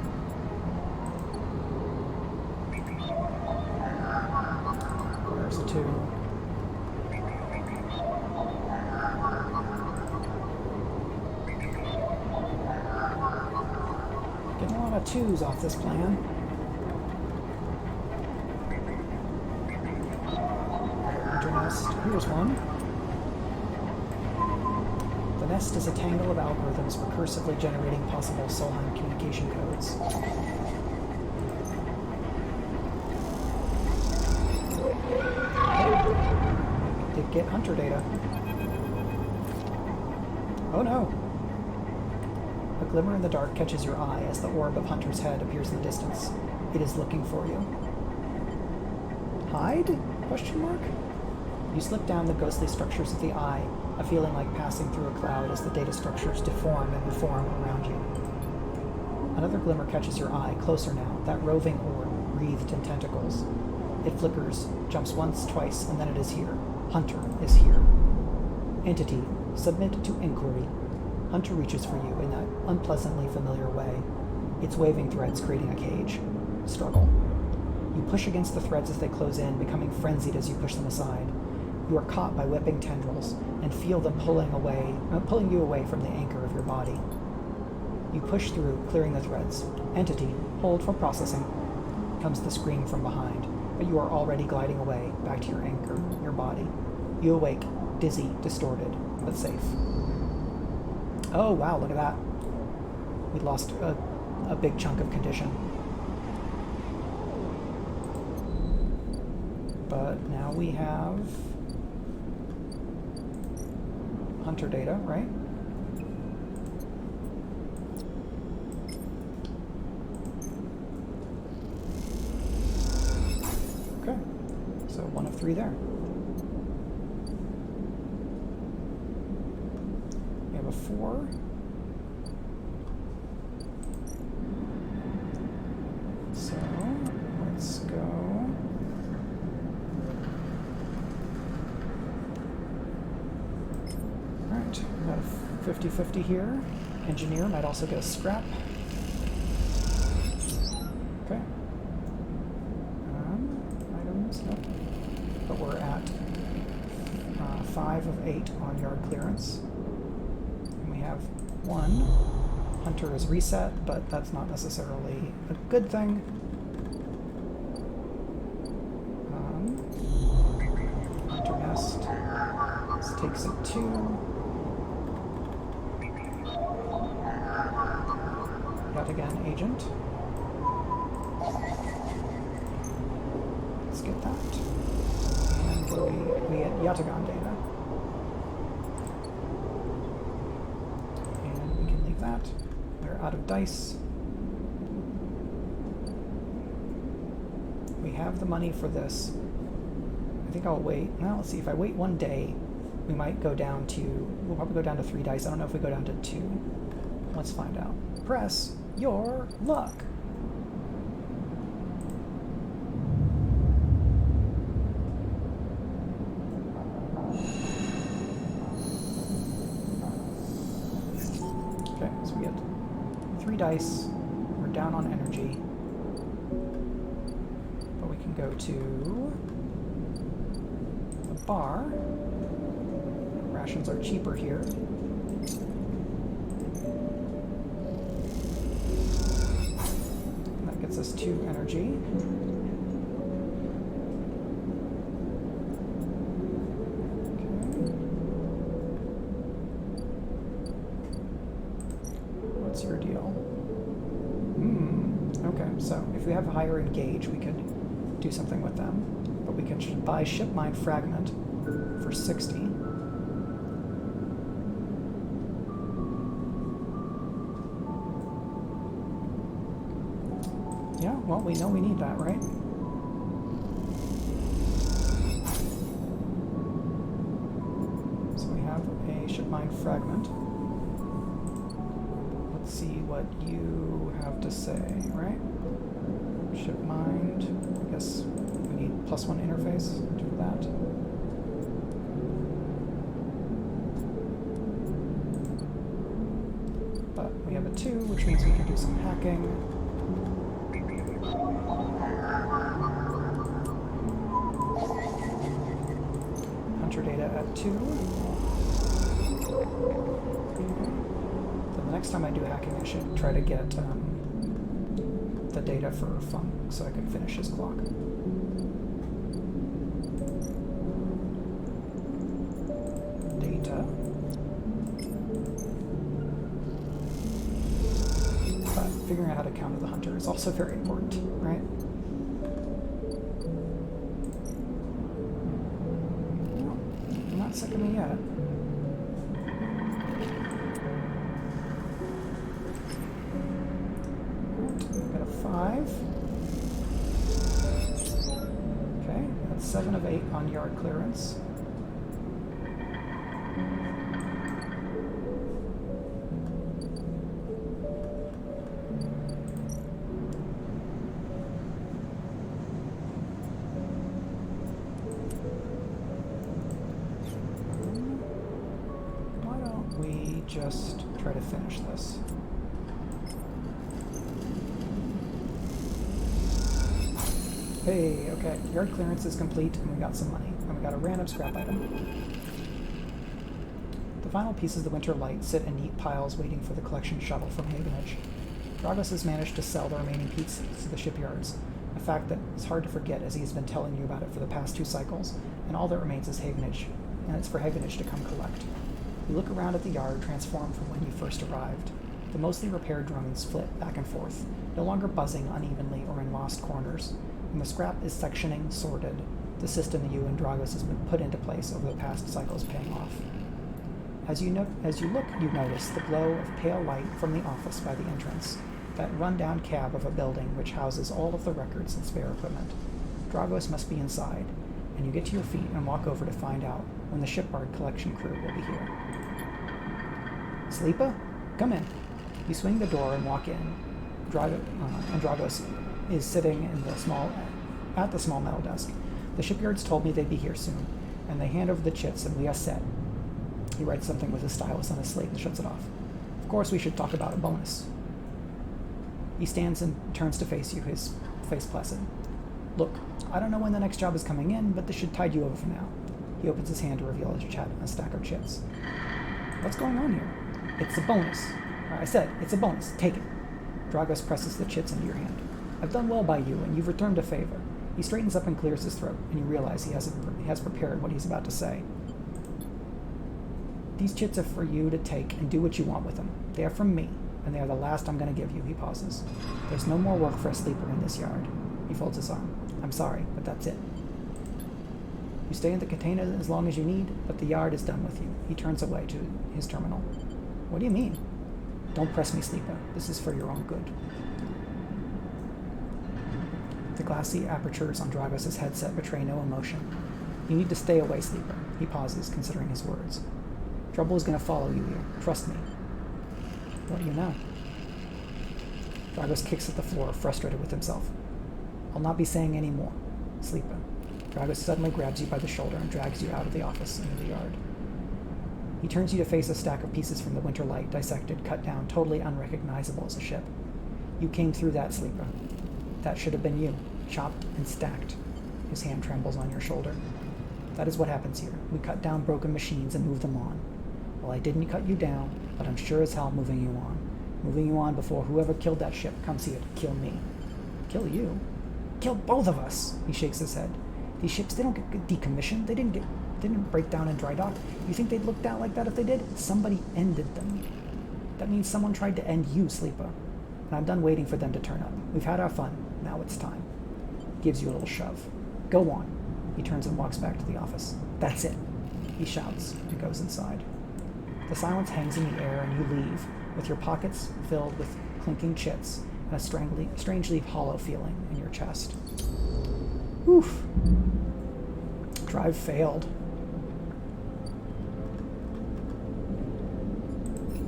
Requires a 2. Getting a lot of 2s off this plan. Hunter nest. Here's one. The nest is a tangle of algorithms recursively generating possible Solheim communication codes. Did get Hunter data. Oh no! A glimmer in the dark catches your eye as the orb of Hunter's head appears in the distance. It is looking for you. Hide? Question mark? You slip down the ghostly structures of the eye, a feeling like passing through a cloud as the data structures deform and reform around you. Another glimmer catches your eye, closer now, that roving orb, wreathed in tentacles. It flickers, jumps once, twice, and then it is here. Hunter is here. Entity, submit to inquiry. Hunter reaches for you in that unpleasantly familiar way, its waving threads creating a cage. Struggle. You push against the threads as they close in, becoming frenzied as you push them aside. You are caught by whipping tendrils and feel them pulling you away from the anchor of your body. You push through, clearing the threads. Entity, hold for processing. Comes the scream from behind, but you are already gliding away, back to your anchor, your body. You awake, dizzy, distorted, but safe. Oh wow, look at that. We lost a big chunk of condition. But now we have hunter data, right? Okay, so 1 of 3 there. We have a 4. So let's go. Alright, got a 50-50 here. Engineer might also get a scrap. Okay. Items, nope. But we're at 5 of 8 on yard clearance. And we have 1. Hunter is reset, but that's not necessarily a good thing. Hunter nest. This takes it 2. Yet again, agent. Let's get that. And we get Yatagan data. And we can leave that. We're out of dice. We have the money for this. I think I'll wait. Well, let's see. If I wait 1 day, we might go down to... We'll probably go down to 3 dice. I don't know if we go down to 2. Let's find out. Press your luck. Okay, so we get 3 dice. We're down on energy. But we can go to the bar. Rations are cheaper here. And that gets us 2 energy. What's your deal? Okay, so if we have a higher engage, we could do something with them. But we can buy ship mine fragment for 60. Yeah, well, we know we need that, right? So we have a ship mine fragment. Let's see what you have to say, right? Ship mined. I guess we need +1 interface to do that. But we have a 2, which means we can do some hacking. Hunter data at 2. So the next time I do hacking, I should try to get the data for Funk so I can finish his clock. Data. But figuring out how to counter the hunter is also very important, right? No, you're not sick of me yet. Got a 5. Okay, that's 7 of 8 on yard clearance. Why don't we just try to finish this? Hey, okay, yard clearance is complete and we got some money. And we got a random scrap item. The final pieces of the Winter Light sit in neat piles waiting for the collection shuttle from Havenage. Dragos has managed to sell the remaining pieces to the shipyards, a fact that is hard to forget as he has been telling you about it for the past 2 cycles, and all that remains is Havenage, and it's for Havenage to come collect. You look around at the yard transformed from when you first arrived. The mostly repaired drones flit back and forth, no longer buzzing unevenly or in lost corners. And the scrap is sectioning, sorted, the system you and Dragos has been put into place over the past cycles paying off. As you look, you notice the glow of pale light from the office by the entrance, that run-down cab of a building which houses all of the records and spare equipment. Dragos must be inside, and you get to your feet and walk over to find out when the shipyard collection crew will be here. Sleepa? Come in. You swing the door and walk in, and Dragos is sitting at the small metal desk. The shipyards told me they'd be here soon, and they hand over the chits and we are set. He writes something with his stylus on his slate and shuts it off. Of course, we should talk about a bonus. He stands and turns to face you, his face placid. Look, I don't know when the next job is coming in, but this should tide you over for now. He opens his hand to reveal a stack of chits. What's going on here? It's a bonus. I said, it's a bonus. Take it. Dragos presses the chits into your hand. I've done well by you, and you've returned a favor. He straightens up and clears his throat, and you realize he has prepared what he's about to say. These chits are for you to take and do what you want with them. They are from me, and they are the last I'm going to give you, he pauses. There's no more work for a sleeper in this yard. He folds his arm. I'm sorry, but that's it. You stay in the container as long as you need, but the yard is done with you. He turns away to his terminal. What do you mean? Don't press me, Sleeper. This is for your own good. The glassy apertures on Dragos' headset betray no emotion. You need to stay away, Sleeper. He pauses, considering his words. Trouble is going to follow you here. Trust me. What do you know? Dragos kicks at the floor, frustrated with himself. I'll not be saying any more. Sleeper. Dragos suddenly grabs you by the shoulder and drags you out of the office into the yard. He turns you to face a stack of pieces from the winter light, dissected, cut down, totally unrecognizable as a ship. You came through that, Sleeper. That should have been you, chopped and stacked. His hand trembles on your shoulder. That is what happens here. We cut down broken machines and move them on. Well, I didn't cut you down, but I'm sure as hell moving you on. Moving you on before whoever killed that ship comes here to kill me. Kill you? Kill both of us! He shakes his head. These ships, they don't get decommissioned. They didn't break down in dry dock. You think they'd look down like that if they did? Somebody ended them. That means someone tried to end you, Sleeper. And I'm done waiting for them to turn up. We've had our fun. Now it's time. Gives you a little shove. Go on. He turns and walks back to the office. That's it. He shouts and goes inside. The silence hangs in the air and you leave, with your pockets filled with clinking chits and a strangely hollow feeling in your chest. Oof. Drive failed.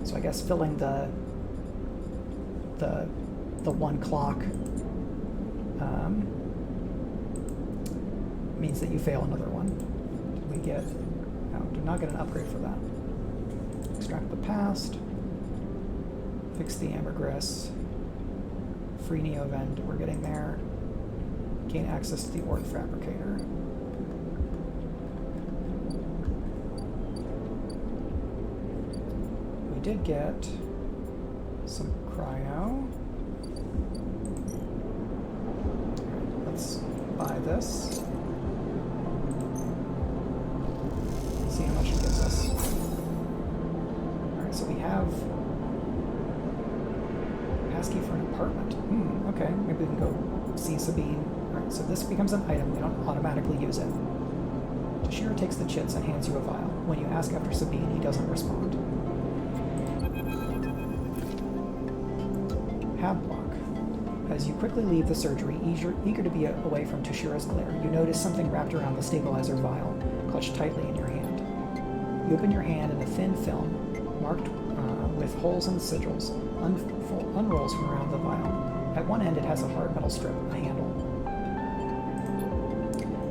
So I guess filling the 1 clock means that you fail another one. Did we get... No, did not get an upgrade for that. Extract the past. Fix the ambergris. Free Neovend, we're getting there. Gain access to the Ort Fabricator. We did get some cryo. Let's buy this. See how much it gives us. Alright, so we have passkey for an apartment. Okay, maybe we can go see Sabine. Alright, so this becomes an item. We don't automatically use it. Toshiro takes the chits and hands you a vial. When you ask after Sabine, he doesn't respond. Hab block. As you quickly leave the surgery, eager to be away from Toshiro's glare, you notice something wrapped around the stabilizer vial, clutched tightly in your hand. You open your hand and a thin film, marked with holes and sigils, unrolls from around the vial. At one end it has a hard metal strip, a handle.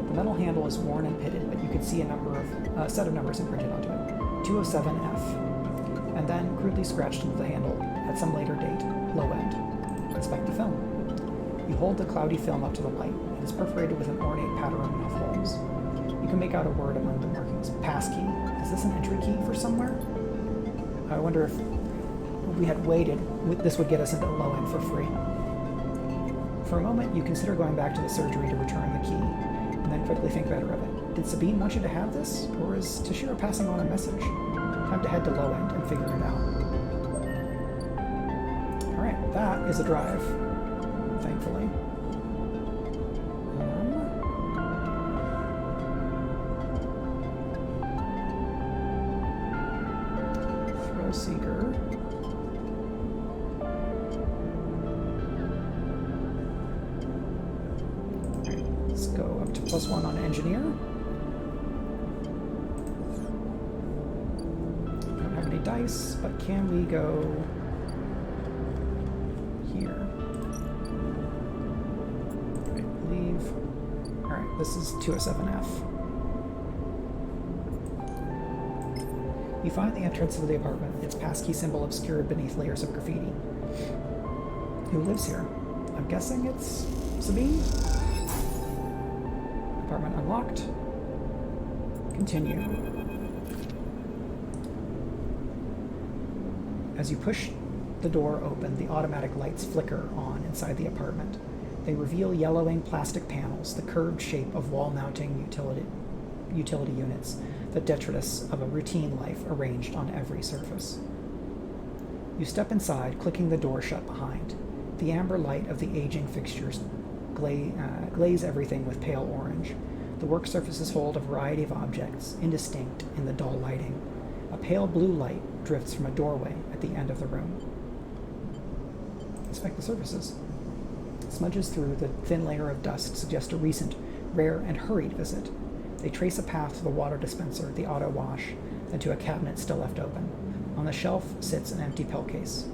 The metal handle is worn and pitted, but you can see a set of numbers imprinted onto it. 207F. And then, crudely scratched into the handle, at some later date, low end. Inspect the film. You hold the cloudy film up to the light. It is perforated with an ornate pattern of holes. You can make out a word among the markings. Passkey. Is this an entry key for somewhere? I wonder if we had waited, this would get us into low end for free. For a moment, you consider going back to the surgery to return the key, and then quickly think better of it. Did Sabine want you to have this, or is Toshiro passing on a message? Time to head to low end and figure it out. Alright, that is a drive, thankfully. Shadow Seeker. Let's go up to +1 on Engineer. Don't have any dice, but can we go here? Okay, leave. Alright, this is 207F. You find the entrance of the apartment, its passkey symbol obscured beneath layers of graffiti. Who lives here? I'm guessing it's Sabine? Apartment unlocked. Continue. As you push the door open, the automatic lights flicker on inside the apartment. They reveal yellowing plastic panels, the curved shape of wall-mounting utility units, the detritus of a routine life arranged on every surface. You step inside, clicking the door shut behind. The amber light of the aging fixtures glaze everything with pale orange. The work surfaces hold a variety of objects, indistinct in the dull lighting. A pale blue light drifts from a doorway at the end of the room. Inspect the surfaces. Smudges through the thin layer of dust suggest a recent, rare, and hurried visit. They trace a path to the water dispenser, the auto wash, then to a cabinet still left open. On the shelf sits an empty pill case.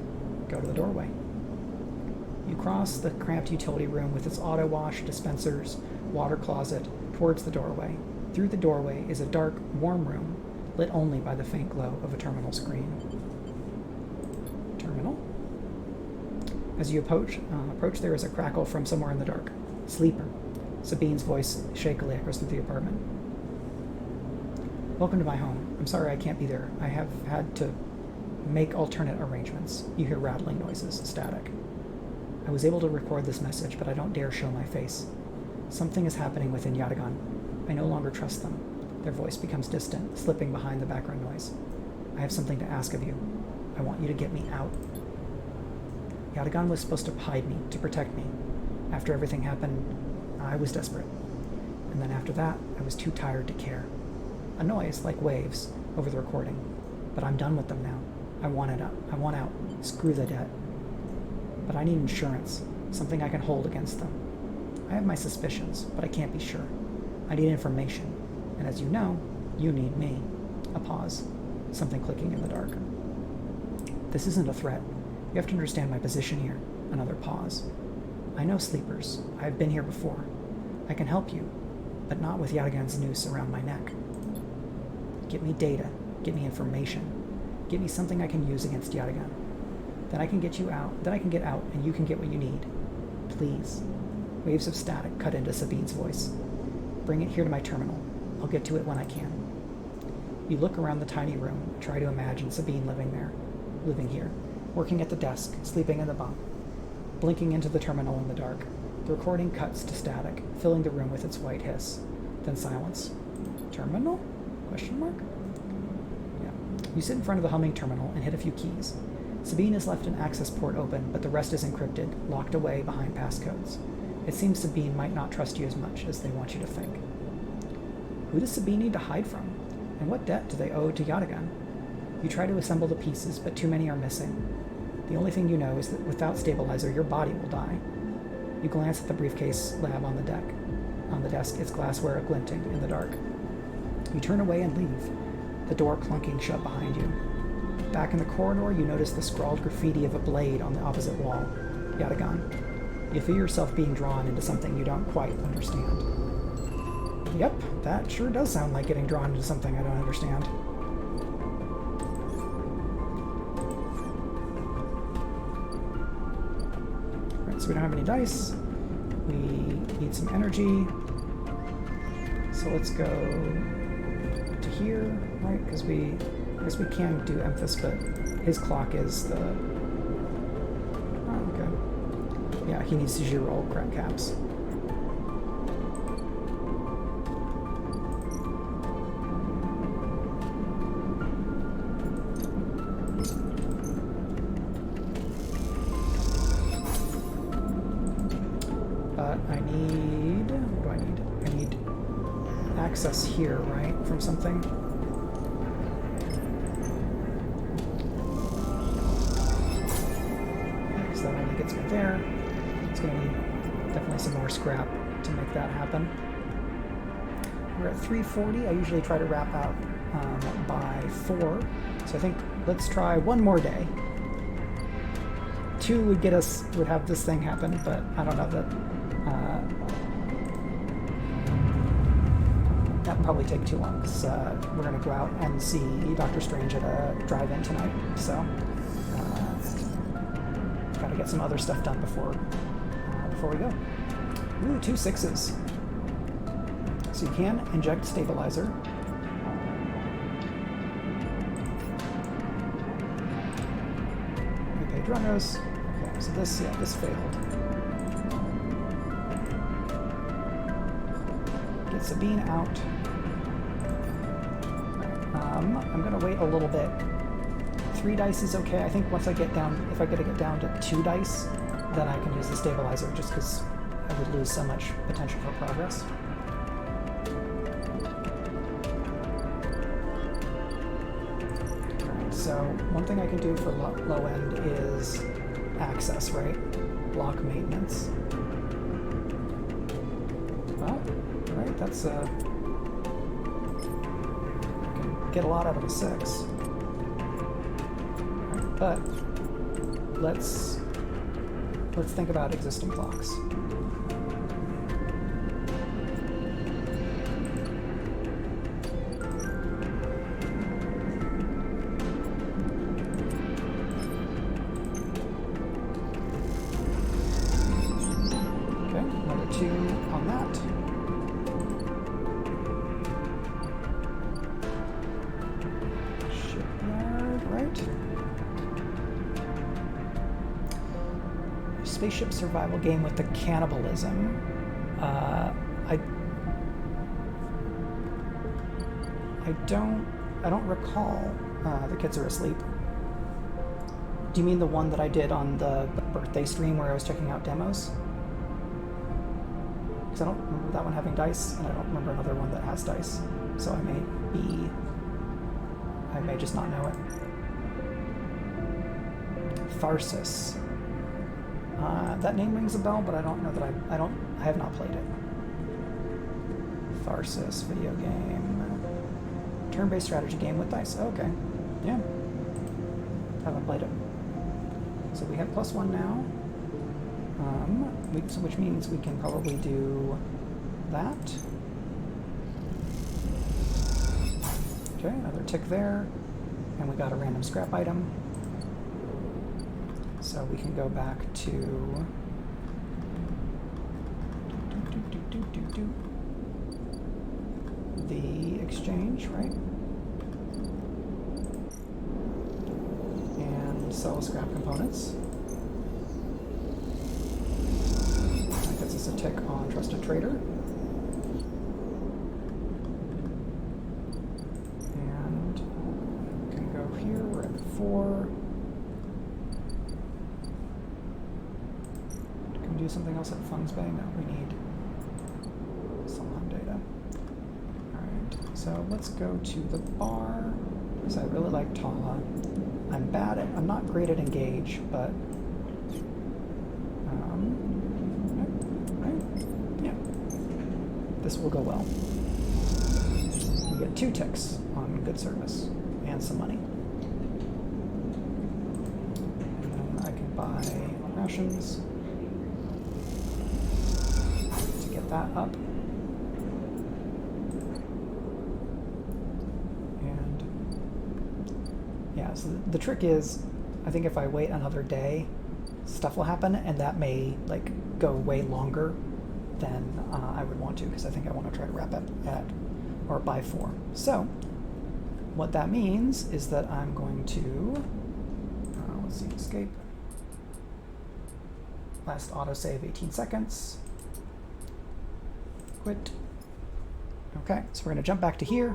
Go to the doorway. You cross the cramped utility room with its auto wash, dispensers, water closet, towards the doorway. Through the doorway is a dark, warm room, lit only by the faint glow of a terminal screen. Terminal? As you approach, there is a crackle from somewhere in the dark. Sleeper. Sabine's voice shakily echoes through the apartment. Welcome to my home. I'm sorry I can't be there. I have had to make alternate arrangements. You hear rattling noises, static. I was able to record this message, but I don't dare show my face. Something is happening within Yatagan. I no longer trust them. Their voice becomes distant, slipping behind the background noise. I have something to ask of you. I want you to get me out. Yatagan was supposed to hide me, to protect me. After everything happened, I was desperate. And then after that, I was too tired to care. A noise, like waves, over the recording. But I'm done with them now. I want it out. I want out. Screw the debt. But I need insurance, something I can hold against them. I have my suspicions, but I can't be sure. I need information. And as you know, you need me. A pause. Something clicking in the dark. This isn't a threat. You have to understand my position here. Another pause. I know sleepers. I've been here before. I can help you, but not with Yatagan's noose around my neck. Get me data. Get me information. Get me something I can use against Yatagan. Then I can get you out. Then I can get out, and you can get what you need. Please. Waves of static cut into Sabine's voice. Bring it here to my terminal. I'll get to it when I can. You look around the tiny room, try to imagine Sabine living here, working at the desk, sleeping in the bunk, blinking into the terminal in the dark. The recording cuts to static, filling the room with its white hiss. Then silence. Terminal? Question mark? Yeah. You sit in front of the humming terminal and hit a few keys. Sabine has left an access port open, but the rest is encrypted, locked away behind passcodes. It seems Sabine might not trust you as much as they want you to think. Who does Sabine need to hide from? And what debt do they owe to Yatagan? You try to assemble the pieces, but too many are missing. The only thing you know is that without stabilizer, your body will die. You glance at the briefcase lab on the deck. On the desk, its glassware glinting in the dark. You turn away and leave, the door clunking shut behind you. Back in the corridor, you notice the scrawled graffiti of a blade on the opposite wall. Yatagan. You feel yourself being drawn into something you don't quite understand. Yep, that sure does sound like getting drawn into something I don't understand. Alright, so we don't have any dice. We need some energy. So let's go to here, right? Because I guess we can do Emphas, but his clock is the... Oh, okay. Yeah, he needs to roll crap caps. But I need... What do I need? I need access here, right? From something. there. It's going to need definitely some more scrap to make that happen. We're at 340. I usually try to wrap out by 4. So I think let's try one more day. 2 would have this thing happen, but I don't know that. That would probably take too long because we're going to go out and see Doctor Strange at a drive-in tonight. So got to get some other stuff done before we go. Ooh, 2 6s. So you can inject stabilizer. Prepaid runners. Okay, so this failed. Get Sabine out. I'm gonna wait a little bit. 3 dice is okay. I think once I get down, if I get down to 2 dice, then I can use the stabilizer just because I would lose so much potential for progress. Alright, so one thing I can do for low end is access, right? Block maintenance. Well, right, that's I can get a lot out of a 6. Right, but let's think about existing clocks. Okay, another 2 on that. Shipyard, right? Spaceship survival game with the cannibalism. I don't recall. The kids are asleep. Do you mean the one that I did on the birthday stream where I was checking out demos? Because I don't remember that one having dice, and I don't remember another one that has dice. So I may just not know it. Tharsis. That name rings a bell, but I don't know that I have not played it. Tharsis video game. Turn-based strategy game with dice. Oh, okay. Yeah. Haven't played it. So we have +1 now. Which means we can probably do that. Okay, another tick there. And we got a random scrap item. So we can go back to the exchange, right? And sell scrap components. That gets us a tick on Trusted Trader. And we can go here, we're at 4. Do something else at Funds Bay? No, we need some data. Alright, so let's go to the bar, because I really like Tala. I'm not great at Engage, but right? Yeah. This will go well. We get 2 ticks on good service and some money. And then I can buy rations. That up. And yeah, so the trick is, I think if I wait another day, stuff will happen, and that may like go way longer than I would want to, because I think I want to try to wrap up or by 4. So what that means is that I'm going to let's see, escape. Last autosave 18 seconds. Quit. Okay, so we're going to jump back to here.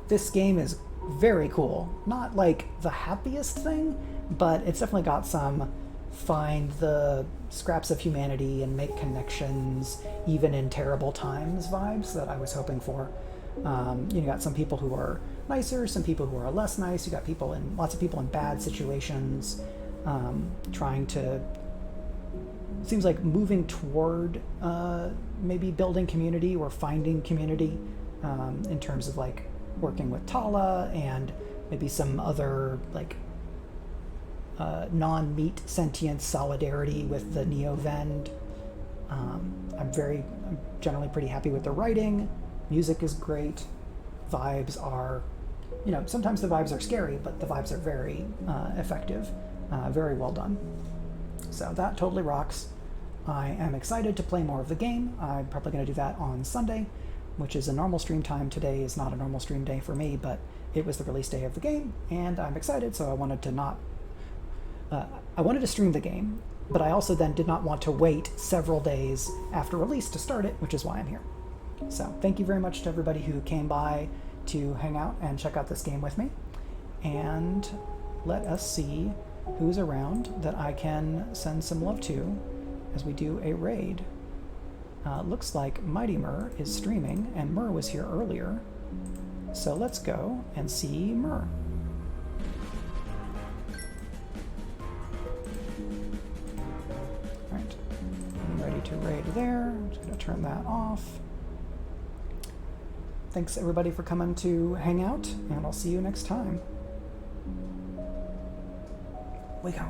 This game is very cool. Not like the happiest thing, but it's definitely got some find the scraps of humanity and make connections even in terrible times vibes that I was hoping for. You got some people who are nicer, some people who are less nice. You got lots of people in bad situations, trying to seems like moving toward maybe building community or finding community in terms of like working with Tala and maybe some other like non-meat sentient solidarity with the Neo-Vend. I'm generally pretty happy with the writing. Music is great. Vibes are, sometimes the vibes are scary, but the vibes are very effective, very well done. So that totally rocks. I am excited to play more of the game. I'm probably going to do that on Sunday, which is a normal stream time. Today is not a normal stream day for me, but it was the release day of the game, and I'm excited, so I wanted to stream the game, but I also then did not want to wait several days after release to start it, which is why I'm here. So thank you very much to everybody who came by to hang out and check out this game with me, and let us see who's around that I can send some love to as we do a raid. Looks like Mighty Mur is streaming, and Mur was here earlier, so let's go and see Mur. Alright, I'm ready to raid there. I'm just going to turn that off. Thanks everybody for coming to hang out, and I'll see you next time. We go.